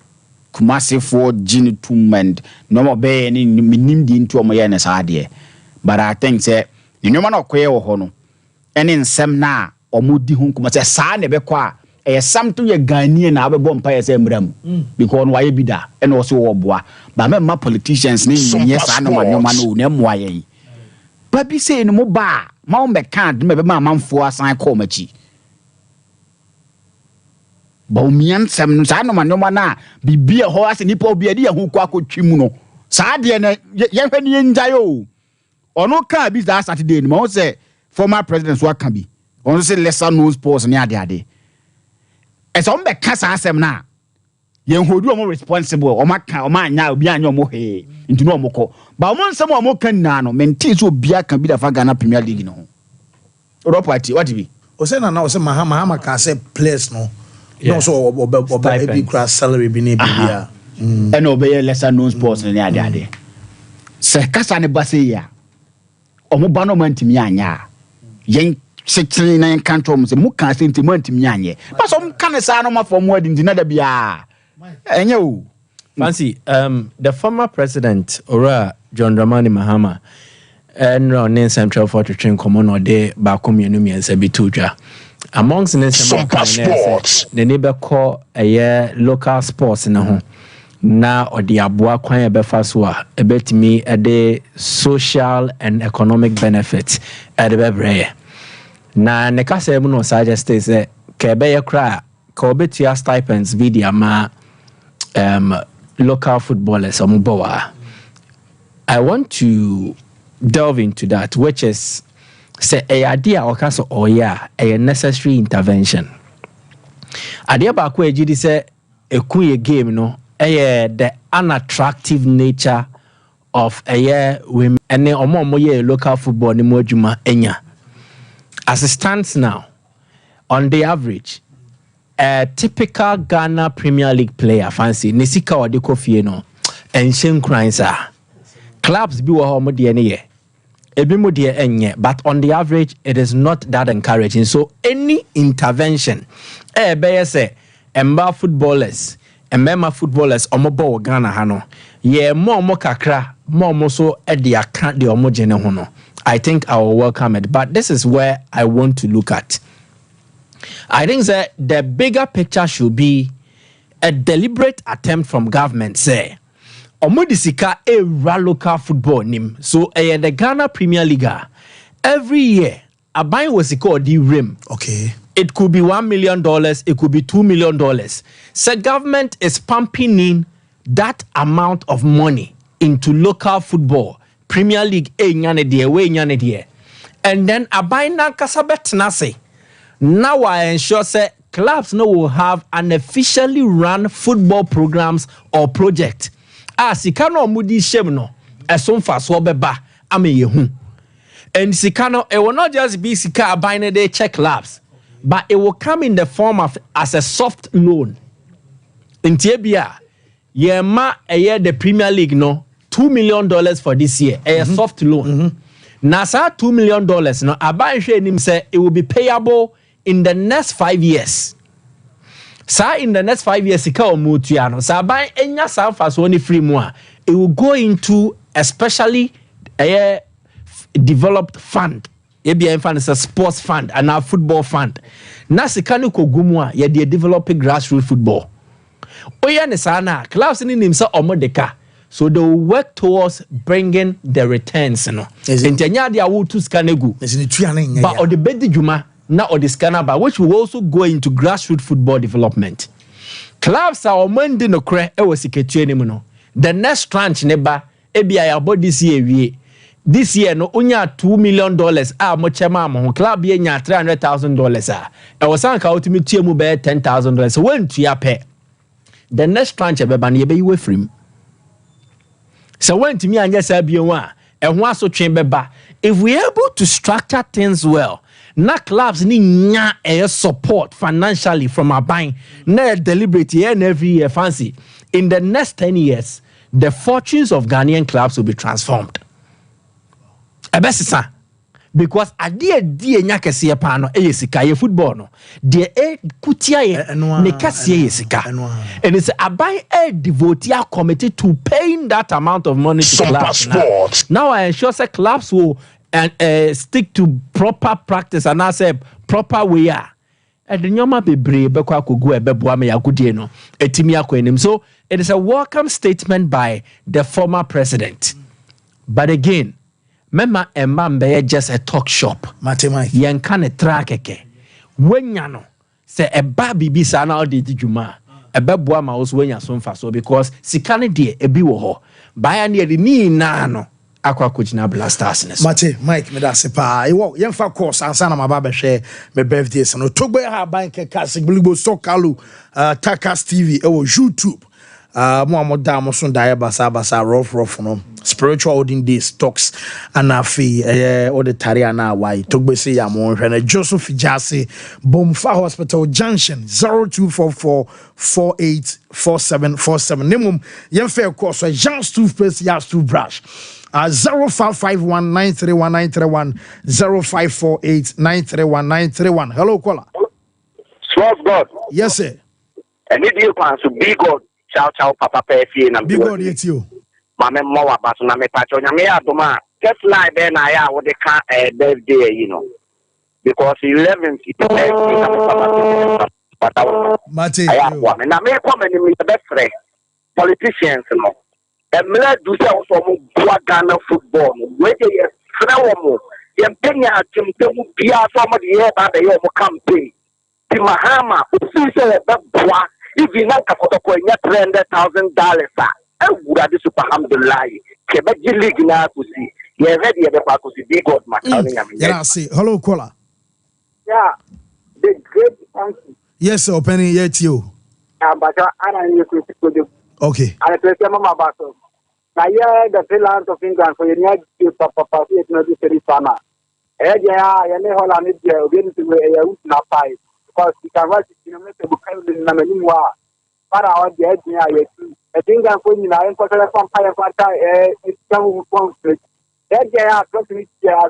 Kumasi for Gene Tumend no mo be ni minim di ntu omo ye na sa ade but I think say nyoma na okoye wo ho no ene nsem na omodi hu Kumasi sa na be kwa something ye Ghanaian na abebo mpa ye say mram because no waye bida ene wo se wo boa ba me politicians ni nye sa na nyoma no na moa ye ba bi say no mo ba ma o me kan me be ma manfo asan call machi ba o mian sem no sa no nyoma na bibia ho ase nipa obi ade ye hu kwa akotwi mu no sa de na ye hwe ni njaye o ono kan bi za Saturday ni ma o say former president so aka bi ono say lesser known sports ni ade eso mbe kasa asem na ye hodu omo responsible o maka o ma anya obi anya omo he nti no omoko ba omo nsem omo kan na no menti so obi aka bi da fa Ghana Premier League no property what be o say na o say Mahama ka say players no no so oba ebi class salary bi na bibia and obey lesser known sports ni ade se kasa ne ba say ya omo ba no mantimi anya yen sekiri na kantom se mu kan sentiment mi anye but some kan say no ma for mu adin na da bia enye o fancy the former president Ora John Dramani Mahama and on Central for to train common or de ba komienu mi ense bitudwa amongst the sports the neighbor call a local sports na ho na odi aboa kwan e be fa so a ebetimi e de social and economic benefits e de bebre Na ne kasa mu no suggest say ka be ye kra ka obetua stipends video ma local footballers omubowa. I want to delve into that, which is say a idea or caso or a necessary intervention. Idea ba ko ejidi say a game no the unattractive nature of women and omo local football ni mo adwuma enya. As it stands now, on the average, a typical Ghana Premier League player fancy nisika or de kofie no enshem kransa clubs bi wo ho mo de ne ye ebi mo de enye, but on the average it is not that encouraging. So any intervention be say emba footballers emema footballers omobo Ghana ha no ye mo kakra mo so e de aka de omo gene ho no, I think I will welcome it. But this is where I want to look at. I think that the bigger picture should be a deliberate attempt from government say omodisika a local football nim. So the Ghana Premier League every year a buying was called the rim. Okay. It could be $1 million, it could be $2 million. So government is pumping in that amount of money into local football. Premier League and then a buying na kasabet nase. Now I ensure say clubs no will have an officially run football programs or project. Sikano mudi shemno Sompa so beba ame yehu. And Sikano it will not just be sika buying they check clubs, but it will come in the form of as a soft loan. In Tibia, ma a year the Premier League no $2 million for this year, a soft loan. Nasa $2 million no abai him say it will be payable in the next 5 years. Sa in the next 5 years sika omutuano sa abai enya sa fa so ni free mu a it will go into especially a developed fund. ABN fund is a sports fund and a football fund. Na sika ni kogumu a ye de develop grassroots football. Oya ne sana clubs ni nim sa omodeka. So they will work towards bringing the returns, no. Intenya dia wo to scanegu. But or the bedi juma na or the scanner ba which will also go into grassroots football development. Clubs are omende no kre e wo siketu anim no. The next tranche neba ebia about this year we. This year no onya $2 million mo chema mo club ye nya $300,000 e wo san ka ultimate tie mu be $10,000 so when tua pe. The next tranche be ba na ye be you free. So when to me and yes and so beba, if we are able to structure things well, na clubs need a support financially from our buying, na deliberate and every year fancy. In the next 10 years, the fortunes of Ghanaian clubs will be transformed. Ebesisa. Because a dear nyaka siya pano sika ye football no dear kutia ye ne kasiye sika and it's a buy a devotea committed to paying that amount of money to clubs. Now I ensure that clubs will stick to proper practice and I say proper way and the nyoma bebre bekwa kogu ebeboa me yakudie no etimi akwenim. So it is a welcome statement by the former president, but again Mema emambe just a talk shop. Matemai. Yen kan trakeke. Wenya no se eba bibi sa na odi djuma. Ebe boa ma oso wenya Sompa so because sikane de ebi wo ho. Baya ne ni na no akwa kojina blasters ne so. Mate Mike me da se pa. Ewo yen fa course ansa na maba be hwe me birthday so no togbe ha bank ka sigbulibo sokalu Takas TV ewo YouTube. Mo da mo so da basa rough no spiritual olden days talks and afi all the taria na why togbe say ya mo hwe na Joseph Jase Bomfa Hospital Junction 0244484747 nemum yen fair course so Jean toothpaste ya toothbrush 0551931931 0548931931. Hello caller. Swaz God. Yes sir. And if you can to be God Chow papa pefi na big God yet you mame mowa baso na me pacho nyame adoma just like then I would the birthday you know because 11th but Mate I na me come and me be friend politicians no e mle do say also mo Ghana football no we dey friend wo mo Yempenya Timtemu Pia from the year by the Yomo campaign. The Mahama, who said that boy, if you not a $300,000, I would have this Alhamdulillah. Quebec League now to see. You're ready at the park to see big God, my yeah, see. Hello, caller. Yeah, the great answer. Yes, sir, Penny, yet you. But I don't use it. Okay. I play Mama Basso. Now, yeah, the freelance of England for your next papa, it's not very summer. Yeah, and they hold on it, you're going to a root not fight because you can write it in a message in Namaniwa. But I want the edge, I think I'm putting in an important fire it's some conflict. Yeah, company, yeah,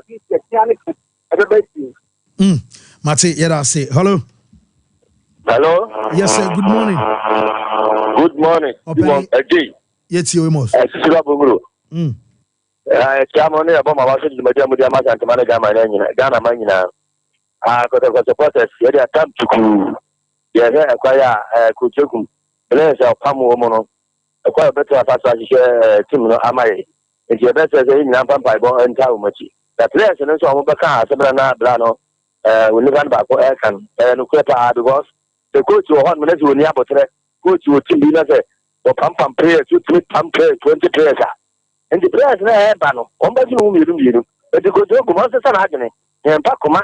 Mate, yeah, say hello. Hello. Yes, sir. Good morning. Good morning. Good morning. Yes, you almost. Chamoni about my wife, the Madame and Tamana Ghana Manina. I got a supporters. Yeah, come to yeah, acquire Kuchukum. There's a Pamu Mono. Acquire better fast team. Am I? It's your best as in Nampa by Bo and Taumachi. That there's an answer on Baka, Sabrana Blano. We live on back for Aircan and Ucreta because the coach will 1 minute when you have a coach will team leader or pump and pray, 2 pump pray, 20 players. And the players never banner, on by whom you do. But the good job of Monsters and Agony, and Pacoma,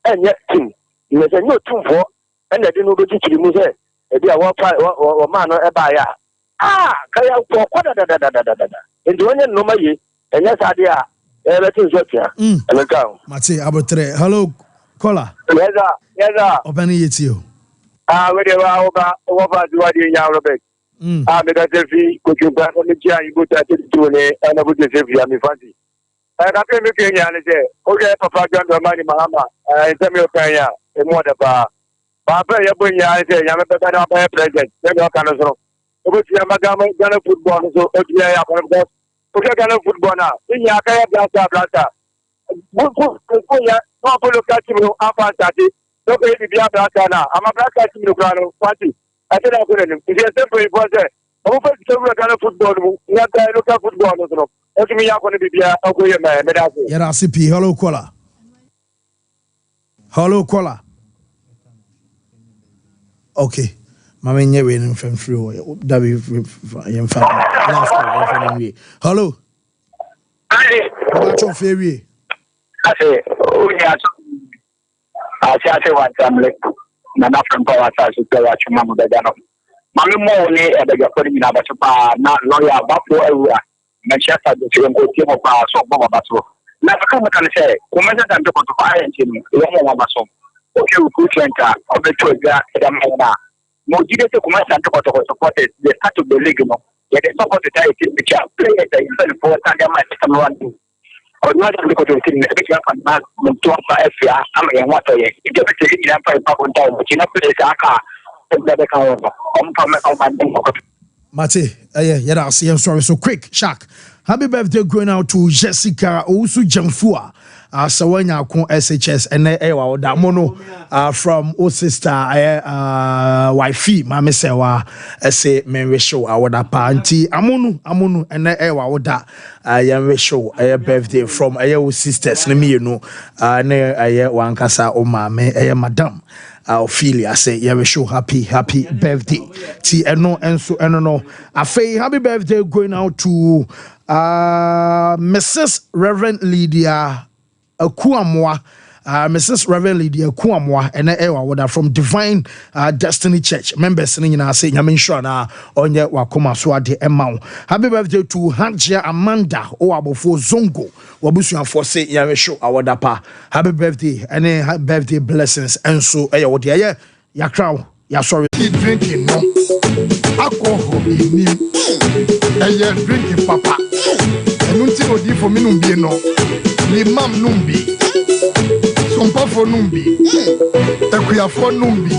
and yet team. You may say no 2-4, and I didn't know the teacher you say, if you are one man or a buyer. Kaya for quarter da. In the one no money, and yes, idea, everything's what here. And account. Mate, Abotre, hello, caller. Yes, open it to you. Where they were over the Yarabek. Made a selfie, could you back on the chair, you put that to an and I put the selfie, I'm fancy. And I came again and say, okay, Papa John Ramani Mahama, and tell me, okay, and what about Papa Yabuya? I say, I'm a better president, never can also. Which Yamagama Ghana football, so okay, Ghana football now. In Yakaya Blasta. Look at you, Apatati. Look at the Blasta. I'm a black in the ground. I said, I couldn't. If you're simply was there, over Ghana football, not local football. Okay, me, I'm going to be here. Okay, man. Yarasipi, hello, caller. Hello, caller. Okay. Mama nyewe ni mfem free dabi yemfa last call we hello Obacho fewe ase onya ase one family na na from power side so tell you mama be no mama mo ni e be gafori ni na ba pa na lawyer bafo awura na chata do se ko ti mo pa so bo ba so na ka kan say ko me ta do ko to pa en ti ni yo mo ba so o ke ku center o be to ga da na Mojide to come and talk about supporters. They start to believe, you know. They support the team, which are players that are very important. They might come around. Or not because of the team, which are from back to FIA. I'm a water. If you take it in a back on time, which in a place, I can't never come over. Mate, yeah, I'm sorry. So quick, Shaq. Happy birthday going out to Jessica Ousu Jamfua. Sawanya Kun SHS and da mono from O sister wifey mama sewa say men show awada panti amunu and woda yan show birthday from O sisters ne me no ne wankasa o mama madam Ophelia say yeah show happy birthday ti eno enso eno no afei happy birthday going out to Mrs. Reverend Lydia Akuamwa, Mrs. Reverend Lydia Akuamwa, and Ewa from Divine Destiny Church. Members in I say Yaminshana on your Wakoma Swadi Emau. Happy birthday to Hanja Amanda Oabofo Zongo. Wabusu for say Yamisho Awadapa. Happy birthday and happy birthday blessings and so Eya ya crown. Ya sorry. Drinking no alcohol in me. Drinking papa. And until odi for me no. Limam numbi, Sompa for numbi, Equia for numbi,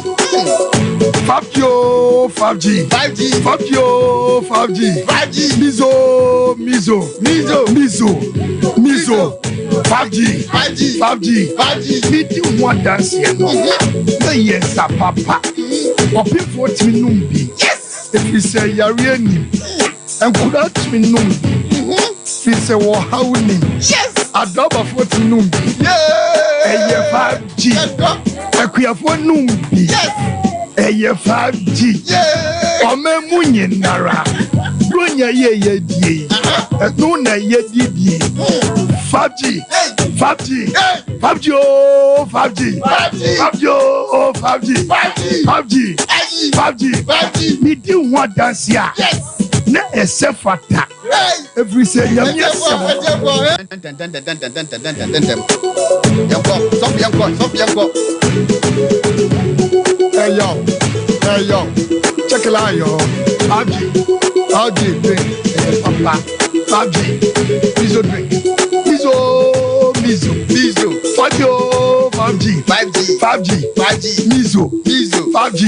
5G, 5G, Mizo, 5G, meet you one dance here, no, yes, papa, or people to me numbi, yes, if you say you're real, and could out me numbi, if you say, well, how we yes. Adoba for Numbi. Yeah. 5G. Equia for Numbi. Yes. 5G. Yeah. Ome munye nara. Dunya ye di. Nuna ye di. 5G. 5G. 5G. Oh 5G. 5G. Oh 5G. 5G. 5G. Me do one dance here. Yes. Na esefata. Every say yes. Hey yo. Check it out yo. 5G drink. Papa. 5G. Mizo drink. Mizo. 5G. 5G. Mizo. 5G.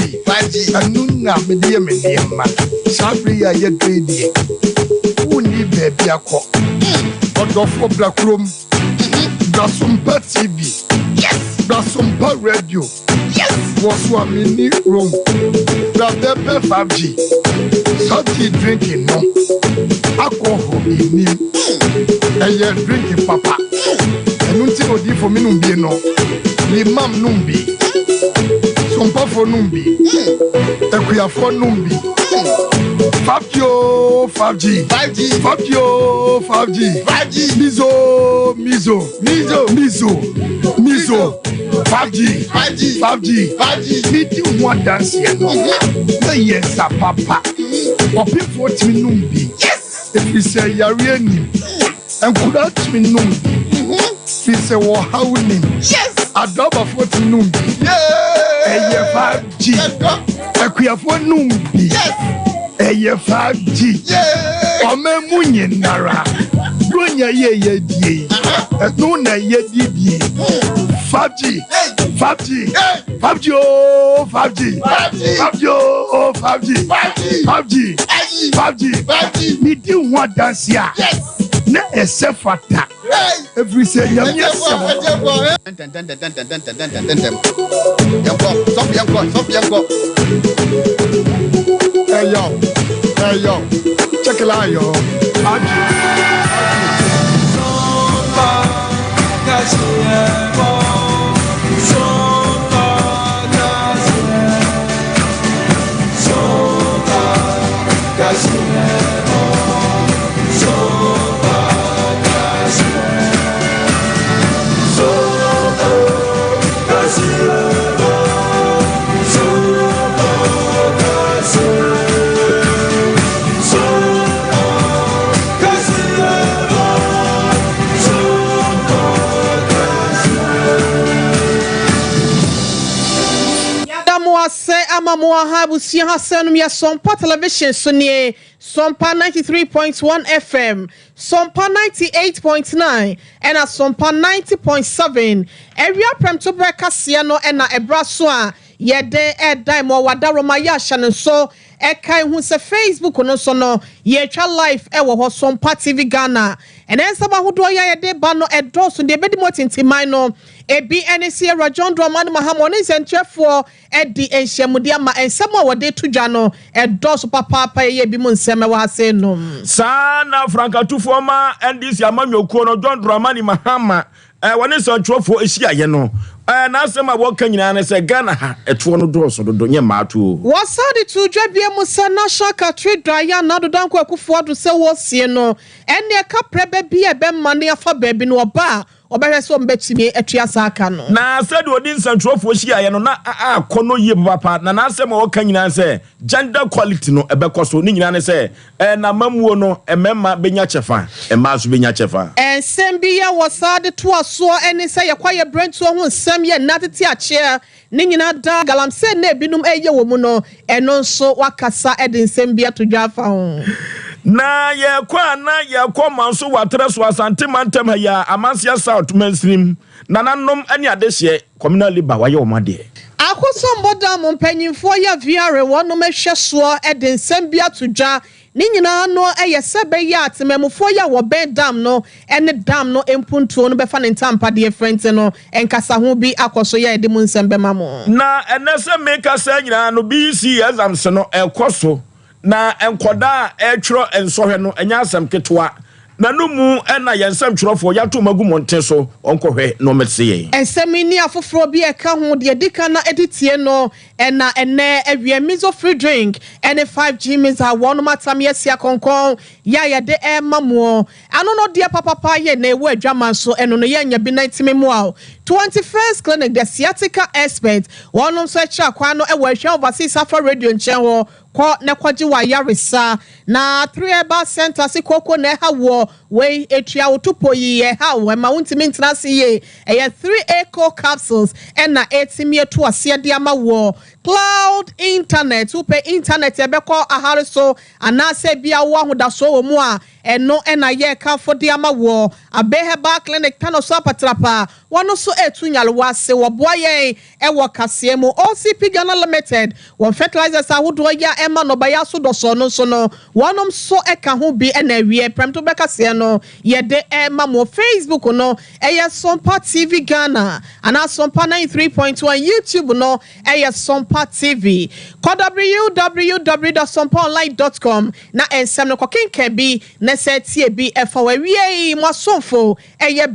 Anuna medium. Sabri ya ye grade. Uni baby ako. Odofo Black Room. Da Sompa TV. Yes. Da Sompa Radio. Yes. Waswa mini room. Da Pepe 5G. Salty drinking no. Alcohol in him. And drinking papa. And until odi for me numbi no. Ni mam numbi. Sompa for numbi. Ekuya for numbi. 5G. 5G. Mizo. 5G. Meeting one dance here. Yes, papa. Open 40 numbi. Yes. If you say you're real and could out me numbi. If you say what how name. Yes. Adoba 40 numbi. Yeah. 5G. Ekuya for numbi. Yes. 5G. Yeah. Ome munye nara. Dunya ye di. Nuna ye di. 5G. 5G. Oh 5G. 5G. Me do one dance here. Yes. Na esefata. Every say yes. Hey yo. Check it out yo. Amamoa Habusia Hasanum ya Sompa television Sunye Sompa 93.1 FM Sompa 98.9 and a Sompa 90.7 area prem to Bracasiano and a Ebrasua yede daimo wadaroma ya shanon so ekai hu se Facebook no so no ye twa live e wo Sompa TV Ghana and ensaba hodo ya yede ba no edoso de bedi motintimai no ebi NC John Dramani Mahama ne sentrefo edi enhyemude ama ensema wode tudwa no edoso papa ye bi mu nsema wa ase no sana Franka Tufoma NDC amanyokuo no John Dramani Mahama wone sentrefo ehia ye no na asema wo kanyina ne se Ghana ha eto no doso dodo nye maatu wasade tudwa bia mu sa national cathedral ya na dodan ko akufo ado se wo sie no ene ka prebe bia be mane afa baabi no oba obere so mbetimi atua saka no na said odin santrofo hia ye no na akono ye papa na asema wo kanyina se gender quality no ebekoso ni nyina ne se na mamuo no emema benya chefa emaso benya chefa ensembi ya wasade to aso ene se ye kwaye brentu ho nsem ye natete ache ni nyina da galamse na ebinum eye wo mu no eno nso wakasa ede nsembia to dwafa ho na ye kwa na ye koma nso watre so asante mantem ya amansia south mainstream na nanom ani adehye communal labor waye omade akoso mboda mo mpanyimfo ya viare wono mehwe so ede nsembia to dwa ni nyina no eye sebe ya atememfo ya wo ben dam no ene dam no empuntuo no befa ne ntampa de frente no enkasa ho bi akoso ya ede mu nsembe mamo na enese meka sa nyina no BC exams no ekoso na enkoda etro ensohwe no enya asem ketwa na no mu na yensam twerofo yato magu monte so onkohwe no metse ensemini afoforo bi eka ho de dika na editie no na ene awie mizo free drink and 5G miza one matam yesia konkon ya de mamuo ano no de papa ye na ewu adwaman so eno no ye nya bi 90 memoa 21st clinic the sciatica expert one so cha kwa no ewu ahwa overseas Afro radio nchen ho ko na kwaji wa yaresa na 3 eba center si koko na ha wo we etua otopo yi ha we ma untimi ntrase ye 3 eco capsules na etimi eto ase de ama wo cloud internet upe internet ebeko ahare so anase bia wo ahodaso wo mu a eno na ye ka fodi ama wo abeheba clinic tano so patrapa wono so etunyalwa se wo boye ewo kase mu OCP Ghana Limited won fertilizers ahodo ya ema no ba ya so doso no so no wonom so eka ho bi na wie premto beka se no ye de ema mo Facebook no Sompa TV Ghana and Sompa 93.1 YouTube no Sompa TV www.sompaonline.com na ensem no kokenke bi na setie bi efa wa wie mo asomfo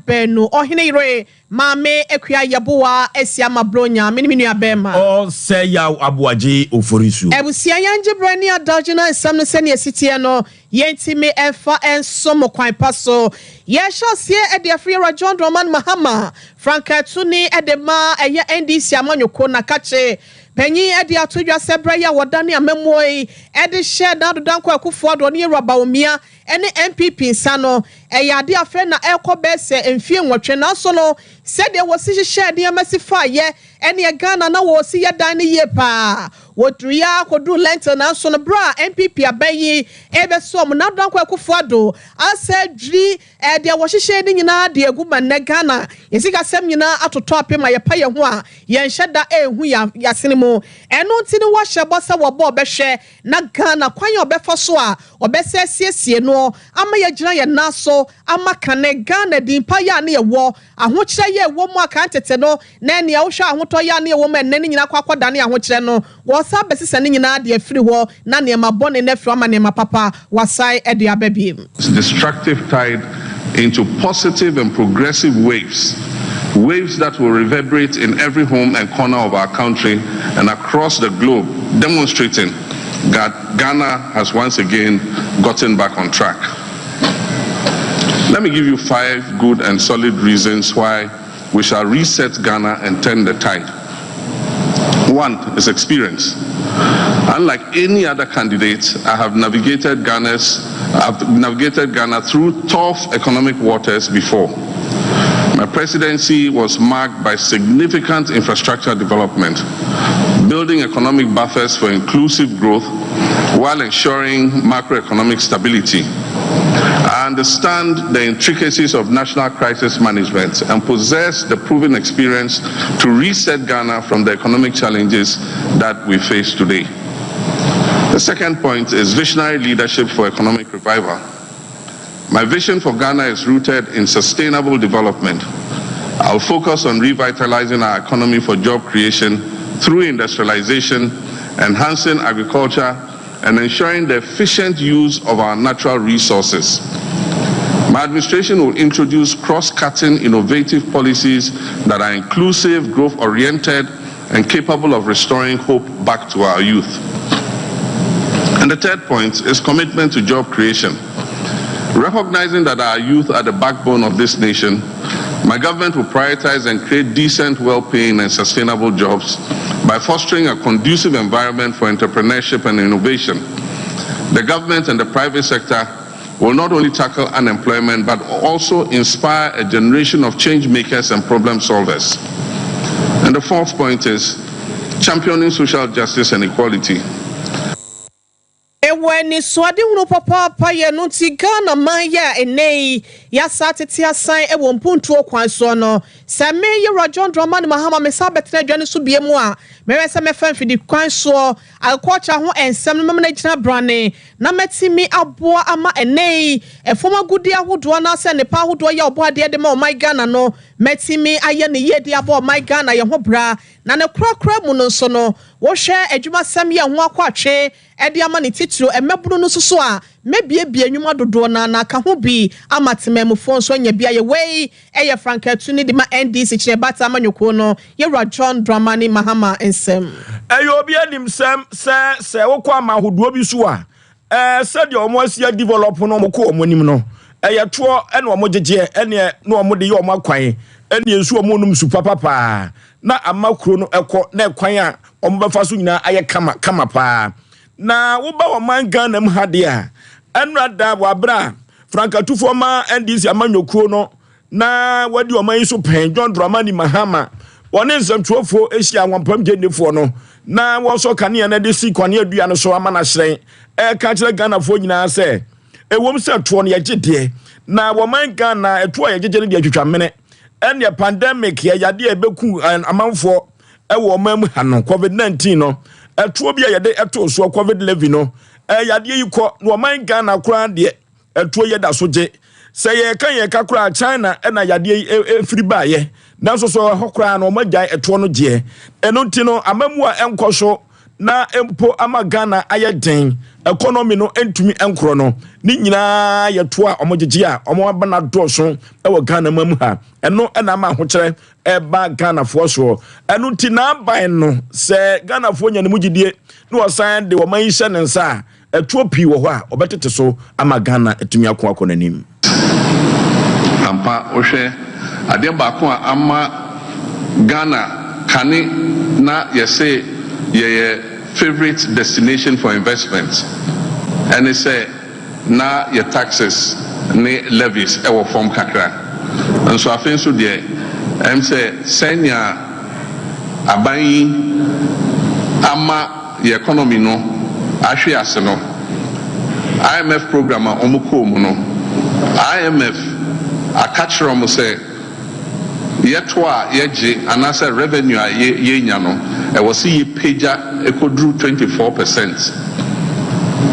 benu ohene ire mame ekua yaboa esiama bronya miniminu abema o se ya abuaje oforisu ebusia yanje brani adagena ensem no se ne sitie no yentime efa ensomo kwan paso ye shosie de afira John Roman Mahama Franka Tuni edema NDC amanyoko na kache penyi edi atodwa sebra ya wodane amemoi edi share na dodanko akufo ado ne roba omia ene MPP nsano ade afe na ekobese emfie nwotwe na so no sede wosi share de amasifa ye ene Ghana na wosi ye dan ne ye pa wodria kodu lento na so no bra MPP abayi ebesom na dodanko akufo ado asedri de wohihye ni nyina de aguma na Ghana yesika sem nyina atoto apema ye pa ye ho a ye nheda ehu ya sene mu eno ntini wo hye bosa wo bo behwe na Ghana kwan ye obefa so a obese siesie no ama ye gina ye naso ama kane Ghana din pa ya na ye wo ahokyere ye wo mu aka ntete no na ne ye wo hwe ahoto ya na ye wo ma nne nyina kwakwada na ahokyere no wo sa besisa ne nyina de afiri ho na ne ma bone na afiri ama ne ma papa wasai e de ababiem destructive tide into positive and progressive waves that will reverberate in every home and corner of our country and across the globe, demonstrating that Ghana has once again gotten back on track. Let me give you 5 good and solid reasons why we shall reset Ghana and turn the tide. 1 is experience. Unlike any other candidate, I have navigated Ghana through tough economic waters before. My presidency was marked by significant infrastructure development, building economic buffers for inclusive growth while ensuring macroeconomic stability. I understand the intricacies of national crisis management and possess the proven experience to reset Ghana from the economic challenges that we face today. The second point is visionary leadership for economic revival. My vision for Ghana is rooted in sustainable development. I'll focus on revitalizing our economy for job creation through industrialization, enhancing agriculture, and ensuring the efficient use of our natural resources. My administration will introduce cross-cutting innovative policies that are inclusive, growth-oriented, and capable of restoring hope back to our youth. And the third point is commitment to job creation. Recognizing that our youth are the backbone of this nation, my government will prioritize and create decent, well-paying, and sustainable jobs by fostering a conducive environment for entrepreneurship and innovation. The government and the private sector will not only tackle unemployment, but also inspire a generation of change makers and problem solvers. And the fourth point is championing social justice and equality. When swadi hunu papa ye no ti Ghana man ya enei ya satete asan e won puntu okwan so no se me ye John Roman Mahama me sa betre adwane so bie mu a me we se me fan fidi kwan so agriculture ho ensem no me na gina brane na metimi aboa ama enei e foma gudi ahodo na se ne pa ahodo ya obo ade de ma o my Ghana no metimi aye ne ye de abo o my Ghana ye ho bra na ne krakra mu no so no wo hwe adwuma sam ye ho akwatwe e de ama ne titiro emebunu no so a mebie enwuma dodo na ka ho bi amatemamufo so nya bia ye wei eye Frankatu ni de ma NDC kire bata amanyoko no ye John Dramani Mahama ensem eyo obi anim sem se wokọ amahodo bi so a se de omo asia develop no moko omo nim no eye to ene omo gege ene no omo de ye omo akwan ene ensu omo num su papa na amakro no ekọ na ekwan a omo befa so nyina aye kama pa na wo ba wo man Ghana mu hade a enrada wo abra Frankatu former NDC amanyoko no na wadi oman so pen John Dramani Mahama wone nsɛmtuofo ehyia wampam gyenefo no na wo so kane na de si kwane adua no so ama na hyerɛn ka kyerɛ Ghana fo nyinaa sɛ ewom sɛ to no yɛgyede na wo man Ghana eto yɛgyegye no de atwitwa mene ɛne pandemic yɛde ebeku amanfo ɛwɔ ɔman mu ha no COVID-19 no eto bi yɛde eto so COVID-19 no yɛde yi kɔ no ɔman Ghana kora de eto yɛda so gye sɛ yɛka kora China ɛna yɛde efiri baaye nanso so hokra no magya eto no gye eno nti no amamu a enko so na empo ama Ghana ayeden economy no entumi enkro no ni nyina yeto a omogye a omobana doso ewo Ghana mamu ha eno na ma hokyere eba Ghana fo so eno nti na ban no se Ghana fo nya ne mugidie no osan de oman hye ne nsa eto pi wo ho a obetete so ama Ghana etumi akọ nanim ampa ohwe ade baako a ama Ghana kane na yese ye favorite destination for investment and they say na your taxes ne levies ewo form kakra and so afin so there say senya aban ama the economy no ahwe ase no IMF program a omuko mu no IMF a catch rom say yeto a yeje anasa revenue a yenya no e wo see pager ekodru 24%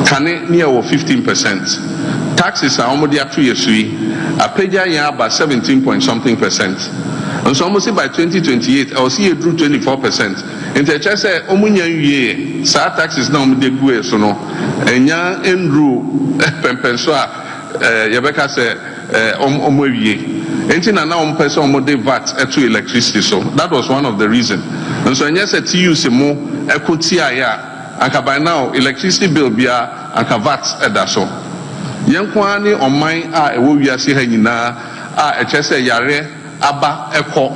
kane near 15% taxes are almost at 2 years a pager ya about 17 point something percent and so almost by 2028 I will see it drew 24% in the chance say omunya wie sa taxes na omde gu so no enya enru pempenso a yebeka say omwe enti na person omode VAT to electricity so that was one of the reason and so yes at use mo ekoti aya aka by now electricity bill bia aka VAT edaso yenko ani oman a ewo wiase ha nyina a echese yare aba eko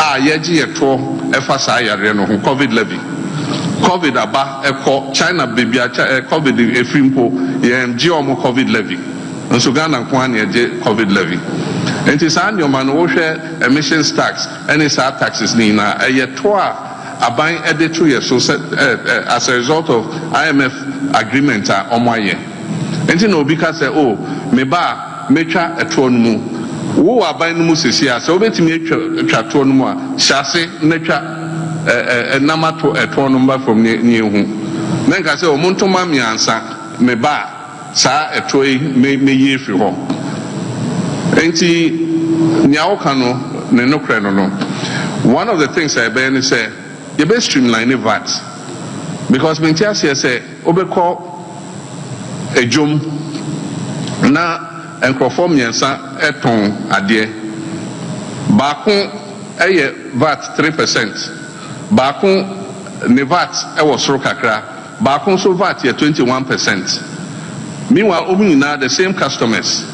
a yeje yeto efa sa yare no COVID levy COVID aba eko China bibia COVID efrimpo yemji omo COVID levy and so Ghana kwani eje COVID levy and it's an your man share emissions tax and it's our taxes nina a year toa a buying edit 2 years so as a result of IMF agreement on my year and you know because oh me ba mecha etonmu wo are buying musisia so bet me chatonmu shase necha namato etonumba from near hu then ka say o montoma mi ansa me ba sa etoi me ye free ho enti nyaoka no ne nokre no no one of the things I ben say you be streamline VAT because mentia say obekọ ejom na enkrofo miensa eton ade baako eye VAT 3% baako ne VAT e wo soro kakra baako so VAT ye 21%. Meanwhile omunyina the same customers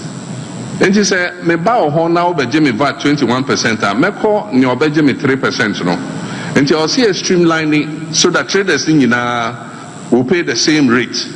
and he said, me ba ho na obeje me VAT 21% meko ni obeje me 3% no. And you see a streamlining so that traders nyina will pay the same rate.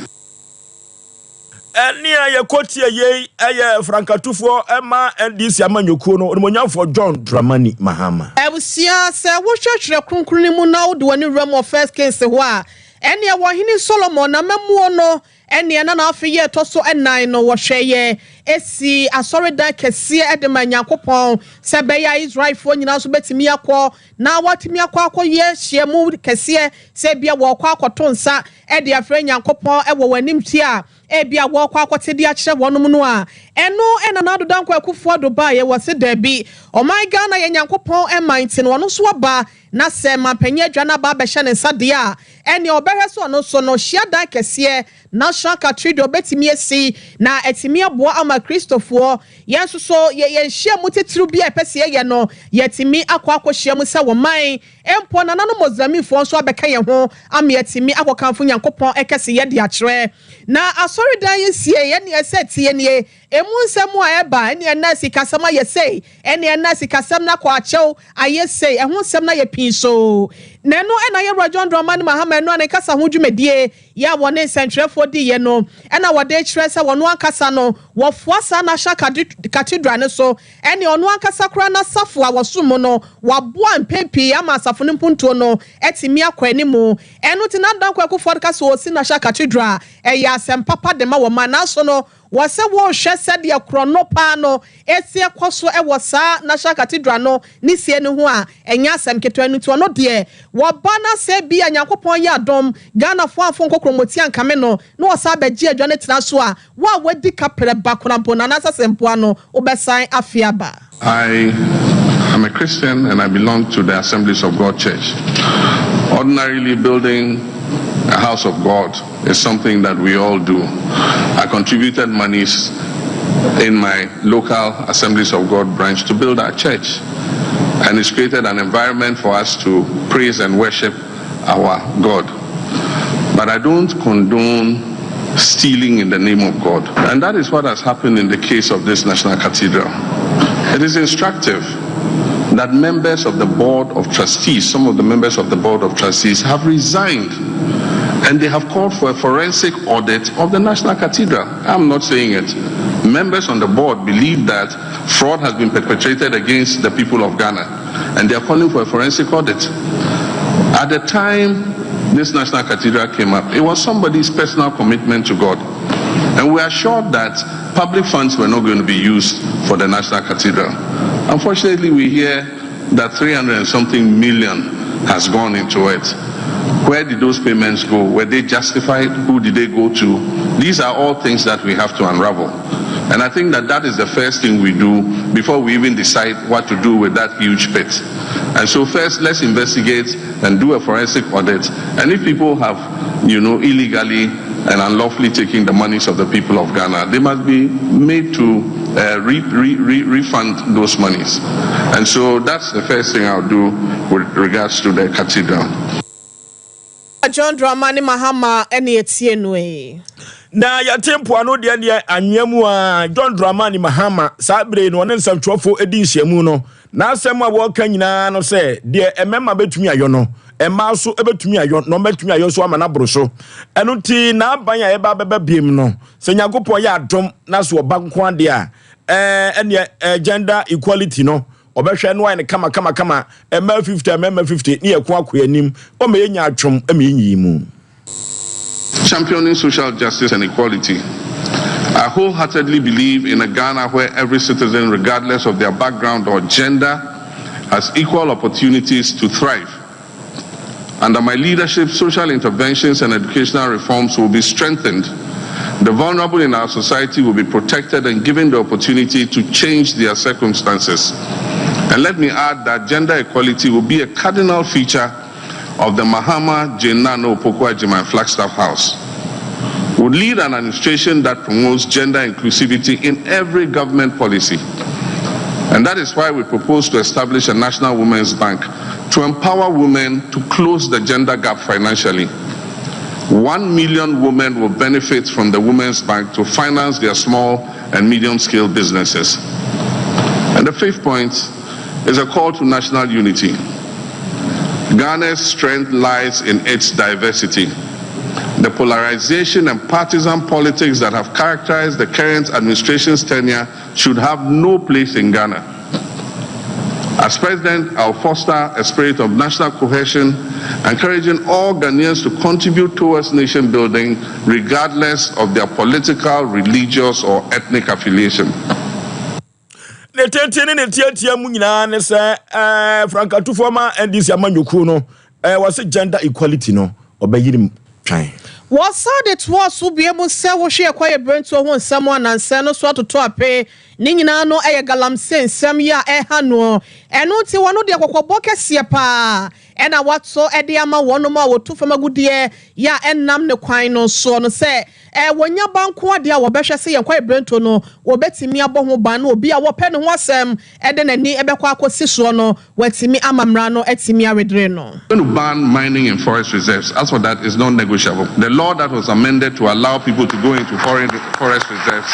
Eni aye kwoti ye aye Frankatufo ema NDC amanyoko no onimonyafo John Dramani Mahama. Ebusia se wo hwehwere kronkron mu na wo de wani realm of first case ho a ene wo hini Solomon na mamuo no ɛne na na afi ye to so ɛnan no wo hweye esi asɔredan kɛseɛ ɛde ma Nyankopɔn sɛ bɛyɛ Israelfoɔ nyinaa so betimi akɔ na watimi akɔ ye hyiamu kɛseɛ sɛ bia wɔ kɔ akɔto nsa ɛde afrɛ Nyankopɔn ɛwɔ w'anim tia ebia wɔ kɔ akɔte de akyerɛ wɔnom no a ɛno ɛna na adodan kɔ akufo do ba ye wɔ se dabi ɔman Ghana ye Nyankopɔn ɛman tin wɔno so aba na sɛ mampanya adwa na ba bɛhyɛ ne nsa de a ɛne ɔbɛhwɛ so ɔno so no hyiadan kɛseɛ National Cathedral betimi esi na etimi aboa ama Kristofoɔ yɛn so yɛnhyia mu titiri bi a ɛpɛsɛ yɛ no yɛtimi akɔhyia mu sɛ wɔman empo na nano Mozambifoɔ so abɛka yɛn ho ama yɛtimi akɔkanfo Nyankopɔn ɛkɛse yɛ de akyerɛ na asɔredan yɛsie yɛne ɛsɛ tie nie emu nsɛm a ɛba ɛne ɛna sikasɛm a yɛsɛ ɛne ɛna sikasɛm na kɔ akyɛw ayɛsɛ ɛho nsɛm na yɛ pin so neno ɛna yɛ John Dramani Mahama no ne kasa ho dwumadie ya wɔne nsɛntwerɛfoɔ di yɛ no ɛna wɔde kyerɛ sɛ wɔno ankasa no wɔfoa sa National Cathedral ne so ɛne ɔno ankasa kora na safo a wɔsom no waboa mpempi ama asafo no mpuntuo no ɛtimi akɔ animu ɛno ti na dankɔ akufo kasa wɔ si National Cathedral ɛyɛ asɛm papa de ma wɔ ma na so no wɔsɛ wɔhwɛ sɛdeɛ krono paa no esie kɔ so ɛwɔ saa National Cathedral no ne sie ne ho a ɛnya asɛm ketewa no ti ɔno deɛ wɔba na sɛ bi a Nyankopɔn yɛ adom Ghana fo afo nkokromoti ankame no na wɔsa abɛgye adwa ne tena so a wa wadi kapere bakonampo na nasa sempoa no obɛsan afiaba. I am a Christian and I belong to the Assemblies of God Church. Ordinarily building a house of God is something that we all do. I contributed monies in my local Assemblies of God branch to build our church, and it's created an environment for us to praise and worship our God. But I don't condone stealing in the name of God, and that is what has happened in the case of this National Cathedral. It is instructive that members of the Board of Trustees, some of the members of the Board of Trustees have resigned, and they have called for a forensic audit of the National Cathedral. I'm not saying it. Members on the board believe that fraud has been perpetrated against the people of Ghana, and they are calling for a forensic audit. At the time this National Cathedral came up, it was somebody's personal commitment to God, and we are sure that public funds were not going to be used for the National Cathedral. Unfortunately, we hear that 300 and something million has gone into it. Where did those payments go? Were they justified? Who did they go to? These are all things that we have to unravel. And I think that that is the first thing we do before we even decide what to do with that huge pit. And so first, let's investigate and do a forensic audit. And if people have, illegally and unlawfully taking the monies of the people of Ghana, they must be made to refund those monies. And so that's the first thing I'll do with regards to the cathedral. John Dramani Mahama any etienwe. Na ya tempo ano de anwemu a John Dramani Mahama sabre no ne nsantwofo edi nhyiamu no na asem a wo ka nyina no se de emema betumi ayo no ema so ebetumi ayo no betumi ayo so amana boro so eno ti na aban a eba beba biem no se Nyankopon ya adom na so oba nko ade a ene gender equality no obehwe no ane kama ema 50 ne yakwa akoyanim o me nya atwom ema enyi mu. Championing social justice and equality. I wholeheartedly believe in a Ghana where every citizen, regardless of their background or gender, has equal opportunities to thrive. Under my leadership, social interventions and educational reforms will be strengthened. The vulnerable in our society will be protected and given the opportunity to change their circumstances. And let me add that gender equality will be a cardinal feature of the Mahama Jenano Pokuajima Flagstaff House. Would lead an administration that promotes gender inclusivity in every government policy. And that is why we propose to establish a National Women's Bank to empower women to close the gender gap financially. 1 million women will benefit from the Women's Bank to finance their small and medium-scale businesses. And the fifth point is a call to national unity. Ghana's strength lies in its diversity. The polarization and partisan politics that have characterized the current administration's tenure should have no place in Ghana. As president, I'll foster a spirit of national cohesion, encouraging all Ghanaians to contribute towards nation building regardless of their political, religious, or ethnic affiliation. Franka Tufoma and this Yamanyukuno was a gender equality no obeyirim trying. What said it was will be able to say what she acquired burnt to one someone and send us to a pay Nina no a galam sense some ya hano and not one of the Wakoboka siapa and I what so Ediama one more two from a good year ya and nam the quino so no say when your bank what dear Wabesha say and quite burnt to no or betty me a bongo ban will be our pen was and then a knee ebequaco siswono where Timmy Amamrano et Timia Redreno. Going to ban mining in forest reserves. As for that, is non negotiable. The law that was amended to allow people to go into forest reserves.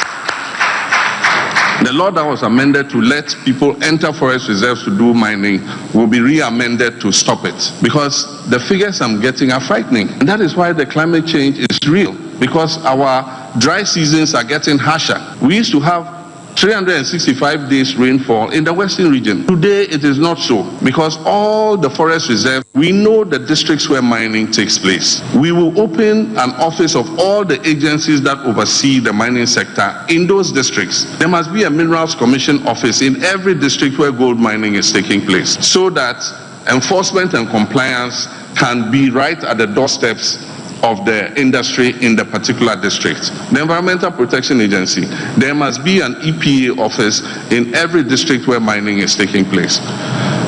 The law that was amended to let people enter forest reserves to do mining will be re-amended to stop it. Because the figures I'm getting are frightening. And that is why the climate change is real. Because our dry seasons are getting harsher. We used to have 365 days rainfall in the western region. Today it is not so, because all the forest reserves, we know the districts where mining takes place. We will open an office of all the agencies that oversee the mining sector in those districts. There must be a Minerals Commission office in every district where gold mining is taking place, so that enforcement and compliance can be right at the doorsteps of the industry in the particular district. The Environmental Protection Agency, there must be an EPA office in every district where mining is taking place.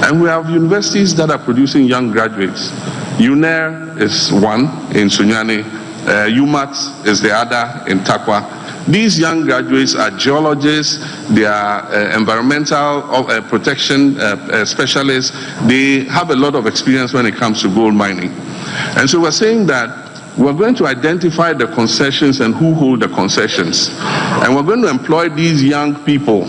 And we have universities that are producing young graduates. UNER is one in Sunyani, UMAT is the other in Takwa. These young graduates are geologists, they are environmental protection specialists. They have a lot of experience when it comes to gold mining. And so we're saying that we're going to identify the concessions and who hold the concessions. And we're going to employ these young people.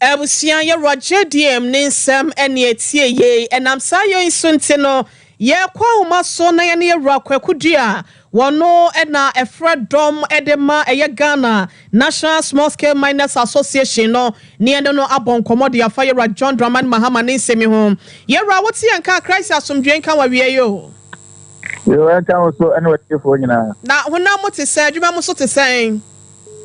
Ebusia ya Roger DM Ninsem Enietie ye and I'm sayo in Suntino ye kwa umaso na ya ni rakwe kudia wano ena efred dom edema eye Ghana National Small Scale Miners Association no ni endo no abon komodi afa ye John Dramani Mahama Ninsemi home ye ra woti anka Christ asomdwen kan wa wie yo. You welcome so anyway for you now. Na hona mo te say adwuma mo so te say.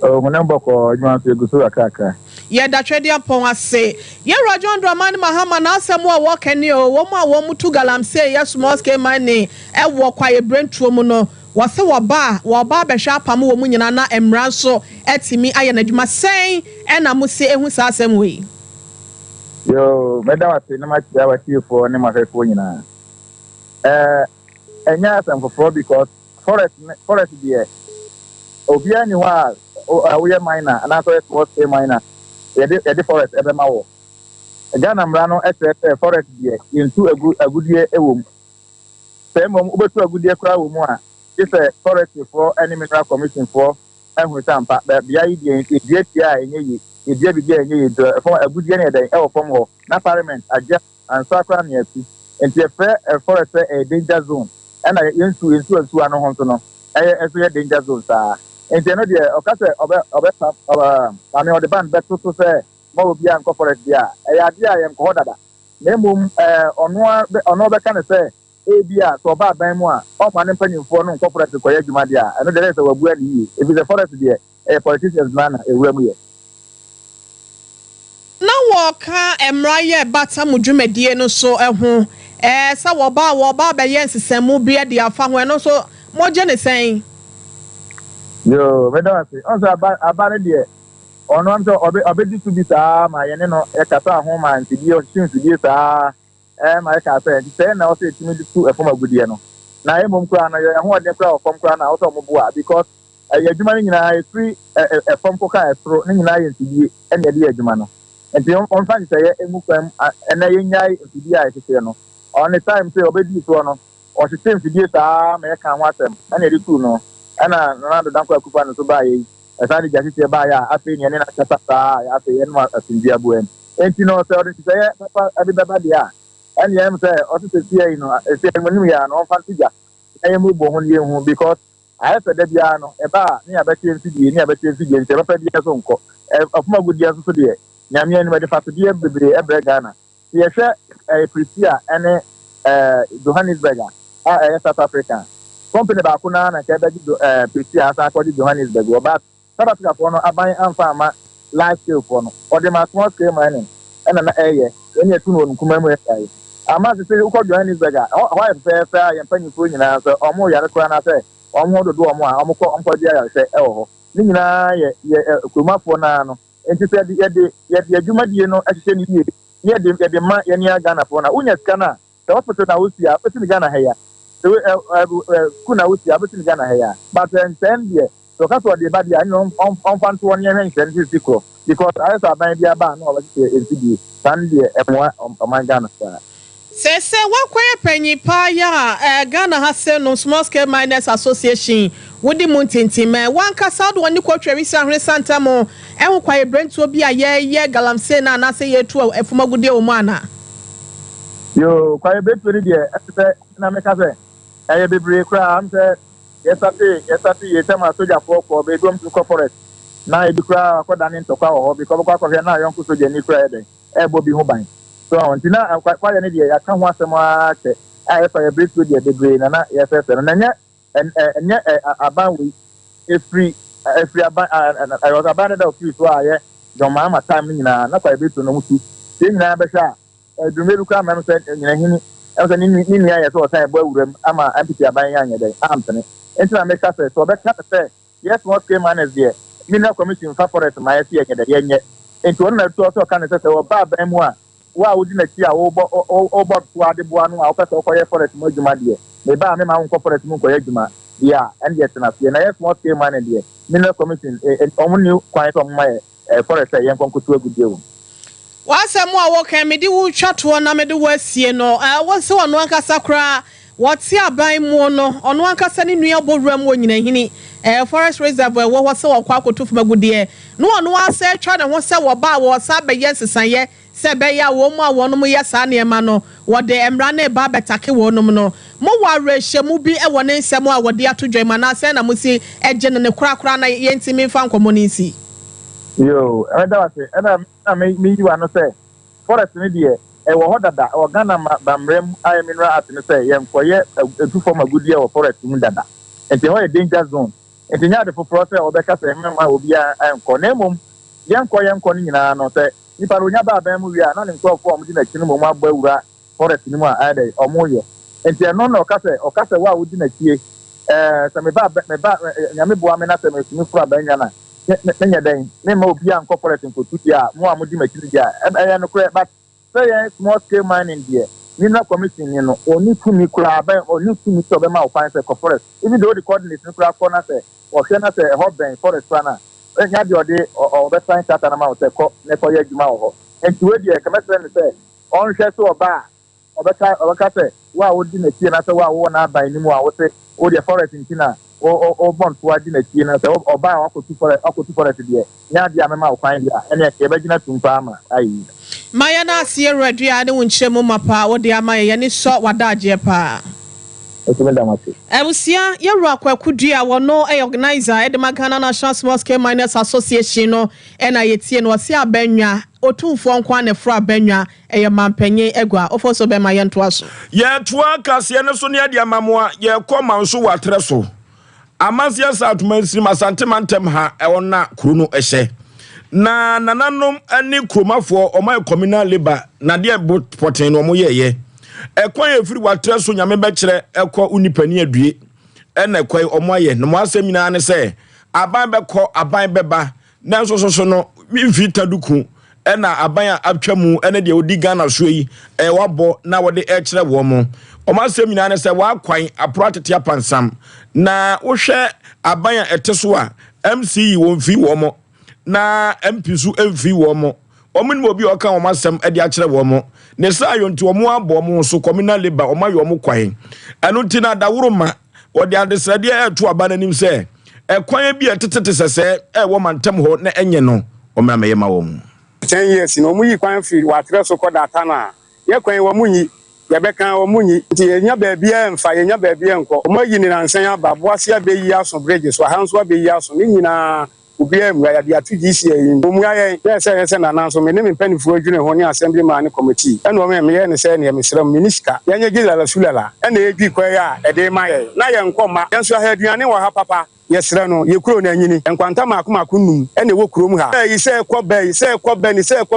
Oh, mo number ko adwuma so egusu akaka. Ye da twede apon ase. Ye John Dramani Mahama na asemu a wo kani o, wo mu a wo mutu galamse ye small scale mining e wo kwa ye brentro mu no. Wase wo ba behwa apam wo mu nyina na emran so etimi aye na adwuma sen e na mo se ehu sa asem we. Yo, meda wate na ma tia wate for ne ma fefo nyina. Enya asem for because forest there. Obia ni wa we miner and also small scale miner. Ye the forest ebema wo. Ghana mra no forest there into a good year ewom. Say mom obetu a good year kra wo mu a. This forest for any mineral commission for ehun sampa bia yi die tia enye yi die bibia enye yi for a good year na den e wo form ho na parliament aja and sakra na yafi enti e forest a danger zone and yensu ano ho so no so danger zone sa enti no de okase ame o de ban beto to say mo obi an forest dia ya de ayem ko dada na mum ono be kan say ebia so ba ban mu a o ma ne mpanimfo no corporate ko ya dwuma dia eno de say wabu ani if the forest dia politicians man ewura mu ye na wo ka emra ye bata mu dwumadie no so eho sa wo ba be ye nsesemu bia dia fa ho eno so mo je ne sen yo me don say on so aba dia ono am so obedi to be sa ma ye ne no e kasa ho ma ntidi o chin sidi sa my cafe, say now say to me to a form of good year. Now, I'm crying, I want to cry from crying out of Mobua because a German is free a form for car, throwing in I and the idea Germano. And the on Fancy say, and I to the eye to say no. On the time, say, obey this one, or she seems to be a may I can't watch them, and I do no. And another Dunkel Coupon to buy a sandy jacket by a thing and then I after anyone as in Diabuen. And you know, so to say, everybody. And you am say, also to see, you know, when we are no fancy, I am moving because I have a debiano, a bar near Betty and CD, near Betty and CD, and Terapia Sonko, of more good years to the nyame ani mede fatodie bebre ebre Ghana ye hwe Prisia ene Johannesburg South Africa company ba ko na ka be Prisia asa ko Johannesburg but South Africa for no aban amfa ama large scale for no or the small scale mining ena na eye ene etu no nkuma mu e ama se ko Johannesburg why fair yan panyi ko nyina so omo yare ko na se omo dodo omo a omo ko dia ya se e wo ni nyina ye kumafo na no enti se ye adwumadie no ahye ni die ye ma ye ni Ghana for na unya skana the hospital na usia peti Ghana heya kuna usia peti Ghana heya but then die so ka so de ba dia no on fan to ne hwen hwen sikro because I saw ban dia ba no obati enti die san die emwa o Ghana sa Sese wakwaye penyi pa ya Ghana has no small scale miners association wodi muntintima wankasa do woni kwatwa wisi ahwe santa mo ehun kwaye brent obi a ye galamse na na se yetu efumagude o mu ana yo kwaye beturi de ese na meka se eye bebre kra am se yesati yetama soja for be dom to corporate na edukra akoda ni ntokwa ho because kwa na yonku soja ni kra ede ebo bi hu ban so ontina kwaye ne de ya ka ho asem a che aye kwaye beturi de bebre na yesese na nya enye aban we every aban I was abandoned of free so aye don Mahama time nyina na kwaye beturi no mutu se nyina be sha edumeru ka ma se nyina hini e se ni ya so sai bo awuram ama ampiti aban ya anya dey ampene entina make say so be ka say yes what came man is there mineral commission for forest ma ya tie nyede yenye enti on na to so ka ne say o ba ban mu a wa wodi na ti a wo bo to ade bo anu a wo pese okoye forest mo adwuma de me ba me ma wo forest mo koye adwuma dia and yet na na yes what came man there mineral commission omo new kwan to mo forest yen konkoto agudie wo wasemu a wokan medi wo twato na medi wo asie no wo se wono ankasa kra wote aban mu no ono ankasa ne nua boruam wo nyina hini forest reservoir wo se wo kwa akoto fumagude no ono ase twa ne ho se wo ba wo sa be yesesan se be ya wo mu a wono mu yesa ne ma no wo de emra na ba betake wo no no mo wa rehye mu bi e wo ne nsem a wo de atodwa ma na se na mo si eje ne kura na yentimi fa nkomonisi yo that was it and me you no say forest ni de e wo hodada o Ghana bamrem I mineral art ni say yen koye etu form agudie wo forest mu dada enti ho e danger zone enti nya de for process o be ka say mema obi a enko na emom yen ko ni nyina no say nipa ro nya ba ban mu wi a na ne nko form di na kinu mo agba wura forest ni mu a ade omo ye enti no no ka say wa wo di na tie say me ba nya me boa me na say me sumi fura ban nya na nenya den me ma obi an corporate nkotuti a mo amudi makiri dia e no kure but say small scale mining there mineral commission ni no oni tumi kura ba oni tumi to be ma o fan say corporate even though the coordinates kura corner say o hwe na say ho ben forest pana enya de ode o be sign tata na ma o say ko ne ko ye djuma ho enti we dia commercial ni say on hwe so oba obeka say wa odi na tie na say wa wo na ban ni mu a wo say o de forest ntina o bon to adi na tie na say oba akotu forest de nya dia me ma o kwan dia ene e be gina tumpa ama ayi maya na asie radua ne wonkyeremu mapa wo de ama ye ne so wadaje pa Ebusia yero akwakudua wono organizer Edema Ghana National Small Scale Miners Association no na yetie no se abanwa otumfo nkwa ne fro abanwa eye mampanyin egwa ofoso be ma ye nto aso ye toa kase ne so ne ade amamoa ye koma nso watre so amansia satmansi masante mantem ha ewona kru no ehye na nananom ani kromafo omay communal labor na de poten no mo ye ekwan efiri watre so nyame be kire ekọ unipani adue ena ekwan omoye no mo asem nyina ne se aban be kọ aban beba na so no mfi taduku ena aban atwamu ena de odi Ghana so yi wabo na wode kire wo mo omo asem nyina ne se wa kwan apratete apansam na wo hwe aban eteso a MCE wo mfi wo mo na MP su mfi wo mo omo ni obi oka omo asem de akire wo mo ne sa yonti omo abo mo so communal labor omo yo mo kwan anu ntina daworo ma odi adesade eto abananim se ekwan bi etetete sese wo mantem ho na enye no omo amaye ma wo mu 10 years no mu yi kwan fi watre so ko data na ye kwan wo mu yi ye be kan wo mu yi ti enya ba bia emfa ye nya ba bia enko omo yi ni nansan aba boase abeyi aso bridge so hanso abeyi aso ni nyina ubia mu ya dia tu GC yi omu ayen yes na nanso me ne me panifu adwune ho ne assemblyman committee ene o me ye ne se ne mesram minister yenye gilala sulala ene edwi kwai a ede ma ye na ye nkoma yenso ha aduane wa ha papa yesra no ye kuro na nyini enkwanta maako num ene wo kurom ha yi se ekọ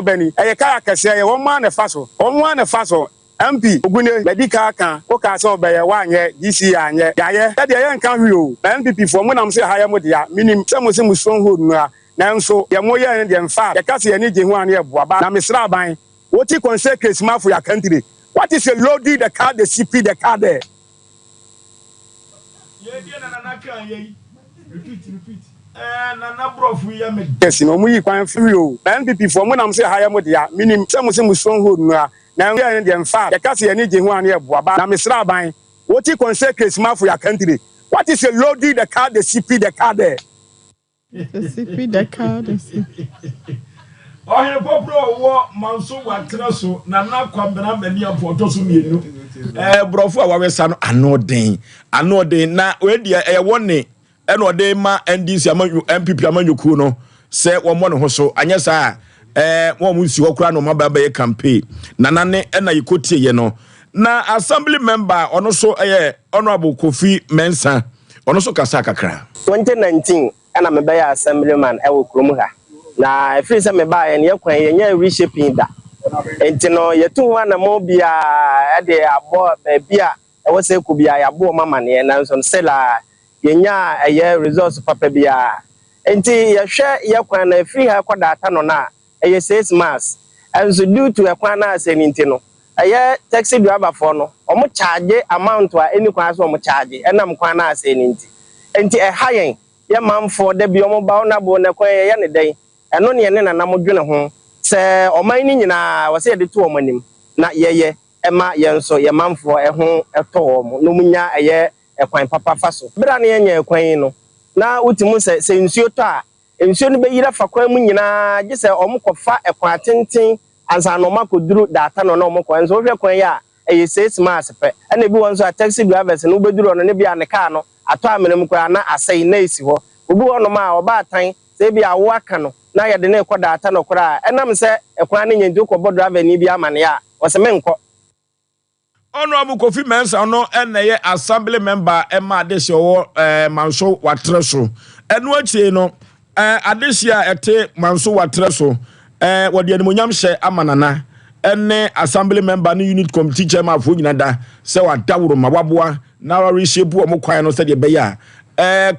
bani eye kaya kese ye wo ma ne faso MP ogune medical kan o ka so be ye wa anye GC anye yaye e de ye nkan hwi o MPP for mo nam se ha ye mo dia minim se mo stronghold no a nanso ye mo ye de mfa ye ka se ye ni je ho an ye boaba na misra ban woti consecrate ma for your country. What is a loading the car the CP the car there? Repeat. Nana brofu ya me. Yes, no mu yi kwan free o. MPP for mo nam se ha ye mo dia minim se mo stronghold no a na ye de mfa ye ka se ye ni je ho an ye boaba na misra ban woti consecrate ma for your country. What is a loading the car the CP the car there? The CP the car the CP. Oh, he popro wo manso watra so na kwambena mani apoto so mienu. Brofu awawesa no anoden na we dia wone eno ode ma NDC amanyu MPP amanyuku no se wo mo ne ho so anya saa wo mu nsi wokura no mababa ye campaign nanane na yikotie ye no na assembly member ono so honorable Kofi Mensa ono so kasa kakra 2019 ana mebaya assemblyman ewo krom ha na free se meba ye ne yakwan ye nya reshaping da enti no yetu ho na mo bia de abo bia ewo se ku bia ya bo mama ne na nso sela yenya eye resource papa bia enti ye hwe yakwan na free ha kwada ata no na eye 6 months enso due to yakwan na aseninti no eye taxi driver for no omo charge amount a eni kwan so omo charge enam kwan na aseninti enti hayen ye manfo da bi omo ba na bo na kwan ye ne den eno ne ne na mo dwene ho se oman ni nyina wose de to omanim na yeye ema yenso ye manfo ho eto omo no munya eye ekwan papa faso bra ne nya ekwan no na utimu se nsuo to a nsuo no be yira fa kwan mu nyina je se omo kofa ekwan atenten ansa no makoduru data no na omo kwan so hwe kwan ya eye 6 months pe na bi wonso a taxi drivers no beduru no ne bia ne car no ato amenem kwa na asai na esi ho obi wono ma oba atan se bia wo aka no na ye de na ekọ data no kora enam se ekwan ne nyendu ko bodo avani bia mane ya wose menko Honorable Kofi Mensa no eneye assembly member Emma Adesia manso watreso enu achie no Adesia ete manso watreso wodi animonyam hye amanana ene assembly member no unit committee chairman afo nyinada se wadawro ma waboa na reshape o mokwan no se de be ya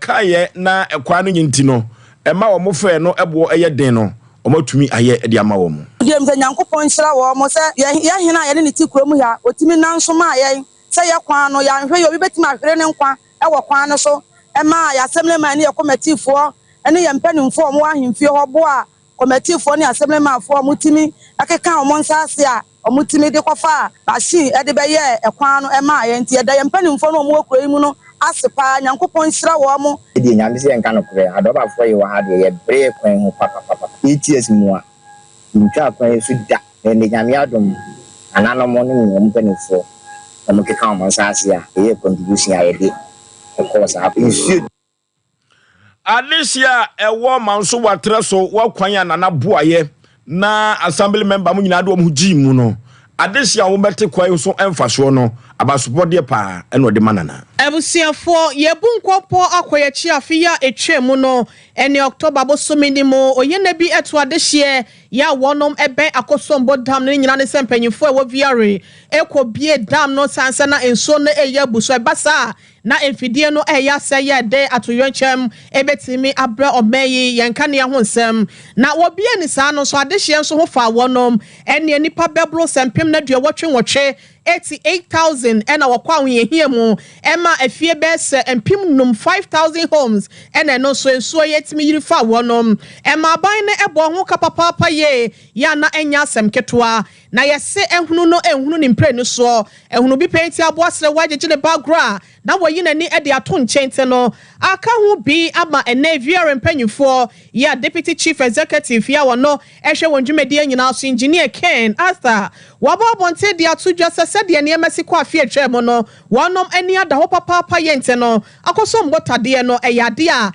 kaye na ekwan no nyinti no ema wo mofe no ebo eye den no omatumi aye de ama wo mo dem ze nyankopon hyira wo mo se ye hena ye ne ti kurom ya otimi nanso ma ye se ye kwan no ya hwe ye obi betimi ahwere ne nkwa e wo kwan no so ema ya assemblyman ne ye committee fo ene ye mpanimfo mo ahemfie ho bo a committee fo ne assemblyman fo mo timi akeka mo nsase a mo timi de kofa machine e de be ye ekwan no ema ye nti ye da ye mpanimfo no mo okura mu no asepa nyankopon hyira wo mo di nyame se nka no kure adoba fo ye wa ha de ye bre kwan ho papa ETS mu a ntwa kwan su da ne nyame adom anano mo ne mo mpanimfo mo keka mo nsase a ye contribution a ye de ko sa issue Alicia ewo manso watre so wakwan ya nana boaye na assembly member mu nyina do mu gi mu no Alicia wo bete kwan so emfaso no abasopode pa eno de manana Ebusiafo yebu nkwopo akoye chiafi ya etwemu no ene October bosomini mo oyene bi eto adehye ya wonom ebe akosombo dam ne nyina ne sempanyifo ewo viare ekobie dam no sansa na enso na eya buso ebasa na emfidie no eya seye de atoyonchem ebetimi abra omeyi yenka ne ho nsem na wobie ni sa no so adehye nso ho fa wonom ene nipa bebro sempem na duawotwe 88,000 and our kwa here mu Emma efie bese empim num 5,000 homes and no so yet me yirifa wonom Emma ban ne ebo ho kapapa ye ya na enya asem ketwa na yese ehunu no ehunu ni mpre no so ehunu bi penti aboasre wagege ne bagra na wayi nani e de ato nchente no aka hu bi ama ene viare mpanyufo ya deputy chief executive ya wono ehwe wondwumedi anyina so engineer Ken Arthur wababonte de ato dwasa de ne emasi kwa afie twemo no wonom ani ada ho papa yente no akoso mbotade no eyade a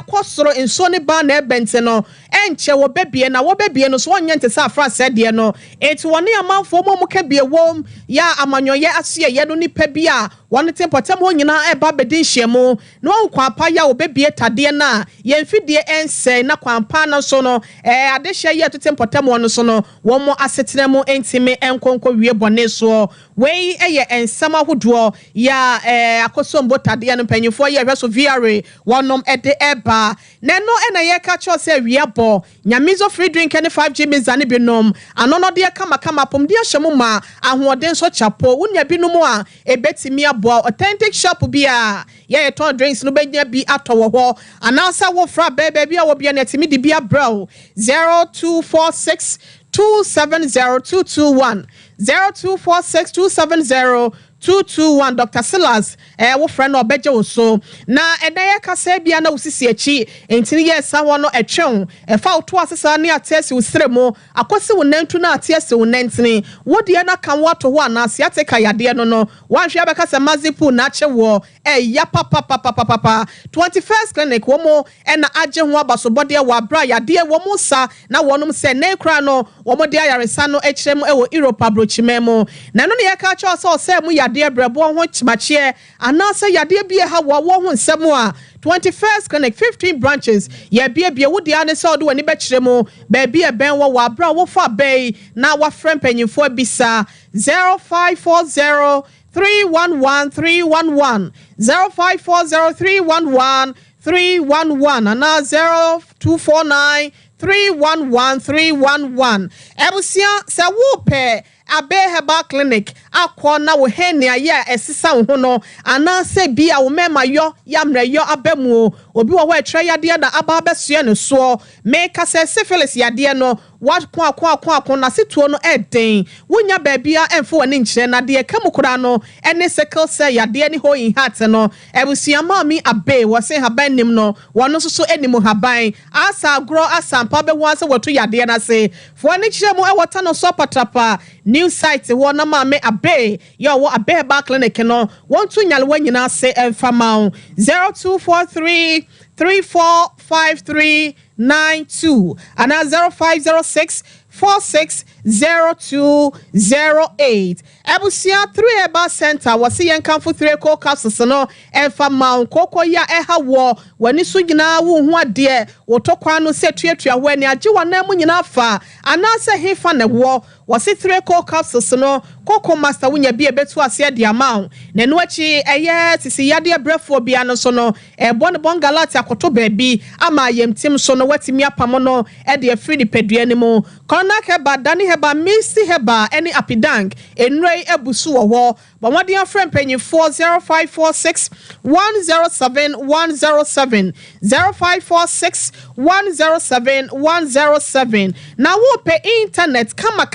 kosoro nso ne ba na ebente no enche wo bebie na wo bebie no so onye ntese afra sede no eti woni amanfo mo ka bie wom ya amanyoye asie ye no nipa bi a won tempotem ho nyina eba bedin hyiemu no kwapa ya wo bebie tade na ye mfidie ense na kwampa na so no adehye ye tempotem won so no wo mo asetena mu entime enkonko wie bone so wei eye ensama hodo ya akosombo tade no panyifo ye hweso viare wonom ede eba neno ena ye ka cho se wiabo nyamizo free drink and 5G mizane binom anono de kama pom de ahyemu ma ahoden so chapo unya binom a ebetimi abo authentic shop bia ye ton drinks no benya bi atowo ho anasa wo fra bebe bia wo bia netimi de bia bro 0246 270221 0246 270-221 Dr. Silas wo friend obeje wo so na edaye kasa bia na usisi echi entini ye sa ho no etwen fa oto asesa ne atese usremo akosi wo nantu na atese wo nantini wo de na kan wato ho anase ateka yade no no wanhwe abekasa mazipu na ache wo ya papa 21st clinic wo mo na age ho abasobode wa bra yade wo mo sa na wonum se na kra no wo mo de ayaresa no echirem wo Europe abrochimemo na no ne ye ka cha so se mu yade brebo ho chimachie anase yade bia ha wo ho nsemo a 21st clinic 15 branches ye bia wo dia ne so do wani be chiremu ba bia ben wo wa bra wo fa bay na wa frem panyimfo bisa 0540 311 0540 311 and 0249 311 ebusia se wo pe abe herbal clinic akọ na wo henia ye esisa ho no anase bia wo mema yo yamre yo abemu obi wo etwe yade na aba besue ne so make se syphilis yade no what kwa na situo no eden wonya baabia emfo wani nkyere na de kamukura no ene sickle cell yade ni ho in heart no ebusia mami abe wo se haban nim no wono so enimu haban asa agro asampa be wo ase woto yade na se fo ani kyere mu ewota no so patapa new site wo na mame abe yo wo abe ba clinic no won to nyalwa nyina se emfama 0243 345392 and 0506 460208 Ebusia 3 Eba Center wasi yenkamfo 3 ko capsules no emfa ma koko ya eha wo wani so nyina wo hu ade wotokwa no se tuatua ho ani age wana mu nyina fa anase hefa ne wo wasi 3 ko capsules no koko master wunya bi ebetu ase de amount na no achi eye sisi yade brefo bia no so no bon bongalati akoto baabi ama yemtim so no watimi apamo no e de free di pedua ni mu kona heba dani heba misi heba any apidank enrei ebusu wo but what the friend penny 40546 107 107 0546 107 107 na wo pe internet kama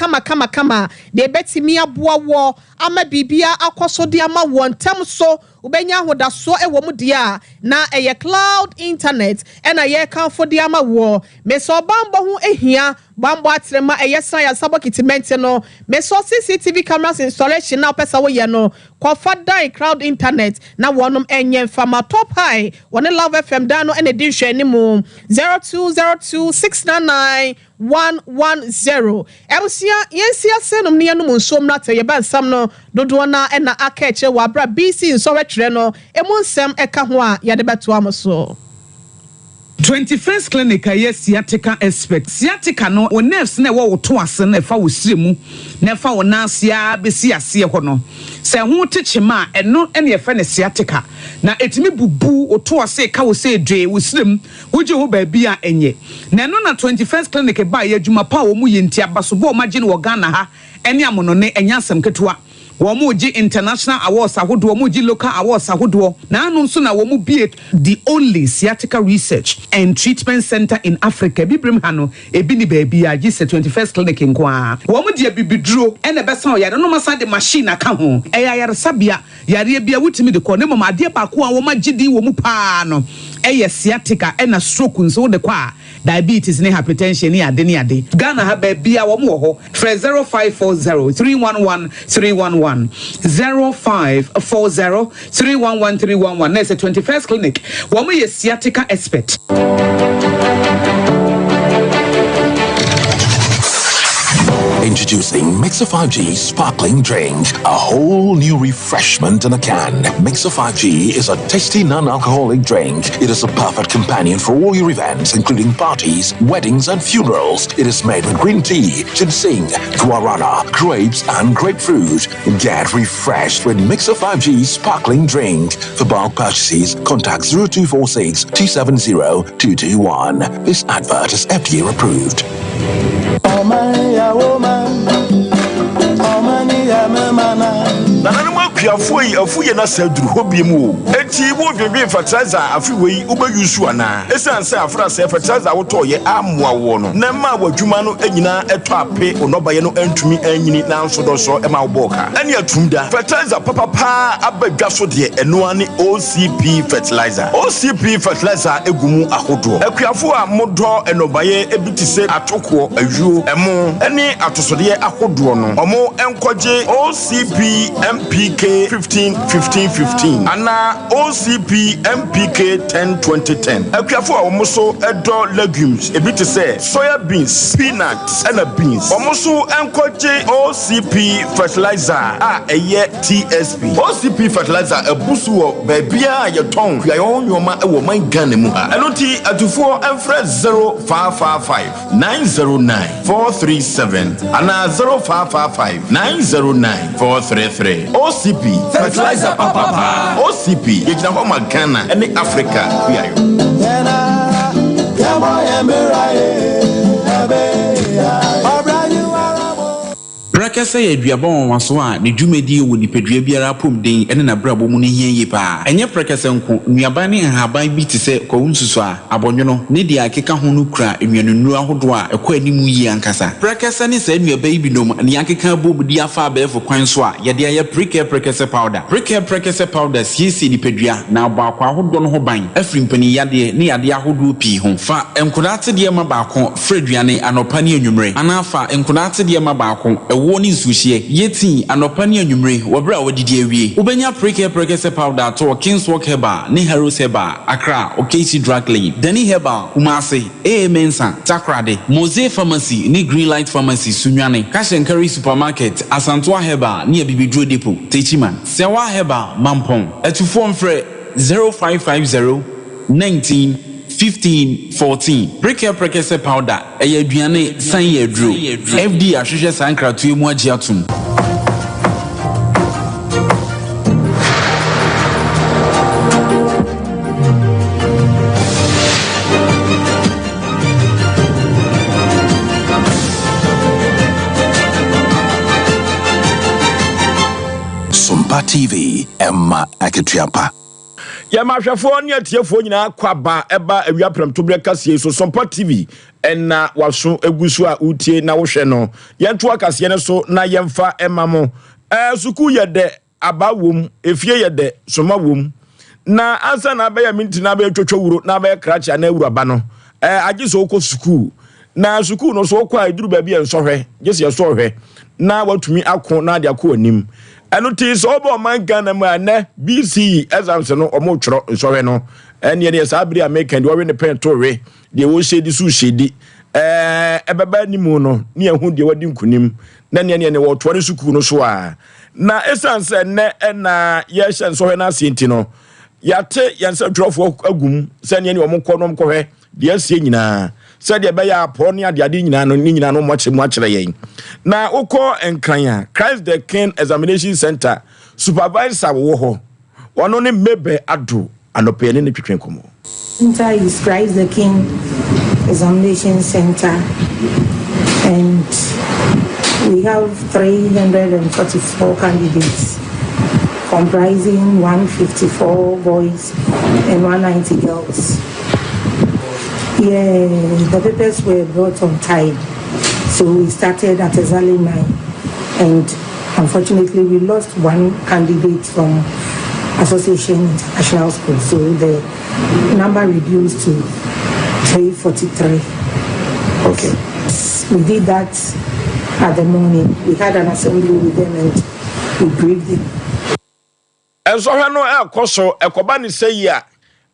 de betimi aboa wo ama bibia akoso de ama wontam so ubenya hoda so ewo mu dia na eye cloud internet ena ye kan fo de ama wo me so bambo ho ehia bambo atrema eye san ya sabo kitimente no me so CCTV cameras installation na pesa wo ye no kofa dai cloud internet na wonom enye fama top high woni Love FM dano ene di hwe ni mu 0202 699 Ebusia yensia senum ne yanum nsom na te ye ban sam no dodo na ena akache wa bra BC nso wetire no emu nsem eka ho a ye de beto amoso 21st clinic aye sciatica expert sciatica no o nerves na wo to ase na fa wo siremu na fa wo nasia besi ase ho no se ho techema eno ene ye fa ne sciatica na etimi bubu o to ase ka wo se dwe wo sirem wo je ho ba bi a enye na eno na 21st clinic ba ye adwuma pa wo mu ye ntia basobo ma gye no Ghana ha ene amono ne enyasem ketewa Womuji international awards ahodo womuji local awards ahodo na anu nso na womu be the only sciatica research and treatment center in Africa bibrem ha no ebi ni baabi a gise 21st clinic nkoa womu de bibiduro ene besa oyare no masa de machine aka ho eyayare sabia yare bia wutimi de ko ne mama ade ba ko a wo magidi womu pa no sciatica ena stroke nso de kwa diabetes ne hypertension ne ade Ghana ha baabi a womu ho 0540 311 311 311 0540 311 311. That's the 21st clinic. Woman is sciatica expert. Introducing Mixer 5G Sparkling Drink, a whole new refreshment in a can. Mixer 5G is a tasty non-alcoholic drink. It is a perfect companion for all your events, including parties, weddings, and funerals. It is made with green tea, ginseng, guarana, grapes, and grapefruit. Get refreshed with Mixer 5G Sparkling Drink. For bulk purchases, contact 0246 270 221. This advert is FDA approved. Piafoi afuye na saduru hobi mu enti wo dwedwe fertilizer afiwei ubayusu ana esanse afra se fertilizer wotoye amwa wo no na ma wadwuma no anyina eto ape onobaye no antumi anyini na nsodoso ema woboka ani atumda fertilizer papa abadwa so de eno ani OCP fertilizer egumu ahodo akuafo a modo enobaye ebitise atoko awuo emo ani atosode ahodo no omo enkoje OCP MPK 15 ana OCP MPK 10 akuafo a omoso edo legumes ebiti say soya beans, peanuts and beans omoso enkoje OCP fertilizer a eye TSP OCP fertilizer ebusu wo baabia ye ton kuayo nyoma e wo man Ghana mu ha enoti atufo enfre 0555 909 437 ana 0555 909 433 OCP fertilizer papa OCP yejina ho Ghana ene Africa kuayo Brakasa ya duabon waso a ne dwumadi wo nipadua biara pomden ene na brabo mu ne hianye pa enye brakasa nko nuaban ne haban bi tise kwawunsusu a abonwono ne dia akeka ho no kura enwanunu ahodo a ekwa animu yi ankasa brakasa ne sa nuaban bi nom ne akeka bobudi afa abefo kwan so a ye dia ye brakasa powder siesi nipadua na abakwa ahodo no ho ban afrimpani yade ne yade ahodo pi ho fa enkodate de ma baako freduane anopa ne anwumre anafa enkodate de ma baako woni suhie yeti anopa ne anwumre wobra wodidi awie ubenya prekese powder to Kingswalk Herbal ne Heroes Herbal Accra Okesi Drug Lane Dani Herbal Kumase Mensa Takrade Mose Pharmacy ne Greenlight Pharmacy Sunwane Cash and Carry Supermarket Asantwa Herbal ne Bibidro Depot Techiman Sewa Herbal Mampong etufo mfre 0550 19 15-14 prekese powder eye aduane san ye dro FD ahwehwe sankratu emu agiatum Sompa TV Emma Aketiapa ya mahwefo ne atiefo nyina kwaba eba awia premto brekasie so Sompa TV enna waso egusu a utie na wohwe no yento akase ne so na yemfa emamo suku yede abawom efie yede soma wom na ansa na be ya minti na be twotwo wuro na be kracha na wuro aba no agiso ko suku na suku no so kwa iduru ba bi ensohwe gese ye sohwe na watumi akọ na de akọ anim eno ti so bo man Ghana mu ane BC exams no omo tworo nsohwe no ene ne sabri American de we ne pen to we de wo shedi su shedi ebeba nimu no ne ehu de wadi nkunim na ne wo twore suku no so a na essence ne na ye hye nsohwe na asienti no yate yansa tworofo agum se ne omo kọ no mkọhwe de asie nyina said the beya upon ya nyina no much yen na ukọ enkran Christ the King Examination Center supervisor wo ho ono ne mebe ado anopene ne twetwen komo Center is Christ the King Examination Center, and we have 344 candidates comprising 154 boys and 190 girls. Yeah, the papers were brought on time, so we started at exactly 9, and unfortunately we lost one candidate from Association International School, so the number reduced to 343. Okay. We did that at the morning. We had an assembly with them, and we break them. And so no koso ekoba ni say ya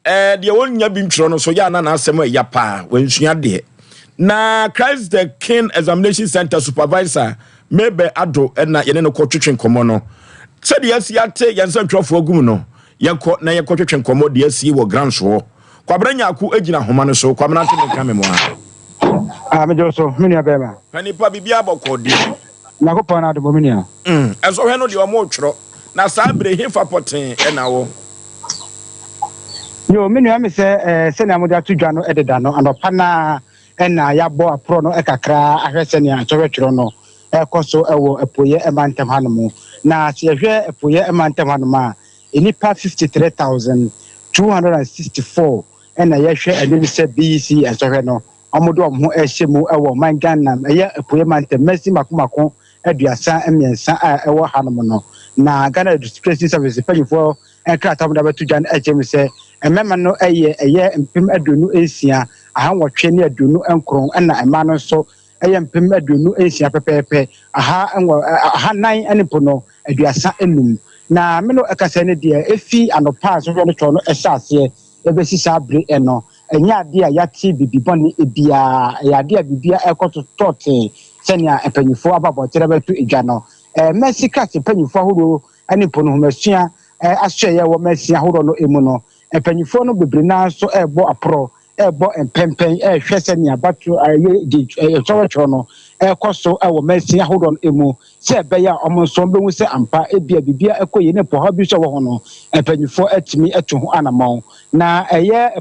de wonya bi ntro no so ya na asem ya pa wansua de na Christ the King Examination Center supervisor mebe ado na yene no kwotwetwe komo no se de asi ate yensa ntwofo agum no yekọ na yekotwetwe komo de asi wo grand so kwabranya aku agina homa no so kwamna ante me kame mo a me joso mini abema pani pa bibia bokodi na ko pa na do mini a enso hwe no de o mo twro na saa brehin fa poten na wo yo menu am se se na mo da tudwa no ededa no anopa na na ya bo apro no ekakra ahwese ne atwetwero no ekoso ewo epoye emantem hanom na se hwe epoye emantem hanom a enipa 53,264 na ye hwe enemi se BEC esohwe no omodo omho ehyemu ewo man Ghana ye epoye emantem mesi makomako aduasa emiensa a ewo hanom no na Ghana District Service panyfo enkratam da betudwan ejem se emema no eye mpem adunu ensia ahanwotwe ne adunu enkron na ema no so eye mpem adunu ensia pepepe aha nan enipo no aduasa enum na me no ekasa ne de efi anopa so no tro no esase ebesi sabre eno enya ade a yati bibibone ebia ya ade a bibia ekoto tote senia epanyfo ababotere betu edwa no mesika se panyfo ahoro enipo no homasua asye wo mesia ahoro no emu no epanyfo no bebre na so ebo apro ebo empempen hwese ne abatu chọrọchọrọ no ekoso ewo mesia ahoro no emu se beya omonso behu se ampa ebia bibia ekoye ne po ha bi so wo ho no epanyfo atimi etu ho anamon na eye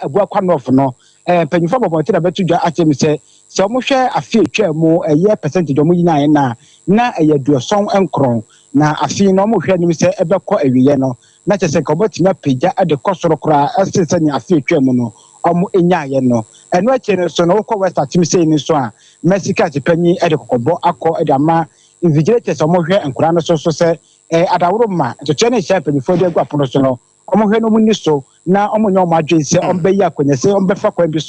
abu akwanofo no epanyfo bobontira betudwa atemi se omo hwe afi etwa mu eye percentage omo yina na eye duoson enkron na afi no mo hwe nim se ebekọ awiye no na chese ka obotimi apagya ade kosoro kra asese ne afi etwa mu no omo enyaye no eno akere so no ko west atimi sei ni so a mesika tipanyi ade kokobo akọ ade ama invigilators omo hwe enkura no so se adaworo ma to chene sha panifo de aguapono so no omo hwe no mu ni so na omo nya omo adwen se ombe yi akwanya se ombe fa kwa bi so